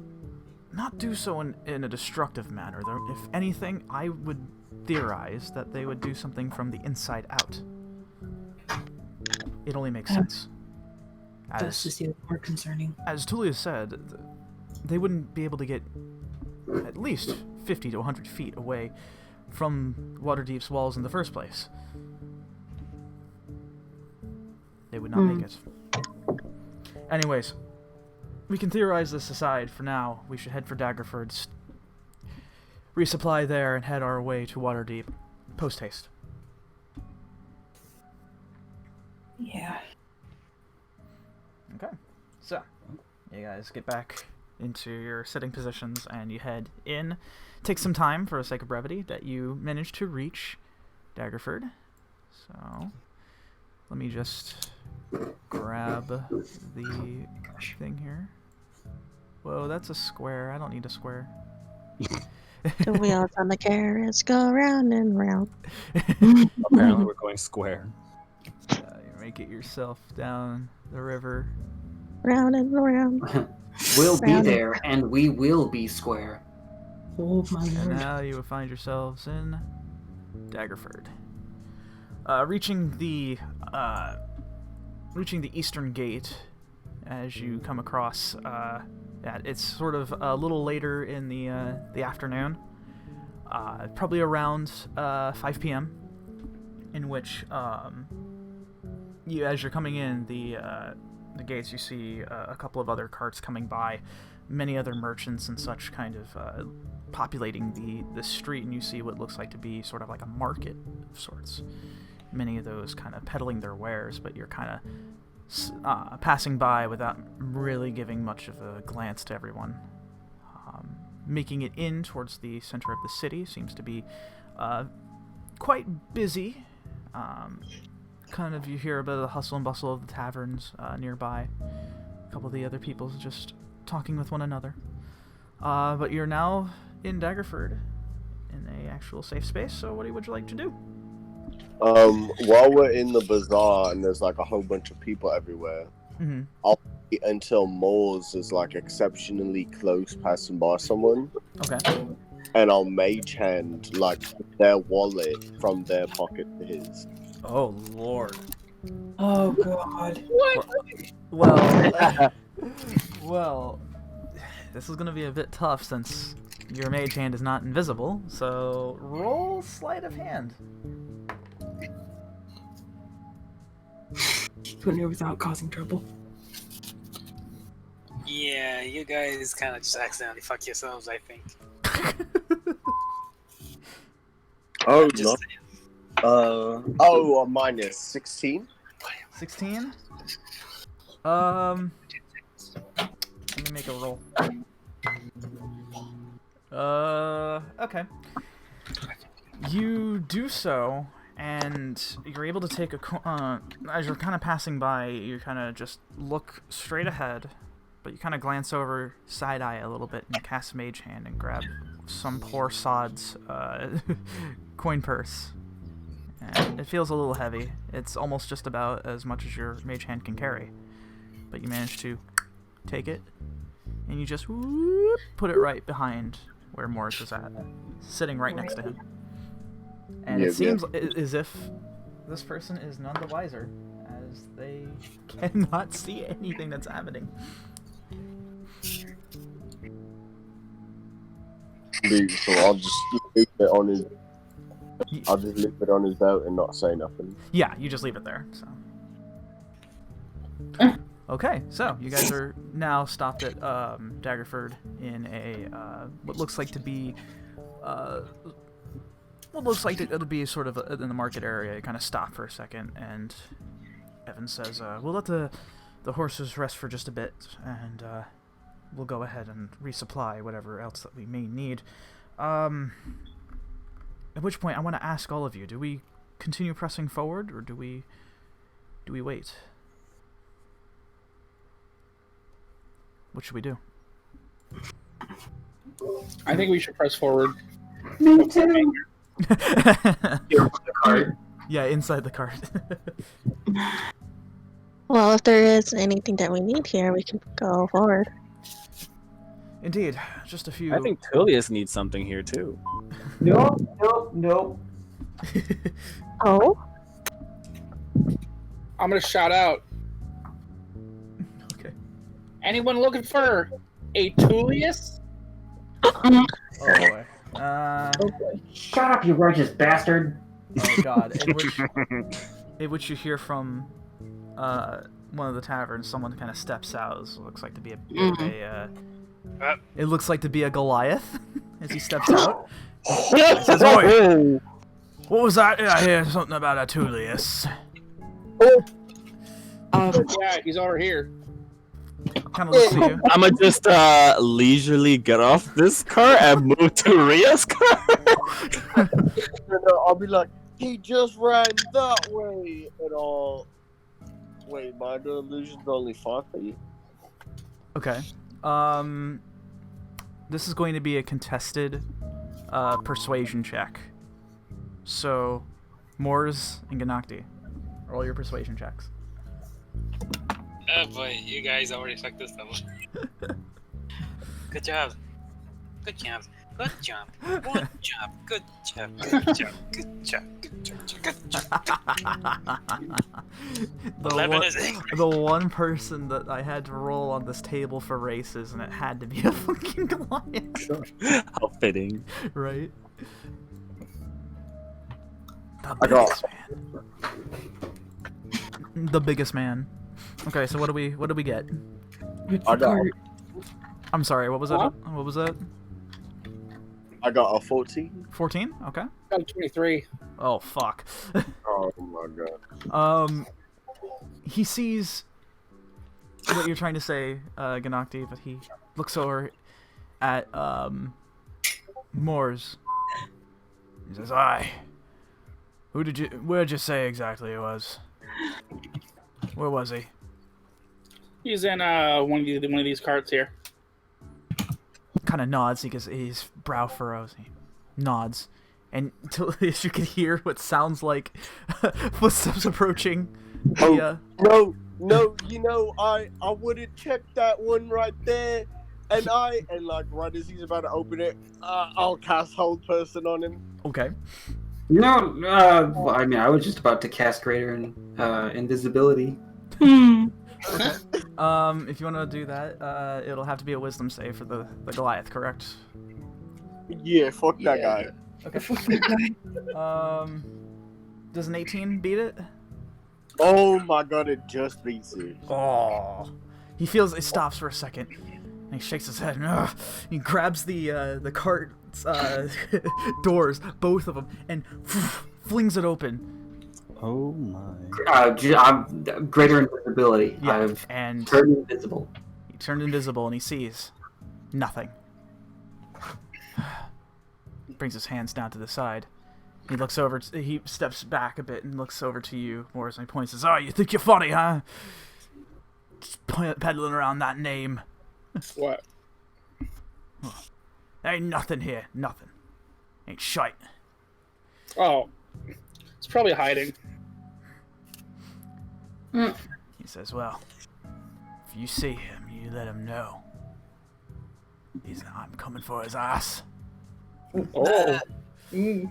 not do so in a destructive manner. Though, if anything, I would theorize that they would do something from the inside out. It only makes sense. That's just even more concerning. As Tulia said, they wouldn't be able to get at least 50 to 100 feet away from Waterdeep's walls in the first place. They would not make it. Anyways, we can theorize this aside for now. We should head for Daggerford, resupply there, and head our way to Waterdeep post-haste. Yeah. Okay, so you guys get back into your sitting positions and you head in. Take some time, for the sake of brevity, that you managed to reach Daggerford. So let me just grab the thing here. Whoa, that's a square. I don't need a square. The wheels on the carriage go round and round. Apparently, we're going square. You make it yourself down the river. Round and round. We'll be Round. there, and we will be square. Oh my And lord. now you will find yourselves in Daggerford. Reaching the eastern gate, as you come across, it's sort of a little later in the afternoon, probably around 5 p.m. In which as you're coming in the gates, you see a couple of other carts coming by, many other merchants and such kind of populating the street, and you see what looks like to be sort of like a market of sorts. Many of those kind of peddling their wares, but you're kind of passing by without really giving much of a glance to everyone. Making it in towards the center of the city seems to be quite busy. Kind of you hear a bit of the hustle and bustle of the taverns nearby. A couple of the other people just talking with one another. But you're now in Daggerford, in a actual safe space, so what would you like to do? While we're in the bazaar and there's like a whole bunch of people everywhere, Mm-hmm. I'll wait until Moles is like exceptionally close passing by someone, Okay. and I'll mage hand like their wallet from their pocket to his. Oh, Lord. Oh god. Well, well, this is going to be a bit tough since your mage hand is not invisible, so roll sleight of hand. Put her without causing trouble. Yeah, you guys kind of just accidentally fuck yourselves, I think. Oh, Just a minus 16. 16? Let me make a roll. Okay. You do so, and you're able to take as you're kind of passing by, you kind of just look straight ahead, but you kind of glance over, side-eye a little bit, and cast Mage Hand and grab some poor sod's coin purse. And it feels a little heavy. It's almost just about as much as your mage hand can carry. But you manage to take it, and you just whoop, put it right behind where Morris is at, sitting right next to him. And it seems as if this person is none the wiser, as they cannot see anything that's happening. So I'll just leave it on his. I'll just leave it on his belt and not say nothing. Yeah, you just leave it there. So. Okay, so you guys are now stopped at Daggerford in a what looks like to be it'll be sort of in the market area. You kind of stop for a second, and Evan says, "We'll let the horses rest for just a bit, and we'll go ahead and resupply whatever else that we may need." At which point, I want to ask all of you: do we continue pressing forward, or do we wait? What should we do? I think we should press forward. Me too. Yeah, inside the cart. Well, if there is anything that we need here, we can go forward. Indeed, just a few. I think Tullius needs something here too. Nope. Oh? I'm gonna shout out. Okay. Anyone looking for a Tullius? Oh boy. Shut up, you righteous bastard! Oh god. In which you hear from one of the taverns, someone kind of steps out. It looks like to be it looks like to be a Goliath as he steps out. He says, "Oi, what was that? I hear something about a Tullius." Yeah, he's over here. Kind of looks at you. I'm gonna just leisurely get off this car and move to Ria's car. I'll be like, he just ran that way, and all. Wait, my delusion's only 5 feet. Okay. This is going to be a contested persuasion check. So, Mors and Ganakti, roll your persuasion checks. Oh boy, you guys already fucked this up. Good job. Good job. Good job. Good job. Good job. Good job. Good job. Good job. Good job. 11 is angry. The one person that I had to roll on this table for races, and it had to be a fucking Goliath. How fitting. Right? I got. The biggest man. Okay, so what do we get? I got. I'm sorry, what was that? What was that? I got a 14. 14? Okay. Got 23. Oh fuck. Oh my god. He sees what you're trying to say, Ganakti, but he looks over at Mors. He says, "Aye. Where'd you say exactly it was? Where was he?" He's in one of these carts here. Kind of nods because his brow furrows. He nods, and until you can hear what sounds like footsteps approaching. No, you know, I wouldn't check that one right there, and like right as he's about to open it, I'll cast Hold Person on him. Okay. No, well, I mean, I was just about to cast Greater Invisibility. Okay. If you want to do that, it'll have to be a Wisdom save for the Goliath, correct? Yeah, fuck that guy. Okay. Does an 18 beat it? Oh my god, it just beats it. Oh. He feels it stops for a second, and he shakes his head. And, he grabs the cart doors, both of them, and flings it open. Oh my. I'm Greater Invisibility. Yeah, I've and turned invisible. he turned invisible, and he sees nothing. He brings his hands down to the side. He looks over. He steps back a bit and looks over to you, Morris, and he points. Says, "Oh, you think you're funny, huh? Just peddling around that name. What? There ain't nothing here. Nothing. Ain't shite." Oh. It's probably hiding. He says, well, if you see him, you let him know. I'm coming for his ass. Oh. Might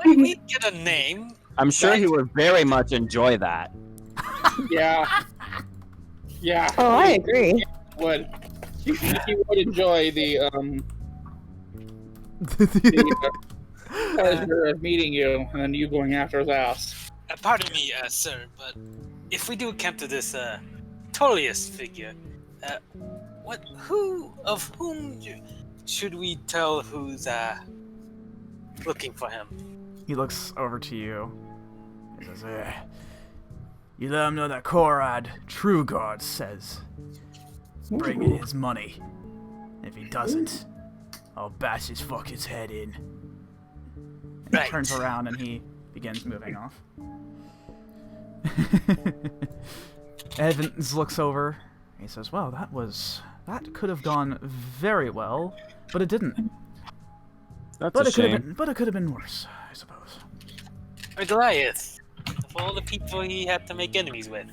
we get a name? I'm sure he would very much enjoy that. Yeah. Yeah. Oh, I agree. Would. He would enjoy the pleasure of meeting you and then you going after his ass. Pardon me, sir, but if we do come to this Tullius figure, of whom should we tell who's looking for him? He looks over to you. He says, you let him know that Korad, True God, says bring in his money. If he doesn't, I'll bash his head in. And he turns around and he begins moving off. Evans looks over. He says, well, that could have gone very well, but it didn't. That's a shame. But it could have been worse, I suppose. Goliath, of all the people he had to make enemies with.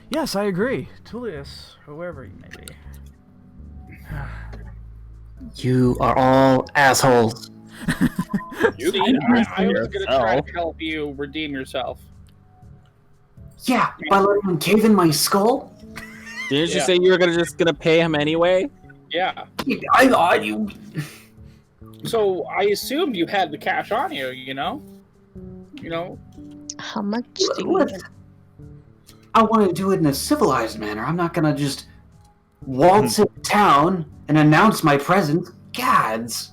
Yes, I agree. Tullius, whoever you may be. You are all assholes. See, I was going to try to help you redeem yourself. Yeah, by letting him cave in my skull? Didn't you say you were just gonna pay him anyway? Yeah. I thought you... So I assumed you had the cash on you, you know? How much do you Look, I want to do it in a civilized manner. I'm not gonna just waltz into town and announce my presence. Gads.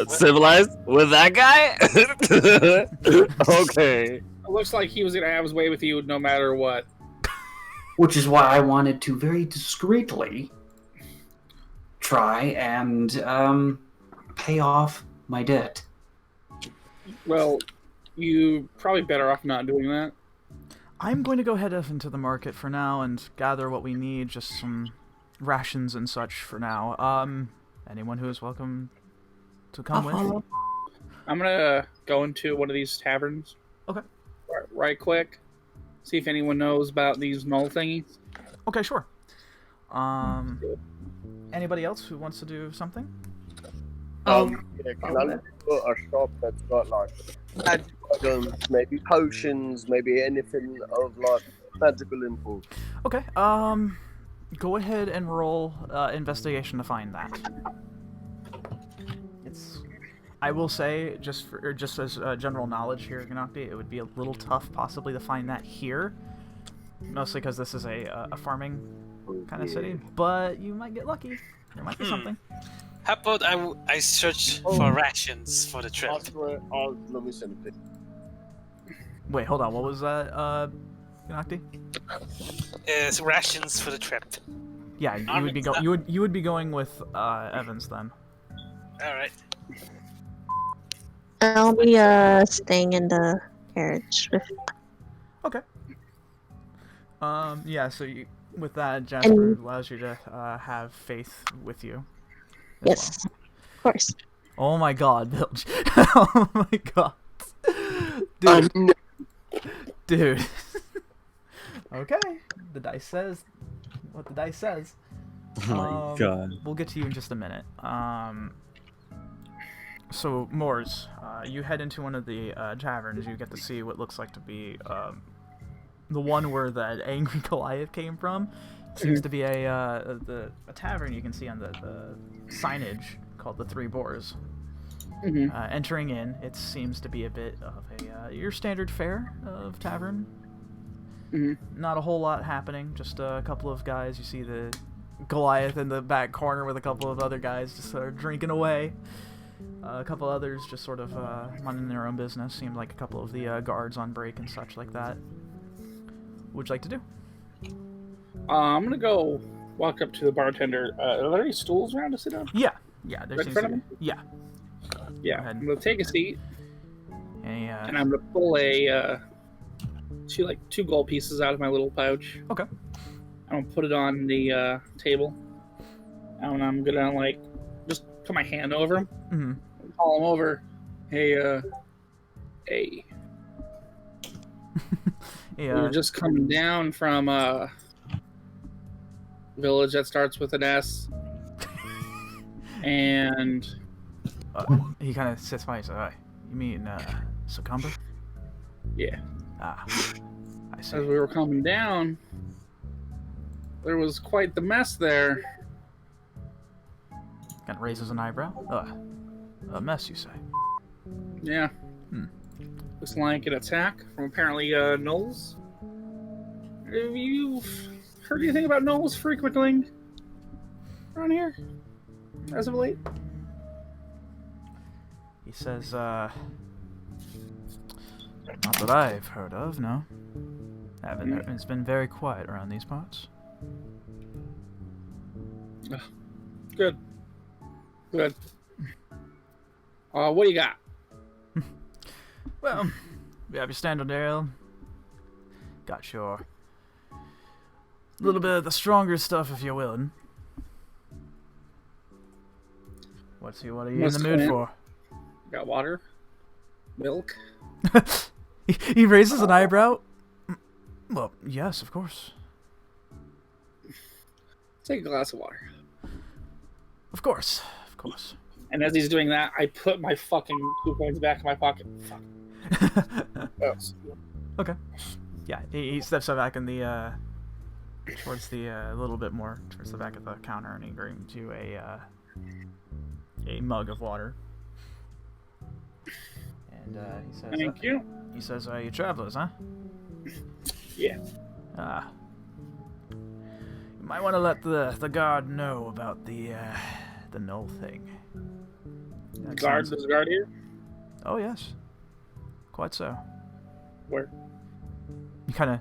Civilized with that guy? Okay. It looks like he was going to have his way with you no matter what. Which is why I wanted to very discreetly try and pay off my debt. Well, you probably better off not doing that. I'm going to go head up into the market for now and gather what we need, just some rations and such for now. Anyone who is welcome to come with? I'm gonna go into one of these taverns. Okay. Right quick. See if anyone knows about these null thingies. Okay, sure. Anybody else who wants to do something? Yeah, can I look for a shop that's got like magic items, maybe potions, maybe anything of like magical import? Okay. Go ahead and roll investigation to find that. I will say, just as general knowledge here, Gnocchi, it would be a little tough possibly to find that here, mostly because this is a farming kind of city. But you might get lucky. There might be something. How about I search for rations for the trip? Let me send a pic. Wait, hold on. What was that, Gnocchi? It's rations for the trip. Yeah, you would be going with Evans then. All right. I'll be staying in the carriage with. Okay. Yeah. So with that, Jasper allows you to have faith with you. Yes, of course. Oh my God, Bilge. Oh my God. Dude. Okay. The dice says what the dice says. Oh my God. We'll get to you in just a minute. So, Moors, you head into one of the taverns. You get to see what looks like to be the one where that angry Goliath came from. Seems to be a tavern you can see on the signage called the Three Boars. Entering in, it seems to be a bit of your standard fare of tavern. Not a whole lot happening, just a couple of guys. You see the Goliath in the back corner with a couple of other guys just sort of drinking away. A couple others just sort of minding their own business. Seemed like a couple of the guards on break and such like that. What would you like to do? I'm gonna go walk up to the bartender. Are there any stools around to sit on? Yeah, there Right in seems front to of be. me? Yeah. Yeah, I'm gonna take a seat And I'm gonna pull two gold pieces out of my little pouch. Okay. I'm gonna put it on the table, and I'm gonna just put my hand over him. Call him over. Hey, He, We were just coming down from a village that starts with an S. And he kind of sits by. He says, "You mean Succumber?" yeah, Ah, I see. as we were coming down, there was quite the mess there. Kind of raises an eyebrow. A mess, you say? Yeah. Hmm. Looks like an attack from apparently gnolls. Have you heard anything about gnolls frequenting around here as of late? He says, not that I've heard of, no. It's been very quiet around these parts. Good. Good. What do you got? Well, we have your standard ale. Got your little bit of the stronger stuff if you're willing. What are you in the mood for? Got water? Milk? He raises an eyebrow. Well, yes, of course. Take a glass of water. Of course. Of course. And as he's doing that, I put my fucking 2 points back in my pocket. Fuck. Okay. Yeah, he steps back in the towards the a little bit more towards the back of the counter, and he brings you a mug of water. And he says, Thank you. He says, "You travelers, huh?" Yeah. Ah. You might want to let the guard know about the null thing. There's a guard here? Oh yes, quite so. Where? He kind of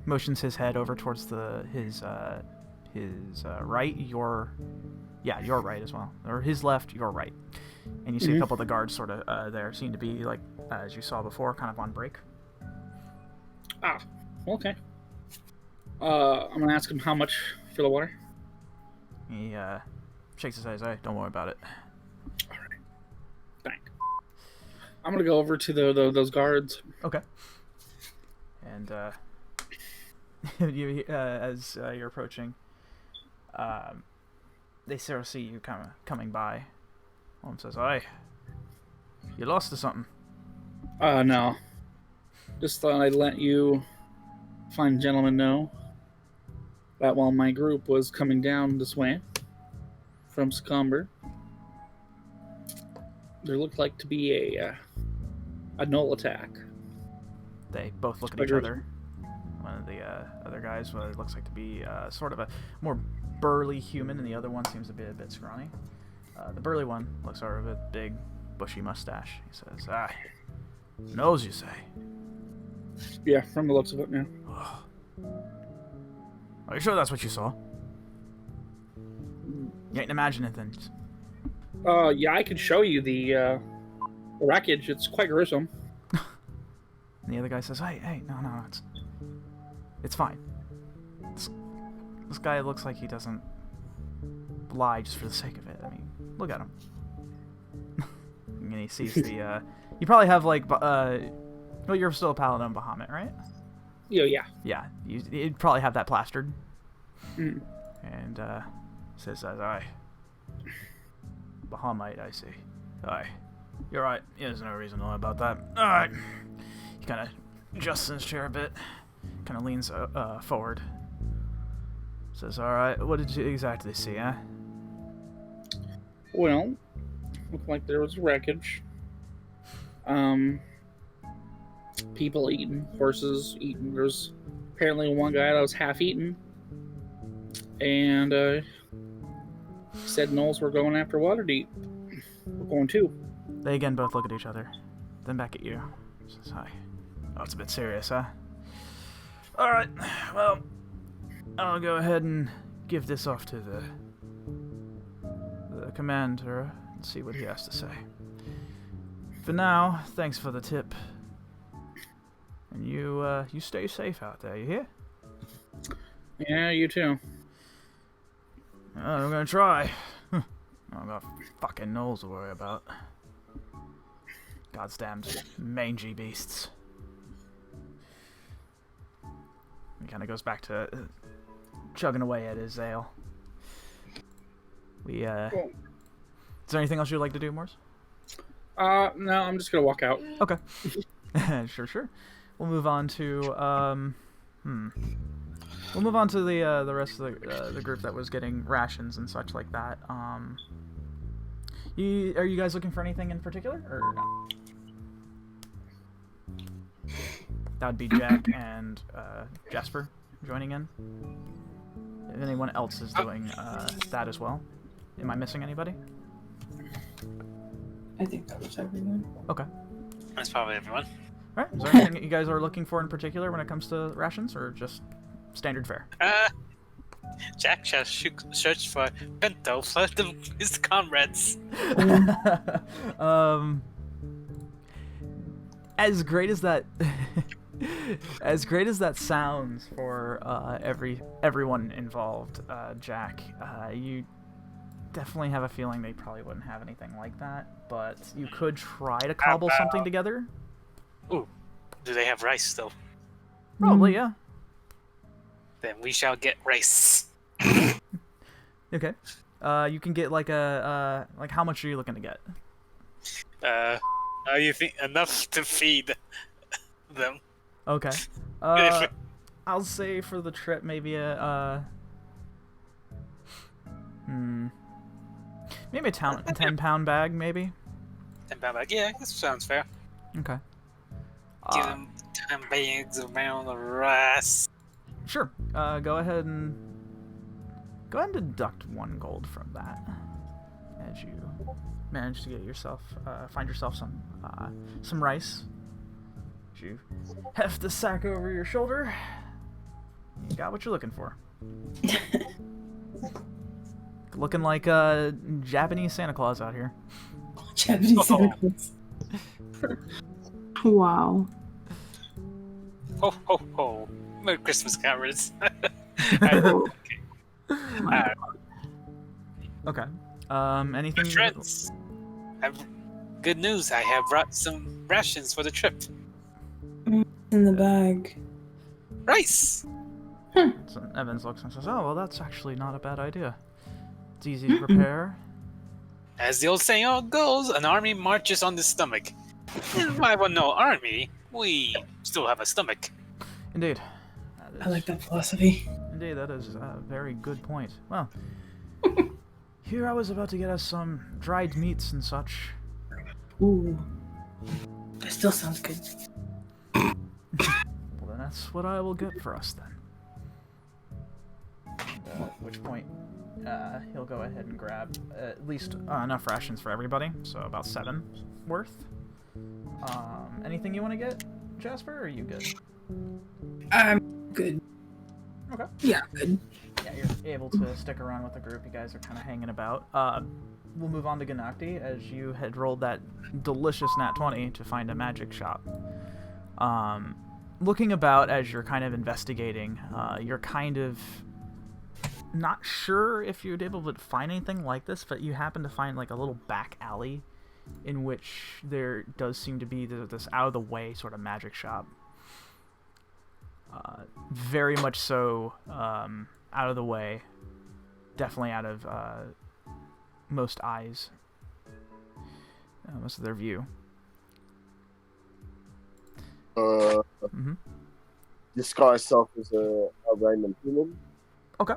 motions his head over towards his right. Your right as well, or his left, your right. And you see a couple of the guards sort of there seem to be like as you saw before, kind of on break. Ah, okay. I'm gonna ask him how much for the water. He shakes his head. Hey, don't worry about it. All right. Thank. I'm gonna go over to those guards. Okay. And as you're approaching, they sort of see you kind of coming by. One says, "Hey, you lost or something?" No. Just thought I'd let you fine gentlemen know that while my group was coming down this way from Succumber, there looked like to be a null attack. They both look at each other. One of the other guys looks like to be sort of a more burly human, and the other one seems to be a bit scrawny. The burly one looks sort of a big, bushy mustache. He says, "Nose, you say?" Yeah, from the looks of it, yeah. Are you sure that's what you saw? You ain't imagining things. Yeah, I could show you the wreckage. It's quite gruesome. And the other guy says, "Hey, no, it's fine. This guy looks like he doesn't lie just for the sake of it. I mean, look at him." And he sees the, you probably have like, well, you're still a paladin of Bahamut, right? Yeah. Yeah, you'd probably have that plastered. Mm. And says, "Aye, Bahamite, I see. Aye, you're right. There's no reason to lie about that. All right." He kind of adjusts in his chair a bit, kind of leans forward. Says, "All right, what did you exactly see, huh?" Well, looked like there was wreckage. People eating, horses eating. There's apparently one guy that was half eaten. And said gnolls were going after Waterdeep. We're going too. They again both look at each other, then back at you. Says, "Hi. Oh, it's a bit serious, huh? All right. Well, I'll go ahead and give this off to the commander and see what he has to say. For now, thanks for the tip. And you stay safe out there. You hear?" Yeah, you too. I'm gonna try. I've got fucking gnolls to worry about. Goddamn mangy beasts. He kind of goes back to chugging away at his ale. Is there anything else you'd like to do, Morse? No, I'm just gonna walk out. Okay. Sure. We'll move on to We'll move on to the rest of the group that was getting rations and such like that. Are you guys looking for anything in particular, or no? That would be Jack and Jasper joining in. If anyone else is doing that as well. Am I missing anybody? I think that was everyone. Okay. That's probably everyone. All right. Is there anything that you guys are looking for in particular when it comes to rations, or just standard fare? Jack just searched for bento for his comrades. As great as that, as great as that sounds for everyone involved, Jack, you definitely have a feeling they probably wouldn't have anything like that. But you could try to cobble something together. Ooh, do they have rice still? Probably, yeah. Then we shall get rice. Okay. You can get like like how much are you looking to get? You think enough to feed them? Okay. I'll say for the trip maybe maybe a 10-pound bag, maybe. 10-pound bag. Yeah, that sounds fair. Okay. Give them 10 bags around the rice. Sure. Go ahead and deduct 1 gold from that as you manage to get yourself find yourself some rice. As you heft the sack over your shoulder, you got what you're looking for. Looking like a Japanese Santa Claus out here. Japanese Santa Claus. Wow. Ho ho ho! Merry Christmas, comrades. Okay. Anything? Friends, good news. I have brought some rations for the trip. In the bag. Rice. So Evans looks and says, "Oh, well, that's actually not a bad idea. It's easy to prepare." As the old saying goes, an army marches on the stomach. Why would no army? We still have a stomach. Indeed. I like that philosophy. Indeed, that is a very good point. Well, here I was about to get us some dried meats and such. Ooh. That still sounds good. Well, then that's what I will get for us then. At which point, he'll go ahead and grab at least enough rations for everybody, so about 7 worth. Anything you want to get, Jasper, or are you good? I'm good. Okay. Yeah, good. Yeah, you're able to stick around with the group. You guys are kind of hanging about. We'll move on to 𝘵𝘮𝑒, as you had rolled that delicious nat 20 to find a magic shop. Looking about as you're kind of investigating, you're kind of not sure if you'd be able to find anything like this, but you happen to find like a little back alley in which there does seem to be this out-of-the-way sort of magic shop. Very much so out of the way. Definitely out of most eyes. Most of their view. Disguise self as a random human. Okay.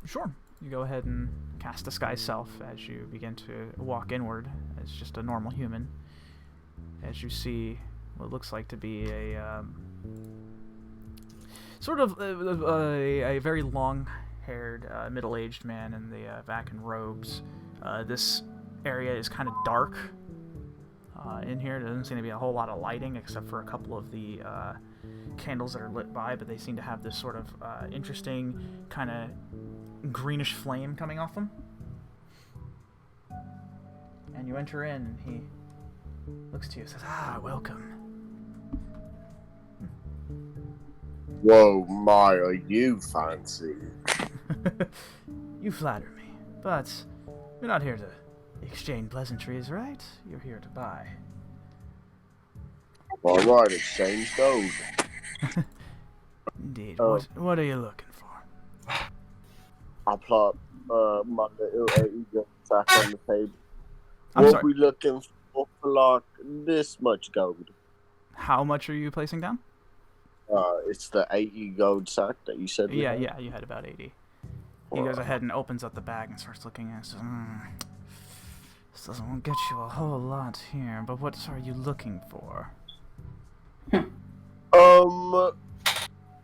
Sure. You go ahead and cast Disguise Self as you begin to walk inward as just a normal human. As you see what looks like to be a sort of a very long-haired, middle-aged man in the Vacan robes. This area is kind of dark in here. There doesn't seem to be a whole lot of lighting except for a couple of the candles that are lit by, but they seem to have this sort of interesting kind of greenish flame coming off them. And you enter in, and he looks to you and says, "Ah, welcome." Whoa, my, are you fancy? You flatter me, but you're not here to exchange pleasantries, right? You're here to buy. Alright, exchange gold. Indeed. Oh. What are you looking for? I plop my little 80 gold sack on the table. I'm What sorry. we looking for like this much gold? How much are you placing down? It's the 80 gold sack that you said. Yeah, you had about 80. He goes ahead and opens up the bag and starts looking at it. Says, this doesn't get you a whole lot here, but what are you looking for?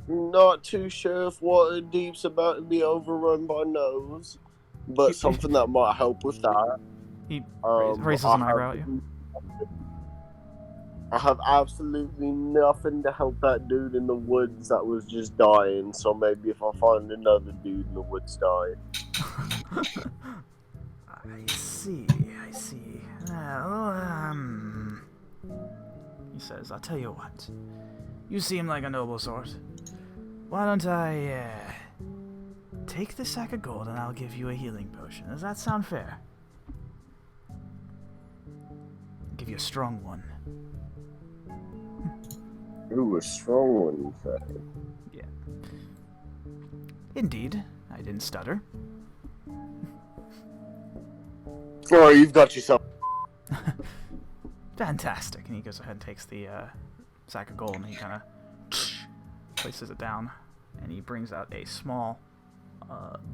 Not too sure if Waterdeep's about to be overrun by gnolls, but something that might help with that. He raises an eyebrow at you. I have absolutely nothing to help that dude in the woods that was just dying, so maybe if I find another dude in the woods dying. I see. Well, he says, I'll tell you what. You seem like a noble sort. Why don't I, take the sack of gold and I'll give you a healing potion. Does that sound fair? I'll give you a strong one. Ooh, a strong one, you say? Yeah. Indeed. I didn't stutter. Oh, you've got yourself. Fantastic. And he goes ahead and takes the sack of gold and he kind of places it down. And he brings out a small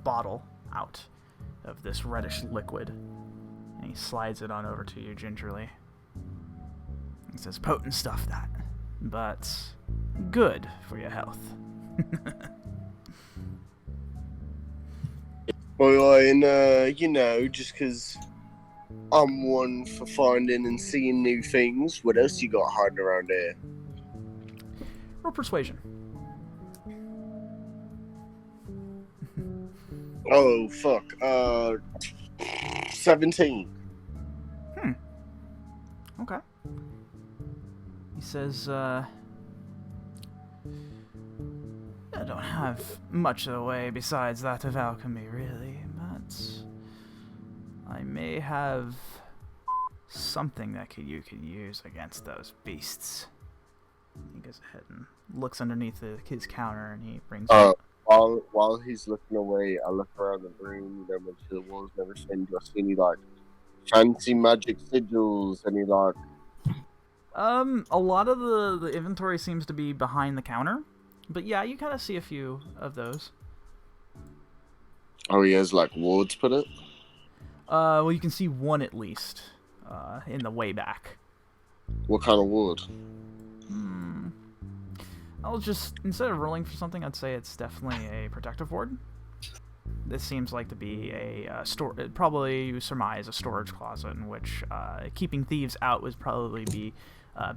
bottle out of this reddish liquid. And he slides it on over to you gingerly. He says, potent stuff that, but good for your health. Well, and, just because I'm one for finding and seeing new things, what else you got hiding around here? Roll persuasion. Oh, fuck. 17. Okay. He says, I don't have much of the way besides that of alchemy, really, but I may have something that you could use against those beasts. He goes ahead and looks underneath his counter, and he brings up... While he's looking away, I look around the room, make sure the walls never spin. Do I see any, fancy magic sigils? Any, A lot of the inventory seems to be behind the counter. But yeah, you kind of see a few of those. Oh, he has, wards put it? Well, you can see one at least, in the way back. What kind of ward? I'll just, instead of rolling for something, I'd say it's definitely a protective ward. This seems like to be a probably you surmise a storage closet in which keeping thieves out would probably be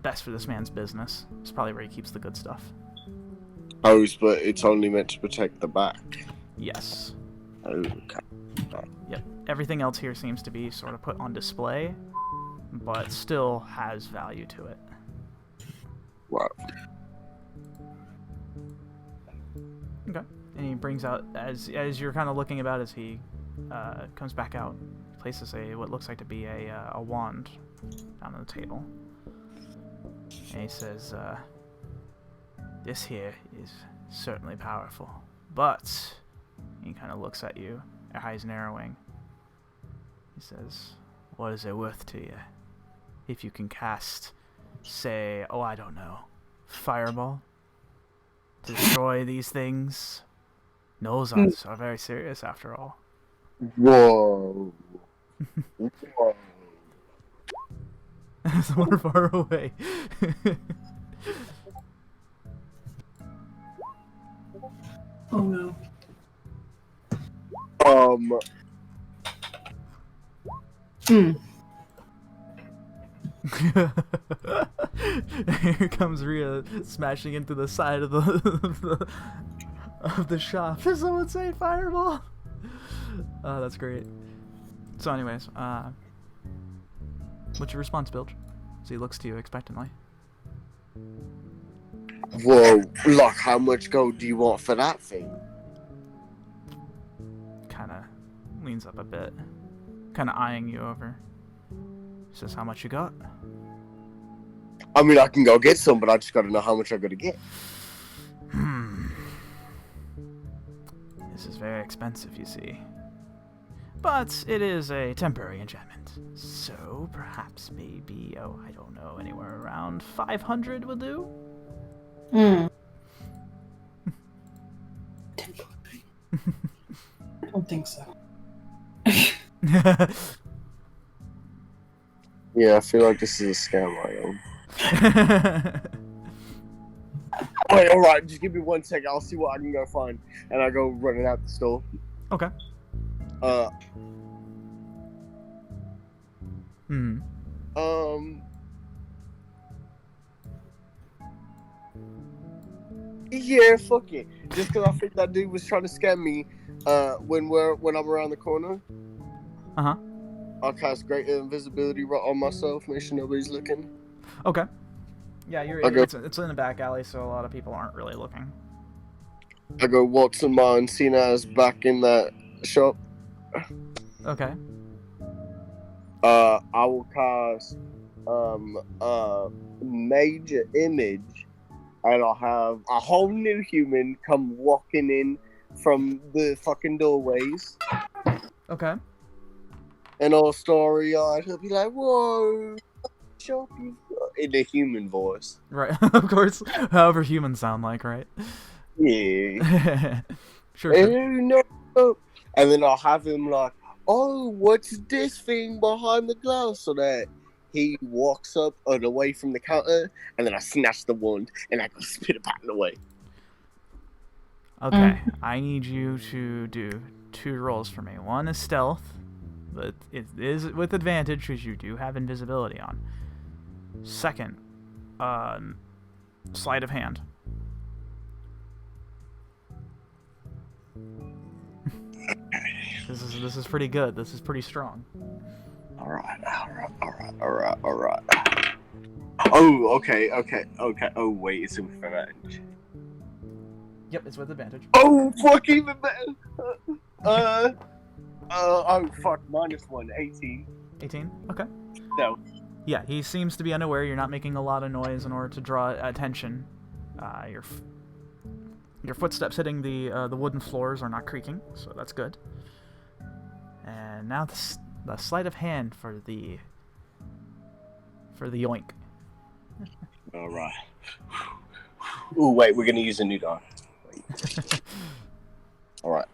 best for this man's business. It's probably where he keeps the good stuff. Oh, but it's only meant to protect the back. Yes. Okay. Yep. Everything else here seems to be sort of put on display, but still has value to it. Wow. Okay. And he brings out, as you're kind of looking about, as he comes back out, places what looks like to be a wand down on the table. And he says, this here is certainly powerful, but he kind of looks at you, your eyes narrowing. He says, what is it worth to you? If you can cast, say, I don't know, fireball to destroy these things. Gnolls are very serious after all. Whoa. Whoa. Somewhere far away. Oh no. Here comes Rhea smashing into the side of the shop. Did someone say fireball? Oh, that's great. So anyways, what's your response, Bilge? So he looks to you expectantly. Whoa, how much gold do you want for that thing? Kinda leans up a bit. Kinda eyeing you over. Says, how much you got? I mean, I can go get some, but I just gotta know how much I gotta get. very expensive, you see. But it is a temporary enchantment. So perhaps maybe, I don't know, anywhere around 500 will do? Hmm. I don't think so. Yeah, I feel like this is a scam item. Wait, alright, just give me 1 second. I'll see what I can go find. And I go running out the store. Okay. Yeah, fuck it. Just because I think that dude was trying to scam me when I'm around the corner. Uh-huh. I'll cast greater invisibility right on myself, make sure nobody's looking. Okay. Yeah, it's in the back alley, so a lot of people aren't really looking. I go, Watson Monsina's back in that shop. Okay. I will cast major image, and I'll have a whole new human come walking in from the fucking doorways. Okay. And all story-eyed, he'll be like, "Whoa, shop you," in a human voice. Right, of course. However humans sound like, right? Yeah. Sure. No. And then I'll have him like, "Oh, what's this thing behind the glass?" So that he walks up and away from the counter, and then I snatch the wand and I go spit it back away. Okay, I need you to do 2 rolls for me. One is stealth, but it is with advantage because you do have invisibility on. Second, sleight of hand. This is pretty good. This is pretty strong. All right. Oh, okay. Oh, wait, it's with advantage. Yep, it's with advantage. Oh, fuck, even better. Oh, fuck, -1, 18. 18? Okay. No. Yeah, he seems to be unaware you're not making a lot of noise in order to draw attention. Your footsteps hitting the wooden floors are not creaking, so that's good. And now the sleight of hand for the yoink. All right. Ooh, wait, we're gonna use a new die. All right.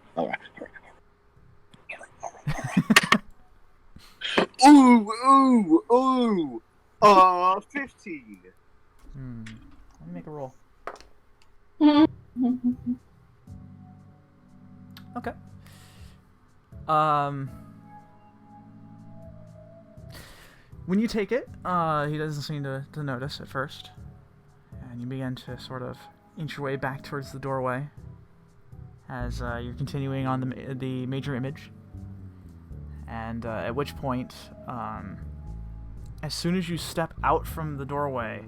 Ooh. 15. Let me make a roll. Okay. When you take it, he doesn't seem to notice at first, and you begin to sort of inch your way back towards the doorway as you're continuing on the major image. And at which point, as soon as you step out from the doorway,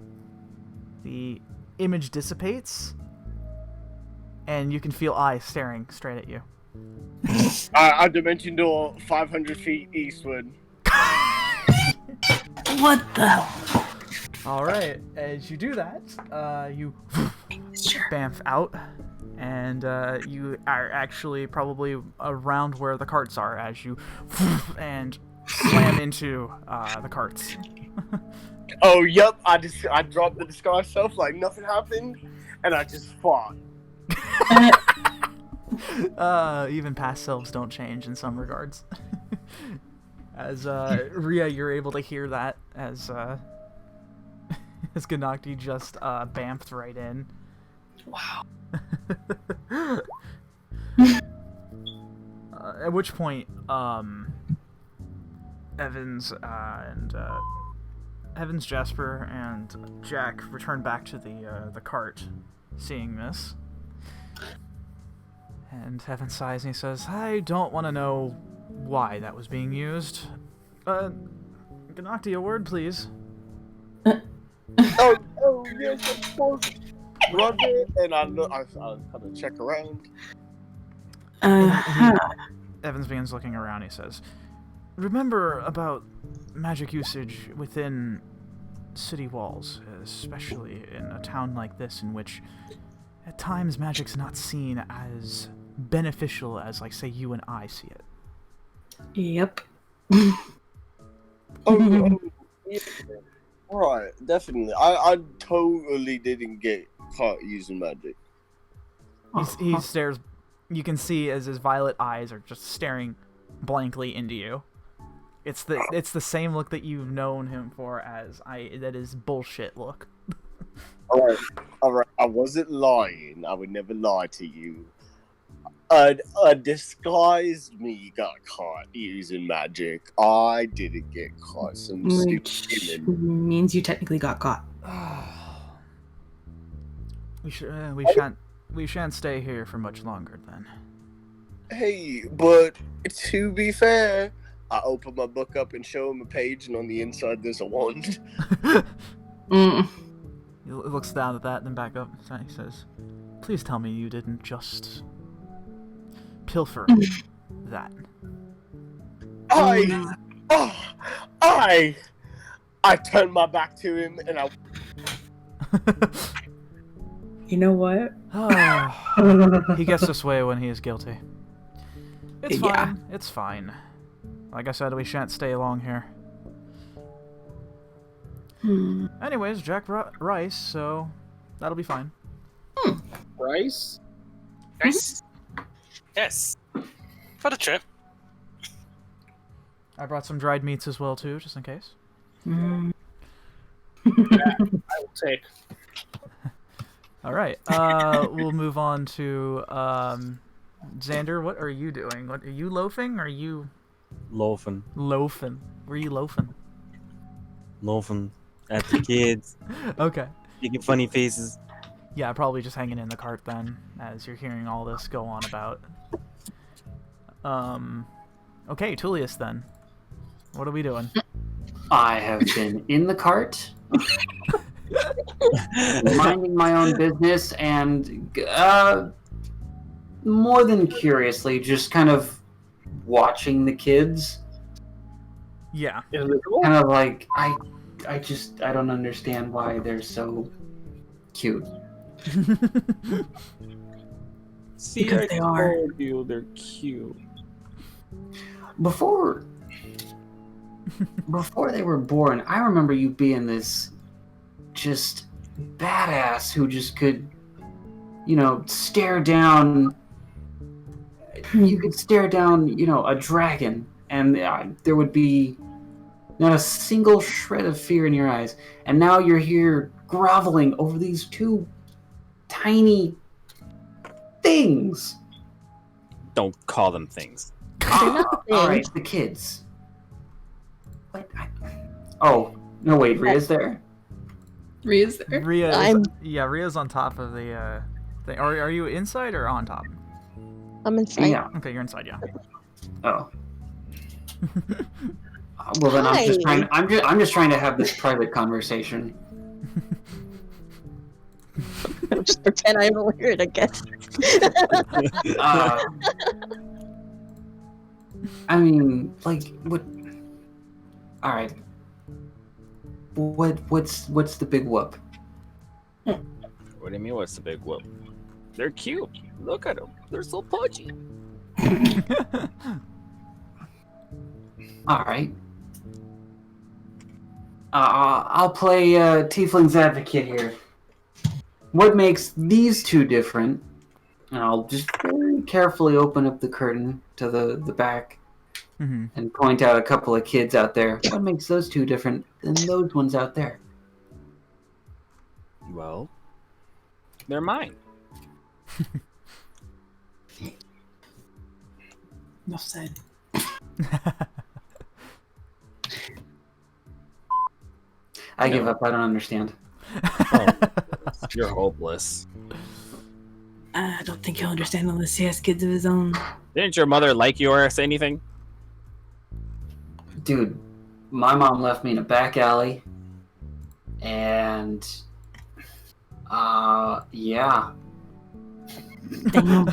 the image dissipates, and you can feel eyes staring straight at you. I dimension door 500 feet eastward. What the hell? Alright, as you do that, you bamf out, and you are actually probably around where the carts are as you and slam into the carts. Oh, yep, I dropped the disguise self like nothing happened, and I just fought. Even past selves don't change in some regards. As Rhea, you're able to hear that as 𝘵𝘩𝘪𝘳 just bamfed right in. Wow. At which point, Evans, Jasper, and Jack return back to the cart, seeing this. And Evans sighs and he says, "I don't want to know why that was being used. 𝘵𝘩𝘪𝘳, a word, please." Oh, yes, of course. Run it, and I kind of check around. Evans begins looking around. He says, "Remember about magic usage within city walls, especially in a town like this in which at times magic's not seen as beneficial as, like, say, you and I see it. Yep. Oh, yeah. Right, definitely. I totally didn't get caught using magic. He stares. You can see as his violet eyes are just staring blankly into you. It's the same look that you've known him for as that is bullshit look. All right. I wasn't lying. I would never lie to you. A disguised me got caught using magic. I didn't get caught. Some Which stupid women. means you technically got caught. We shan't stay here for much longer then. Hey, but to be fair, I open my book up and show him a page, and on the inside there's a wand. He looks down at that, and then back up. And he says, "Please tell me you didn't just pilfer that." I turned my back to him, and I. You know what? He gets this way when he is guilty. It's fine. Yeah. It's fine. Like I said, we shan't stay long here. Anyways, Jack Rice, so that'll be fine. Rice? Nice. Yes. For the trip. I brought some dried meats as well too, just in case. I will take. All right. We'll move on to Xander. What are you doing? What are you loafing? Or are you Loafing. loafing? Where are you loafing? Loafing at the kids. Okay. Making funny faces. Yeah, probably just hanging in the cart then, as you're hearing all this go on about. Okay, Tullius then. What are we doing? I have been in the cart, minding my own business, and more than curiously, just kind of watching the kids. Yeah. Is it cool? Kind of like, I don't understand why they're so cute. See, Because I they are. told you they're cute. Before they were born, I remember you being this just badass who just could, stare down. You could stare down, a dragon, and there would be not a single shred of fear in your eyes. And now you're here groveling over these two tiny things. Don't call them things. All right, the kids. What? Oh, no, wait, Ria's there? Ria's there? Ria's on top of the thing. Are you inside or on top? I'm inside. Yeah. Okay, you're inside, yeah. Oh. Well, then I'm just Hi. trying. I'm just trying to have this private conversation. Just pretend I'm weird, I guess. I mean, like, what? All right. What's the big whoop? What do you mean, what's the big whoop? They're cute. Look at them. They're so pudgy. All right. I'll play Tiefling's advocate here. What makes these two different? And I'll just very carefully open up the curtain to the back and point out a couple of kids out there. What makes those two different than those ones out there? Well, they're mine. Enough said. I give up. I don't understand. Oh, you're hopeless. I don't think he'll understand unless he has kids of his own. Didn't your mother like you or say anything? Dude, my mom left me in a back alley. And... yeah. Damn.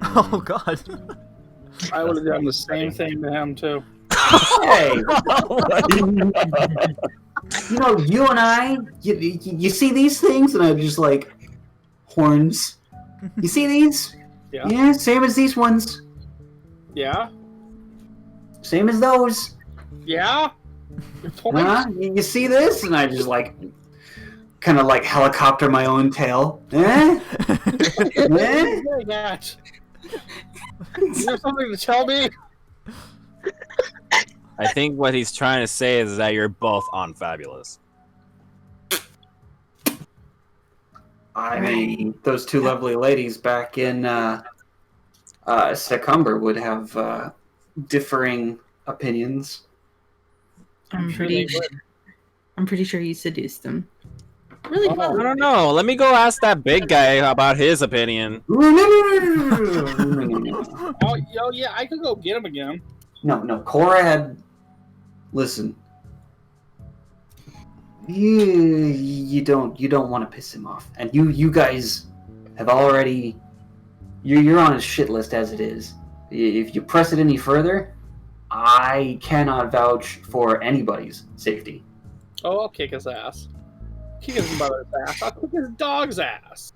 Oh god. I would have done the same thing to him too. Hey! You and I, you see these things? And I'm just like, horns. You see these? Yeah. Yeah, same as these ones. Yeah. Same as those. Yeah. Your point. Huh? You see this? And I just like, kind of like helicopter my own tail. Eh? Eh? That. You have something to tell me? I think what he's trying to say is that you're both unfabulous. I mean, those two lovely ladies back in Secumber would have differing opinions. I'm pretty sure you seduced them. Really I well. don't know. Let me go ask that big guy about his opinion. Oh, yeah, I could go get him again. No, Cora had. Listen, you don't want to piss him off, and you guys have already. You're on his shit list as it is. If you press it any further, I cannot vouch for anybody's safety. Oh, I'll kick his ass. Kick his mother's ass. I'll kick his dog's ass.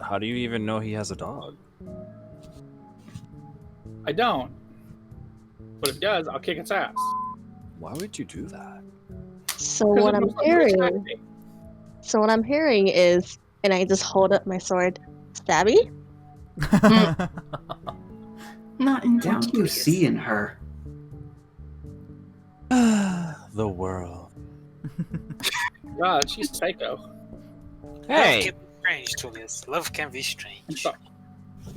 How do you even know he has a dog? I don't. But if he does, I'll kick its ass. Why would you do that? So what I'm hearing, is, and I just hold up my sword, stabby? Not in town. What do you see in her? The world. God, she's psycho. Love Hey! can be strange, Tullius. Love can be strange.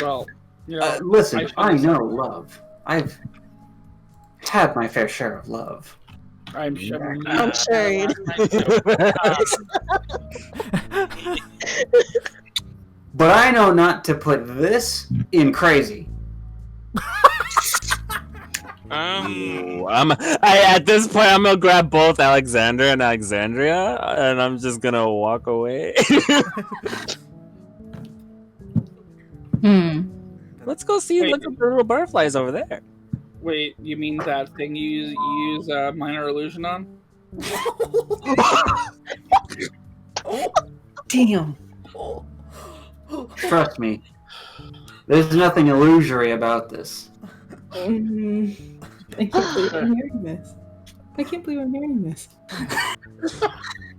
Well, you know, Listen, I shouldn't know love. I've had my fair share of love. I'm sure. I'm sure you But I know not to put this in crazy. At this point, I'm gonna grab both Alexander and Alexandria, and I'm just gonna walk away. Let's go see. Wait. Look at the little butterflies over there. Wait, you mean that thing you use minor illusion on? Damn. Trust me. There's nothing illusory about this. I can't believe I'm hearing this.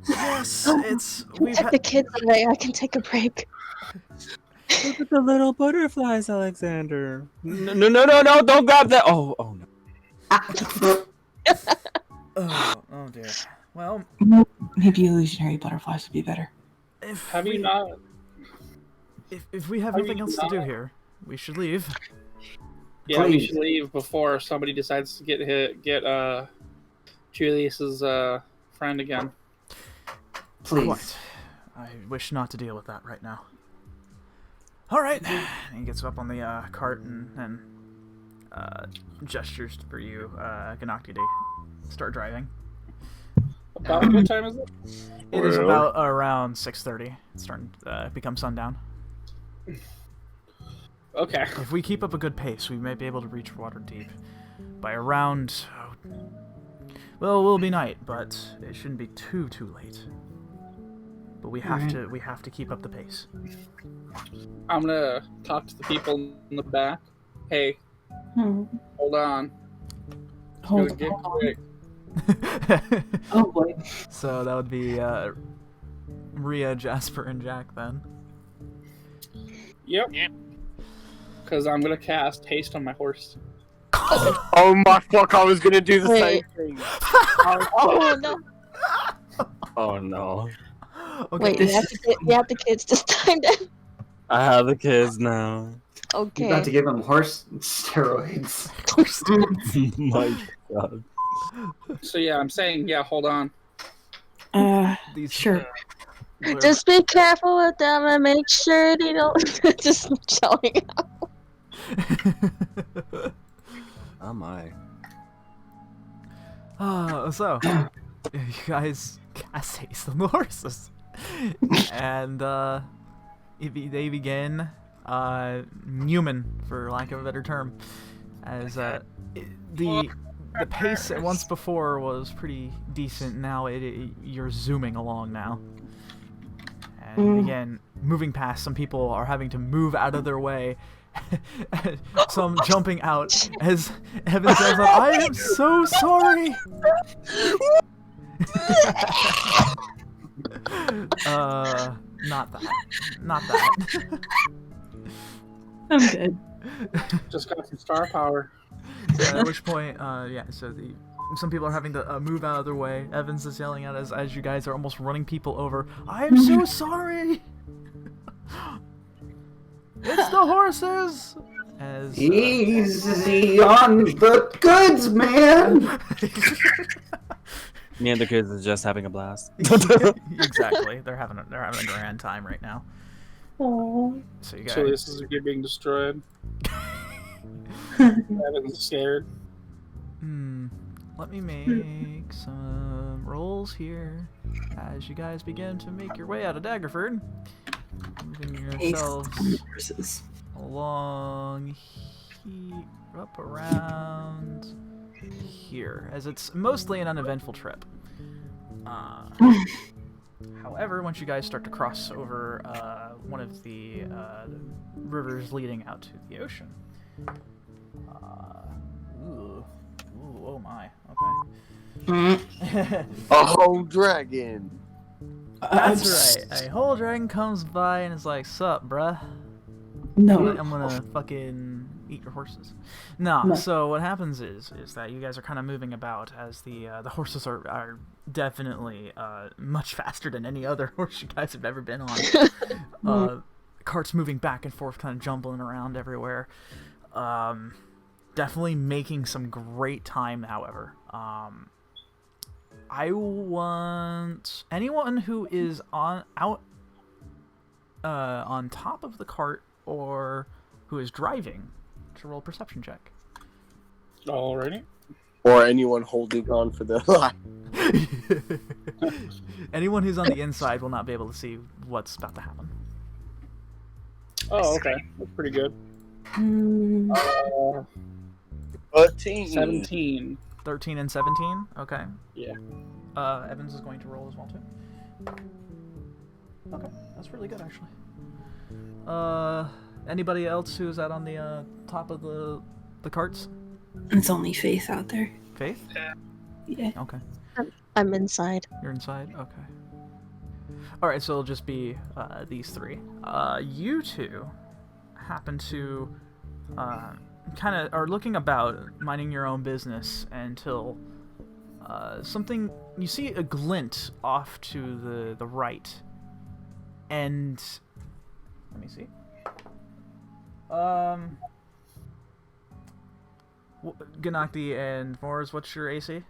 Yes, it's take the kids away. I can take a break. Look at the little butterflies, Alexander. No, don't grab that. Oh no. Oh dear. Well, Maybe illusionary butterflies would be better. Have you not? If we have Have nothing you else to do not- here, we should leave. Yeah, we Please. should leave before somebody decides to get Julius's friend again. Please. Quite. I wish not to deal with that right now. All right. He gets up on the cart and gestures for you, Ganakti, to start driving. About what time is it? It is about around 6:30. It's starting to become sundown. Okay. If we keep up a good pace, we may be able to reach Waterdeep by around. Well, it will be night, but it shouldn't be too late. But we have to keep up the pace. I'm gonna talk to the people in the back. Hey, hold on. Hold Gotta get on. quick. Oh boy. So that would be Rhea, Jasper, and Jack then. Yep. Because I'm gonna cast haste on my horse. Oh my fuck! I was gonna do the Wait. same thing. Oh no! Oh no. Okay. Wait, you have the kids this time then? I have the kids now. You're about to Okay. give him horse steroids. My God. So yeah, I'm saying hold on. These, Sure. we're- Just be careful with them and make sure they don't just showing up. Oh my. So you guys cast haste on the horses, and they begin human, for lack of a better term, as the pace once before was pretty decent. Now you're zooming along now, and you begin moving past. Some people are having to move out of their way. Some jumping out as Evan yells out, "I am so sorry!" Not that. I'm good. Just got some star power. At which point, so some people are having to move out of their way. Evans is yelling out as you guys are almost running people over. "I am so sorry! It's the horses!" As easy on the goods, man. Me and the kids is just having a blast. Exactly, they're having a grand time right now. Aww. So you guys. So this is being destroyed. Evan's scared. Let me make some rolls here as you guys begin to make your way out of Daggerford. Moving yourselves along up around here, as it's mostly an uneventful trip. However, once you guys start to cross over one of the rivers leading out to the ocean, oh my, okay. A whole dragon. That's right. A whole dragon comes by and is like, "Sup, bruh? No. I'm gonna fucking eat your horses." No. So what happens is that you guys are kind of moving about as the horses are definitely much faster than any other horse you guys have ever been on. Carts moving back and forth, kind of jumbling around everywhere. Definitely making some great time, however. I want anyone who is on top of the cart or who is driving to roll a perception check. Alrighty. Or anyone holding on for the Anyone who's on the inside will not be able to see what's about to happen. Oh, okay. That's pretty good. 13. 17. 13 and 17? Okay. Yeah. Evans is going to roll as well, too. Okay, that's really good, actually. Anybody else who's out on the top of the carts? It's only Faith out there. Faith? Yeah. Okay. I'm inside. You're inside? Okay. Alright, so it'll just be these three. You two happen to kind of are looking about, minding your own business, until something, you see a glint off to the right, and let me see. 𝘵𝘩𝘪𝘳 and Mors, what's your AC?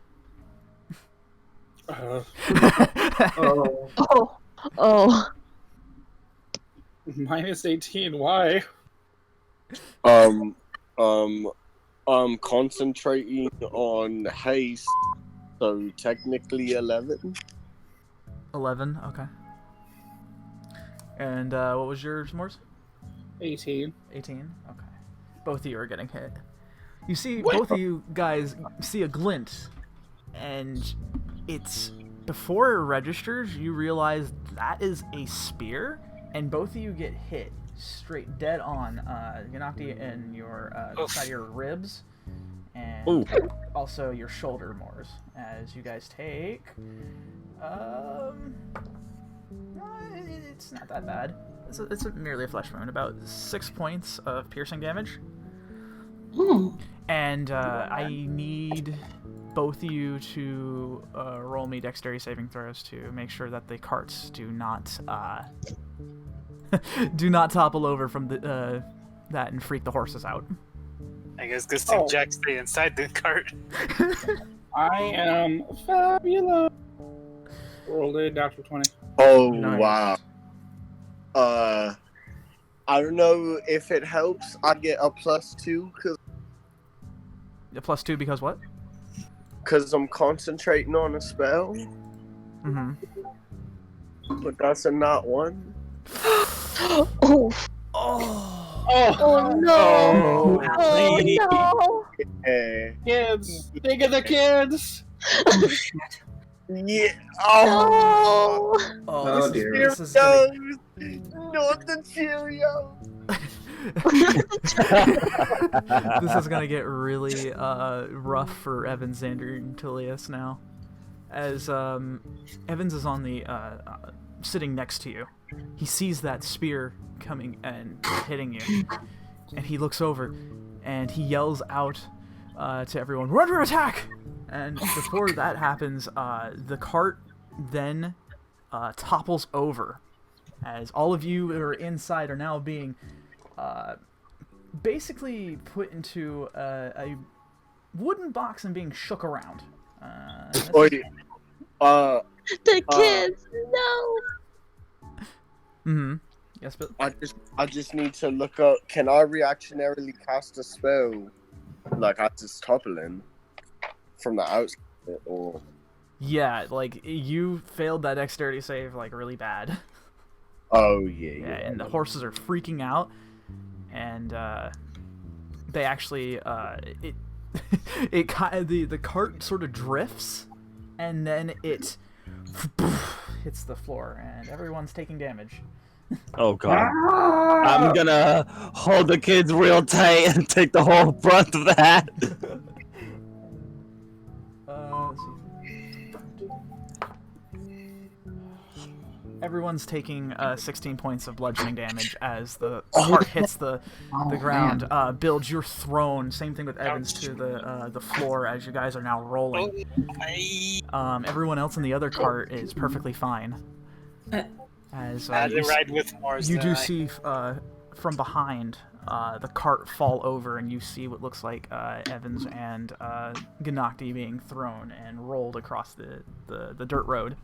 Oh. Minus 18. Why? I'm concentrating on haste, so technically 11. 11, okay. And what was yours, Mors? 18. 18, okay. Both of you are getting hit. You see, both of you guys see a glint, and it's, before it registers, you realize that is a spear, and both of you get hit straight dead on, 𝘵𝘪𝘳 in your side of your ribs, and also your shoulder, Mors, as you guys take it's not that bad. It's merely a flesh wound, about 6 points of piercing damage. And I need both of you to roll me dexterity saving throws to make sure that the carts do not do not topple over from the that and freak the horses out. I guess good thing Jack stay inside the cart. I am fabulous. Rolled a natural 20. Oh, Nice. wow. I don't know if it helps. I get a +2 A +2 because what? because I'm concentrating on a spell, Mm-hmm. but that's a not one. Oh no! Oh, Oh no! Yeah. Kids! Think of the kids! Yeah. Oh. No. Oh, dear. this is gonna... Not the Cheerios. This is gonna get really rough for Evans, Xander, and Tullius now. As Evans is on the sitting next to you, he sees that spear coming and hitting you, and he looks over and he yells out to everyone, "Run for attack!" And before that happens, the cart then topples over, as all of you that are inside are now being basically put into a wooden box and being shook around. Wait, The kids, no. Mm-hmm. Yes, but I just need to look up. Can I reactionarily cast a spell, like I just toppling from the outside, or? yeah, like you failed that dexterity save like really bad. Oh yeah. Yeah, and the horses are freaking out, and they actually the cart sort of drifts, and then it hits the floor, and everyone's taking damage. Oh god. I'm gonna hold the kids real tight and take the whole brunt of that. Let's see. Everyone's taking 16 points of bludgeoning damage as the cart hits the ground. Builds, you're thrown. Same thing with Evans to the floor as you guys are now rolling. Everyone else in the other cart is perfectly fine. As they ride with Mars. you do see from behind the cart fall over, and you see what looks like Evans and 𝘵𝘮𝘪𝘳 being thrown and rolled across the dirt road.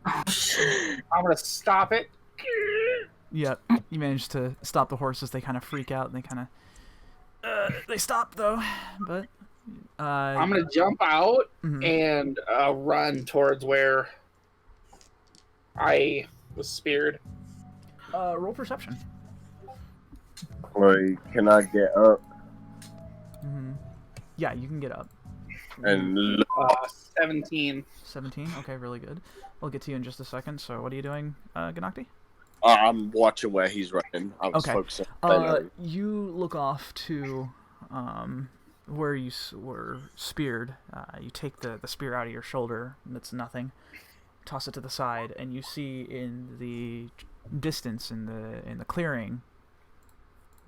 I'm gonna stop it. Yep, you managed to stop the horses. They kind of freak out, and they kind of they stop though. But I'm gonna jump out and run towards where I was speared. roll perception. Wait, can I get up Yeah, you can get up. and look? 17. 17. Okay, really good. We'll get to you in just a second. So, what are you doing, 𝘵𝘮𝘪𝘳? I'm watching where he's running. I was Okay. focusing. On You look off to where you were speared. You take the spear out of your shoulder, and it's nothing. Toss it to the side, and you see in the distance, in the clearing,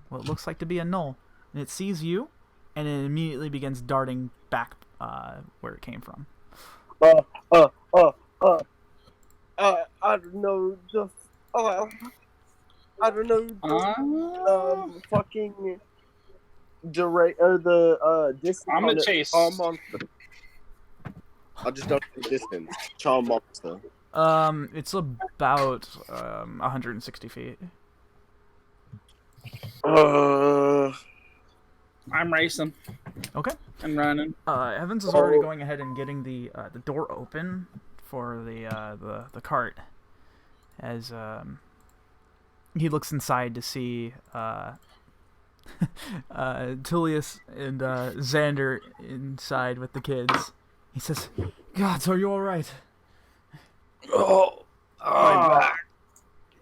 what looks like to be a gnoll. And it sees you, and it immediately begins darting back where it came from. I don't know the. I don't know. Fucking. The distance. I'm gonna on it. chase. Monster. I just don't know the distance. Charm monster. It's about 160 feet. I'm racing. Okay. I'm running. Evans is already going ahead and getting the door open for the cart, as he looks inside to see Tullius and Xander inside with the kids. He says, "Gods, are you all right?"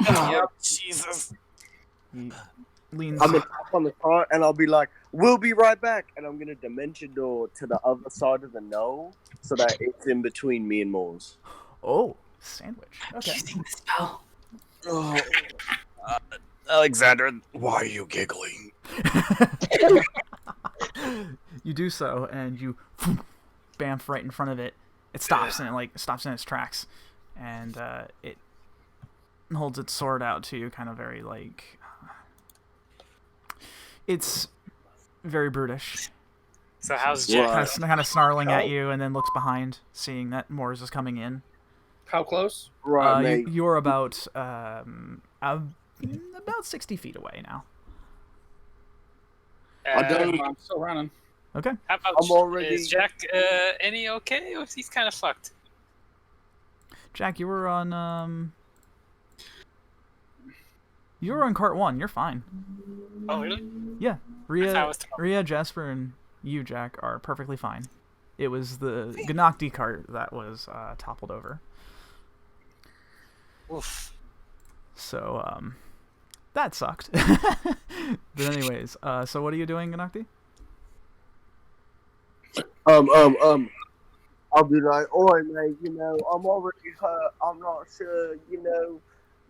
Yep, Jesus. He leans. I'm gonna hop on the car and I'll be like, "We'll be right back," and I'm gonna dimension door to the other side of the knoll so that it's in between me and Moors. Oh, sandwich. Okay. Using the spell. Oh, Alexander, why are you giggling? You do so, and you bamf right in front of it. It stops, and it stops in its tracks, and it holds its sword out to you, kind of very it's very brutish. So how's Yeah. Jack? Kind of snarling at you, and then looks behind, seeing that Moors is coming in. How close? right, mate. You're about 60 feet away now. I don't- I'm still running. Okay. How about I'm already- is Jack any okay, or is he's kind of fucked? Jack, you were on you were on cart 1. You're fine. Oh really? Yeah. I thought I was talking. Rhea, Jasper, and you, Jack, are perfectly fine. It was the 𝘵𝘪𝘳 cart that was toppled over. Oof. So, that sucked. But anyways, so what are you doing, 𝘵𝘪𝘳? I'll be like, oi, mate, you know, I'm already hurt. I'm not sure, you know.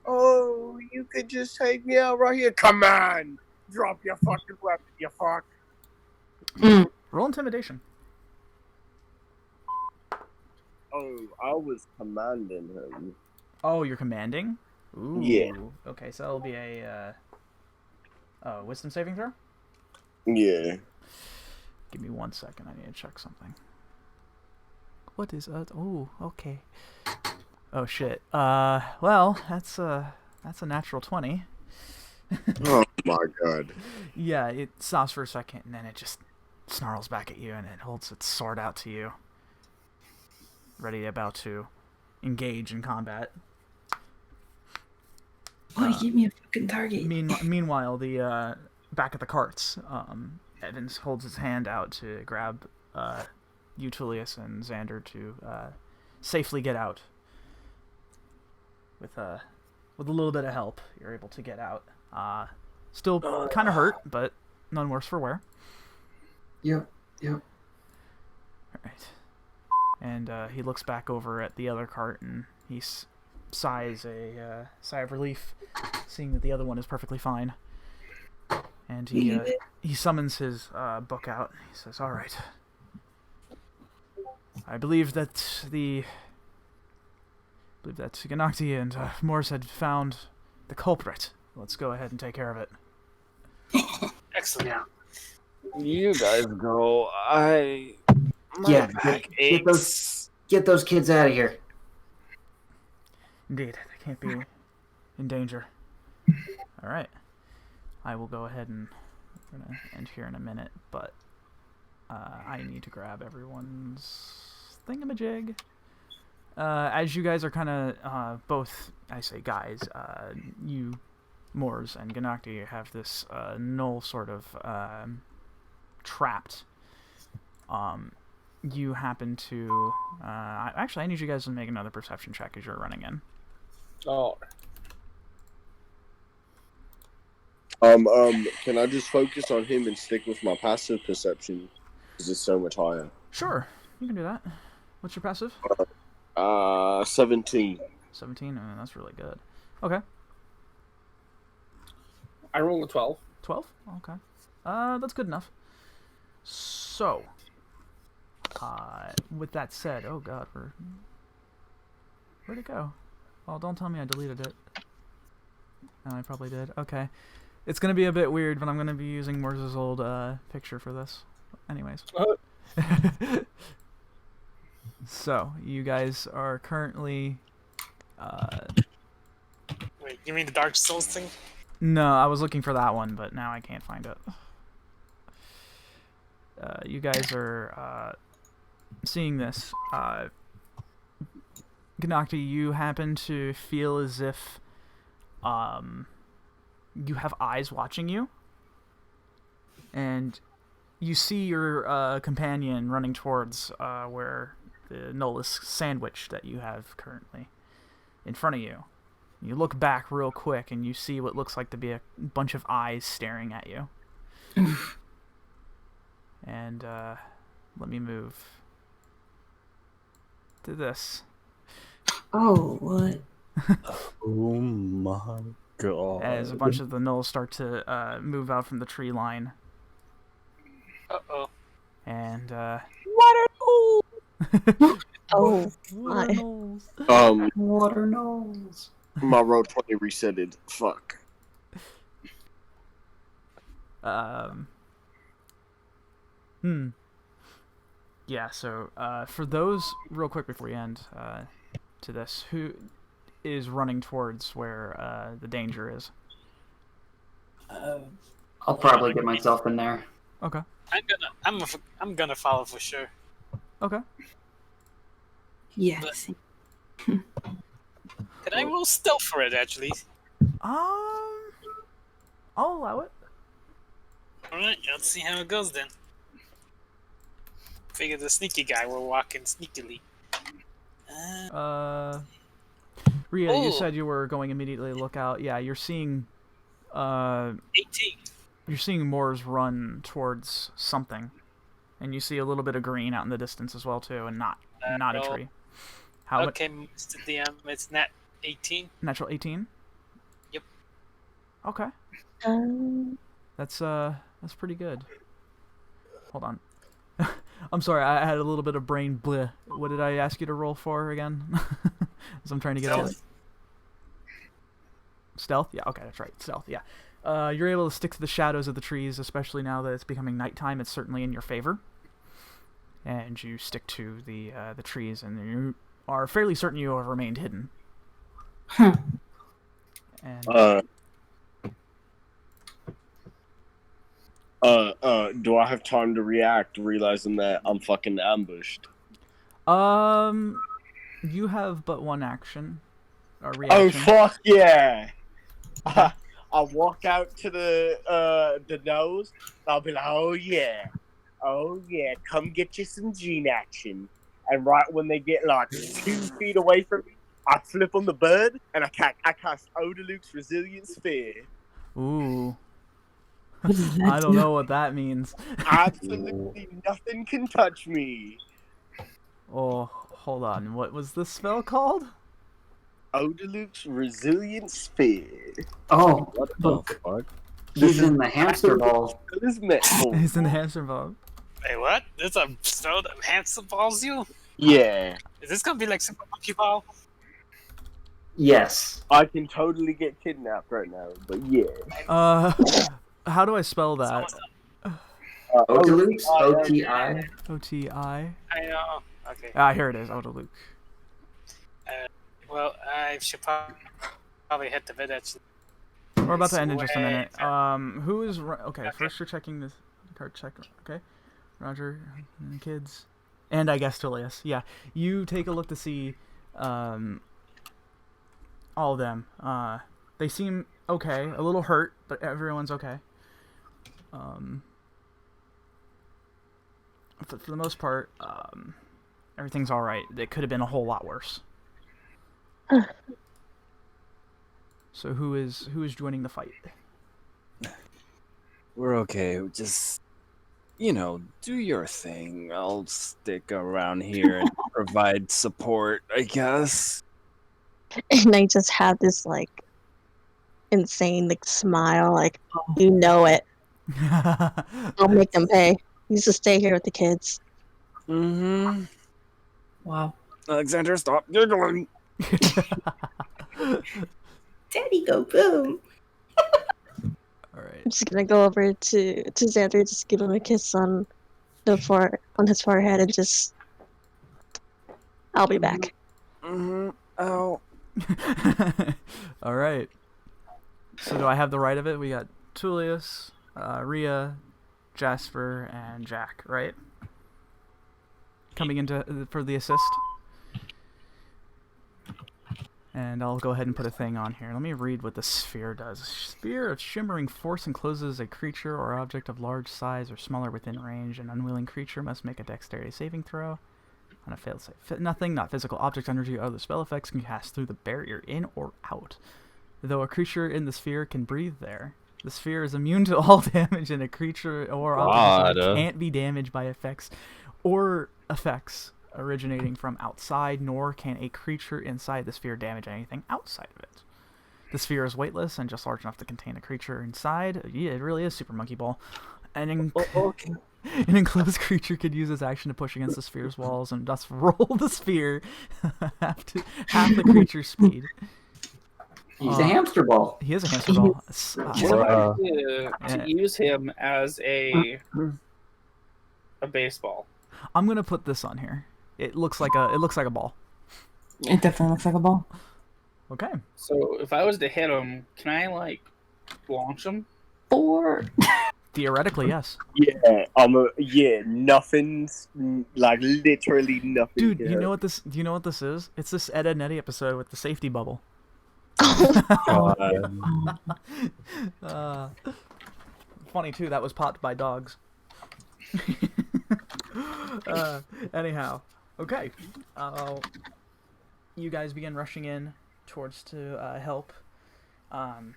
Oh, you could just take me out right here. Come on. Drop your fucking weapon, you fuck. Roll intimidation. Oh, I was commanding him. Oh, you're commanding? Ooh. Yeah. Okay, so that'll be a wisdom saving throw? Yeah. Give me 1 second. I need to check something. What is oh, okay. Oh shit. Well, that's a natural 20. Oh my god. Yeah, it stops for a second and then it just snarls back at you and it holds its sword out to you. About to engage in combat. Boy, give me a fucking target. Meanwhile, the back at the carts, Evans holds his hand out to grab you, Tullius, and Xander to safely get out. With a little bit of help, you're able to get out. Still kind of hurt, but none worse for wear. Yep. All right. And he looks back over at the other cart and he sighs a sigh of relief, seeing that the other one is perfectly fine. And he summons his book out. He says, "All right. I believe that 𝘵𝘪𝘳 and Morse had found the culprit. Let's go ahead and take care of it." Excellent. Yeah. You guys go. Get those kids out of here. Indeed, they can't be in danger. All right. I will go ahead and we're gonna end here in a minute, but I need to grab everyone's thingamajig. As you guys are kind of both, I say guys, you, Moors and 𝘵𝘪𝘳 have this gnoll sort of trapped. You happen to actually, I need you guys to make another perception check as you're running in. Oh. Can I just focus on him and stick with my passive perception? Because it's so much higher. Sure, you can do that. What's your passive? 17. 17? Oh, that's really good. Okay. I rolled a 12. 12? Okay. That's good enough. So, with that said, oh god, where'd it go? Well, don't tell me I deleted it. No, I probably did. Okay. It's gonna be a bit weird, but I'm gonna be using Morse's old picture for this. Anyways. So, you guys are currently... Wait, you mean the Dark Souls thing? No, I was looking for that one, but now I can't find it. You guys are seeing this. 𝘵𝘪𝘳, you happen to feel as if you have eyes watching you. And you see your companion running towards where the gnoll is sandwiched that you have currently in front of you. You look back real quick and you see what looks like to be a bunch of eyes staring at you. And let me move to this. Oh, what? Oh my god. As a bunch of the gnolls start to move out from the tree line. Uh-oh. And Oh, water my. gnolls. Water nose. My roll 20 resetted. Fuck. Yeah, so for those, real quick before we end to this, who is running towards where the danger is? I'll probably get myself in there. Okay. I'm gonna follow for sure. Okay. Yes. Can I roll stealth for it, actually? I'll allow it. Alright, let's see how it goes then. Figure the sneaky guy were walking sneakily. Rhea, you Oh. said you were going immediately to look out. Yeah, you're seeing 18. you're seeing Moors run towards something. And you see a little bit of green out in the distance as well too, and not a Natural. tree. How Okay, Mr. DM, it's nat 18. natural 18? Yep. Okay. Um, That's pretty good. Hold on. I'm sorry, I had a little bit of brain bleh. What did I ask you to roll for again? As I'm trying to get all Stealth. Stealth? Yeah, okay, that's right. Stealth, yeah. You're able to stick to the shadows of the trees, especially now that it's becoming nighttime. It's certainly in your favor. And you stick to the trees, and you are fairly certain you have remained hidden. Huh. And Do I have time to react, realizing that I'm fucking ambushed? you have but one action. Or Oh reaction. fuck yeah! I walk out to the nose. I'll be like, oh yeah, come get you some gene action. And right when they get like 2 feet away from me, I flip on the bird and I cast Odaluk's Resilient Sphere. Ooh. What does that I don't do? know what that means. Absolutely nothing can touch me. Oh, hold on. What was this spell called? Odaluk's Resilient Sphere. Oh, What look. the fuck? He's in the hamster ball. What is meant for? It's in the hamster ball. Wait, what? There's a spell that handsome balls you? Yeah, Is this gonna be like Super Monkey Ball? Yes. I can totally get kidnapped right now, but yeah. How do I spell It's that? almost done. Odalukes? O-T-I? O-T-I? I know. Okay. Ah, here it is. Odaluk. Well, I should probably hit the village. We're about to end in just a Wait. minute. Who is... Okay, first you're checking this card check. Okay. Roger. And kids. And I guess Tullius. Yeah. You take a look to see all of them. They seem okay. A little hurt, but everyone's okay. For the most part, everything's all right. It could have been a whole lot worse. So who is joining the fight? We're okay. Just, do your thing. I'll stick around here and provide support, I guess. and I just had this like insane like smile, like you know it. I'll make them pay. You just stay here with the kids. Mm-hmm. Wow. Alexander, stop giggling. Daddy go boom. All right. I'm just gonna go over to Xander, just give him a kiss on his forehead, and just I'll be back. Mm-hmm. Oh. All right. So do I have the right of it? We got Tullius, Rhea, Jasper, and Jack, right? Coming into for the assist. And I'll go ahead and put a thing on here. Let me read what the sphere does. Sphere of shimmering force encloses a creature or object of large size or smaller within range. An unwilling creature must make a dexterity saving throw. On a failed save. Nothing, not physical object, energy, or other spell effects can pass through the barrier in or out. Though a creature in the sphere can breathe there, the sphere is immune to all damage, and a creature or object can't be damaged by effects originating from outside, nor can a creature inside the sphere damage anything outside of it. The sphere is weightless and just large enough to contain a creature inside. Yeah, it really is Super Monkey Ball. An enclosed creature could use its action to push against the sphere's walls and thus roll the sphere half the creature's speed. He's a hamster ball. He is a hamster ball. To use him as a baseball. I'm gonna put this on here. It looks like a ball. It definitely looks like a ball. Okay. So if I was to hit him, can I like launch him? Theoretically, yes. Yeah, nothing's like literally nothing. Dude, here. do you know what this is? It's this Ed, Edd n Eddy episode with the safety bubble. Funny too, that was popped by dogs. Anyhow, okay. You guys begin rushing in towards to help.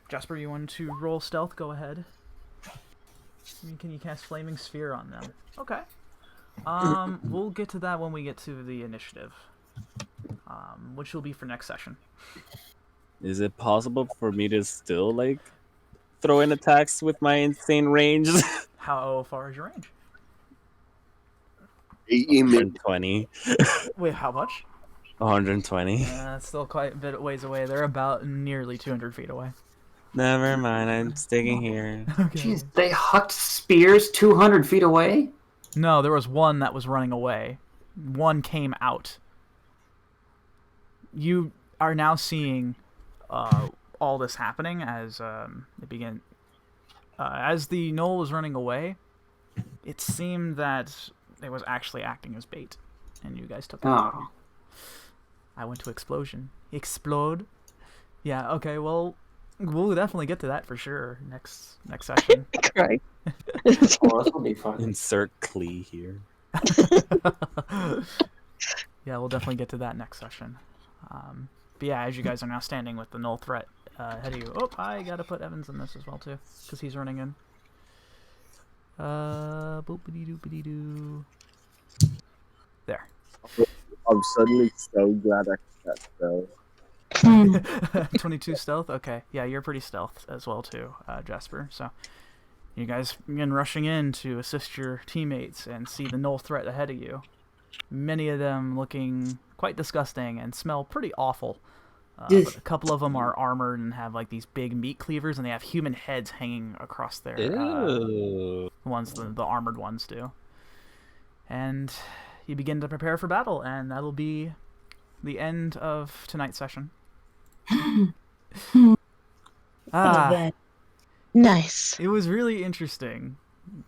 Jasper, you want to roll stealth? Go ahead. Can you cast Flaming Sphere on them? Okay. We'll get to that when we get to the initiative, which will be for next session. Is it possible for me to still, like, throw in attacks with my insane range? How far is your range? 120. Wait, how much? 120. That's still quite a bit ways away. They're about nearly 200 feet away. Never mind, I'm sticking here. Okay. Jeez, they hucked spears 200 feet away? No, there was one that was running away. One came out. You are now seeing all this happening as it began. As the gnoll was running away, it seemed that it was actually acting as bait, and you guys took it. Oh. I went to explosion. Explode. Yeah. Okay. Well, we'll definitely get to that for sure next session. Right. Well, this will be fun. Insert Klee here. Yeah, we'll definitely get to that next session. But yeah, as you guys are now standing with the null threat ahead of you. Oh, I gotta put Evans in this as well too, because he's running in. Boopity doopity doo. There. I'm suddenly so glad I got that spell. 22 stealth. Okay, yeah, you're pretty stealth as well too, Jasper. So you guys begin rushing in to assist your teammates and see the null threat ahead of you. Many of them looking quite disgusting and smell pretty awful. But a couple of them are armored and have like these big meat cleavers, and they have human heads hanging across their Ew. the armored ones do. And you begin to prepare for battle, and that'll be the end of tonight's session. Nice. It was really interesting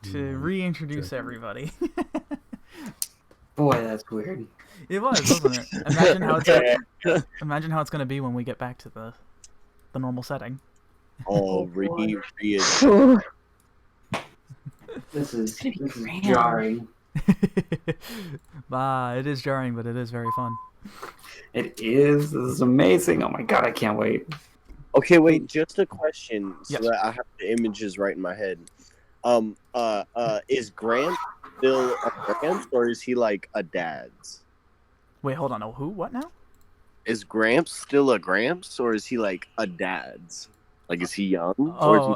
to reintroduce everybody. Boy, that's weird. It was, wasn't it? Imagine how it's going to be when we get back to the normal setting. Oh, This is grand. jarring. It is jarring, but it is very fun. It is. This is amazing. Oh my god, I can't wait. Okay, wait, just a question so Yes. that I have the images right in my head. Is Grant still a Gramps, or is he like a dad's? Wait, hold on. Oh, who? What now? Is Gramps still a Gramps, or is he like a dad's? Like, is he young? Or is he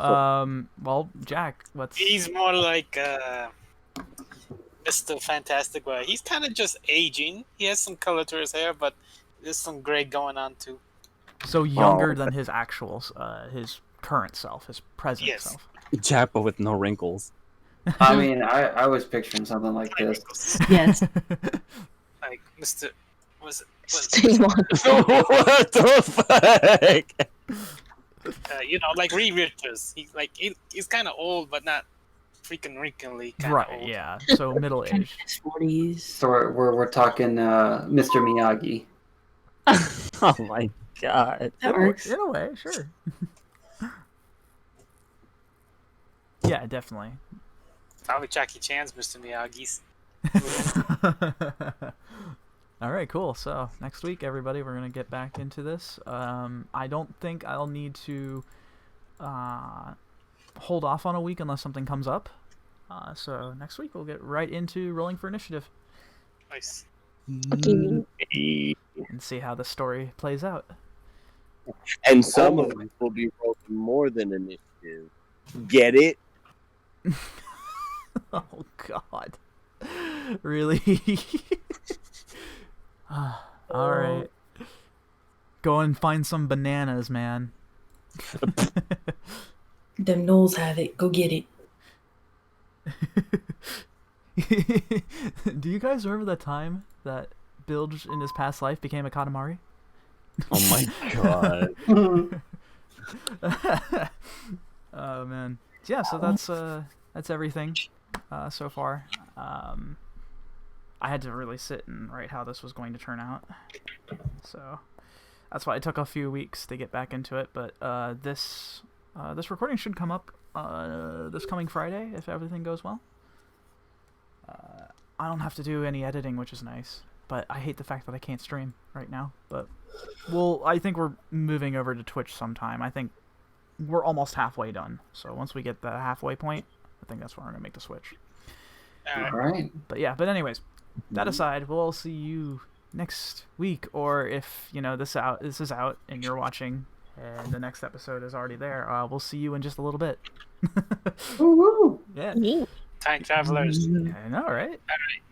Well, Jack, what's... He's more like Mr. Fantastic Boy. He's kind of just aging. He has some color to his hair, but there's some gray going on too. So younger than his actual, his current self, his present Yes. self. Jack, but with no wrinkles. I mean, I was picturing something like this. Yes. Like Mr. Was Stay on. What the fuck? like Reed Richards. He's kind of old, but not freaking wrinkly. Right, Old. yeah. So middle-aged. His 40s. So we're talking Mr. Miyagi. Oh my god. That works. In a way, sure. Yeah, definitely. Probably Jackie Chan's Mr. Miyagi's. All right, cool. So next week, everybody, we're gonna get back into this. I don't think I'll need to hold off on a week unless something comes up. So next week we'll get right into rolling for initiative Nice. Okay. and see how the story plays out. And some of them will be rolling more than initiative. Get it? Oh God, really? All right, go and find some bananas, man. Them gnolls have it. Go get it. Do you guys remember the time that Bilge in his past life became a Katamari? Oh my god. Oh man, yeah. So that's everything so far. I had to really sit and write how this was going to turn out, so that's why it took a few weeks to get back into it. But this recording should come up this coming Friday if everything goes well. I don't have to do any editing, which is nice. But I hate the fact that I can't stream right now. But I think we're moving over to Twitch sometime. I think we're almost halfway done. So once we get the halfway point, I think that's when we're gonna make the switch. All right. But yeah. But anyways, that aside, we'll see you next week, or if this is out and you're watching and the next episode is already there, we'll see you in just a little bit. Woo-hoo. Yeah. Time travelers. I know, right?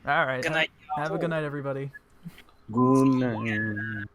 All right. Good night. Have a good night, everybody. Good night.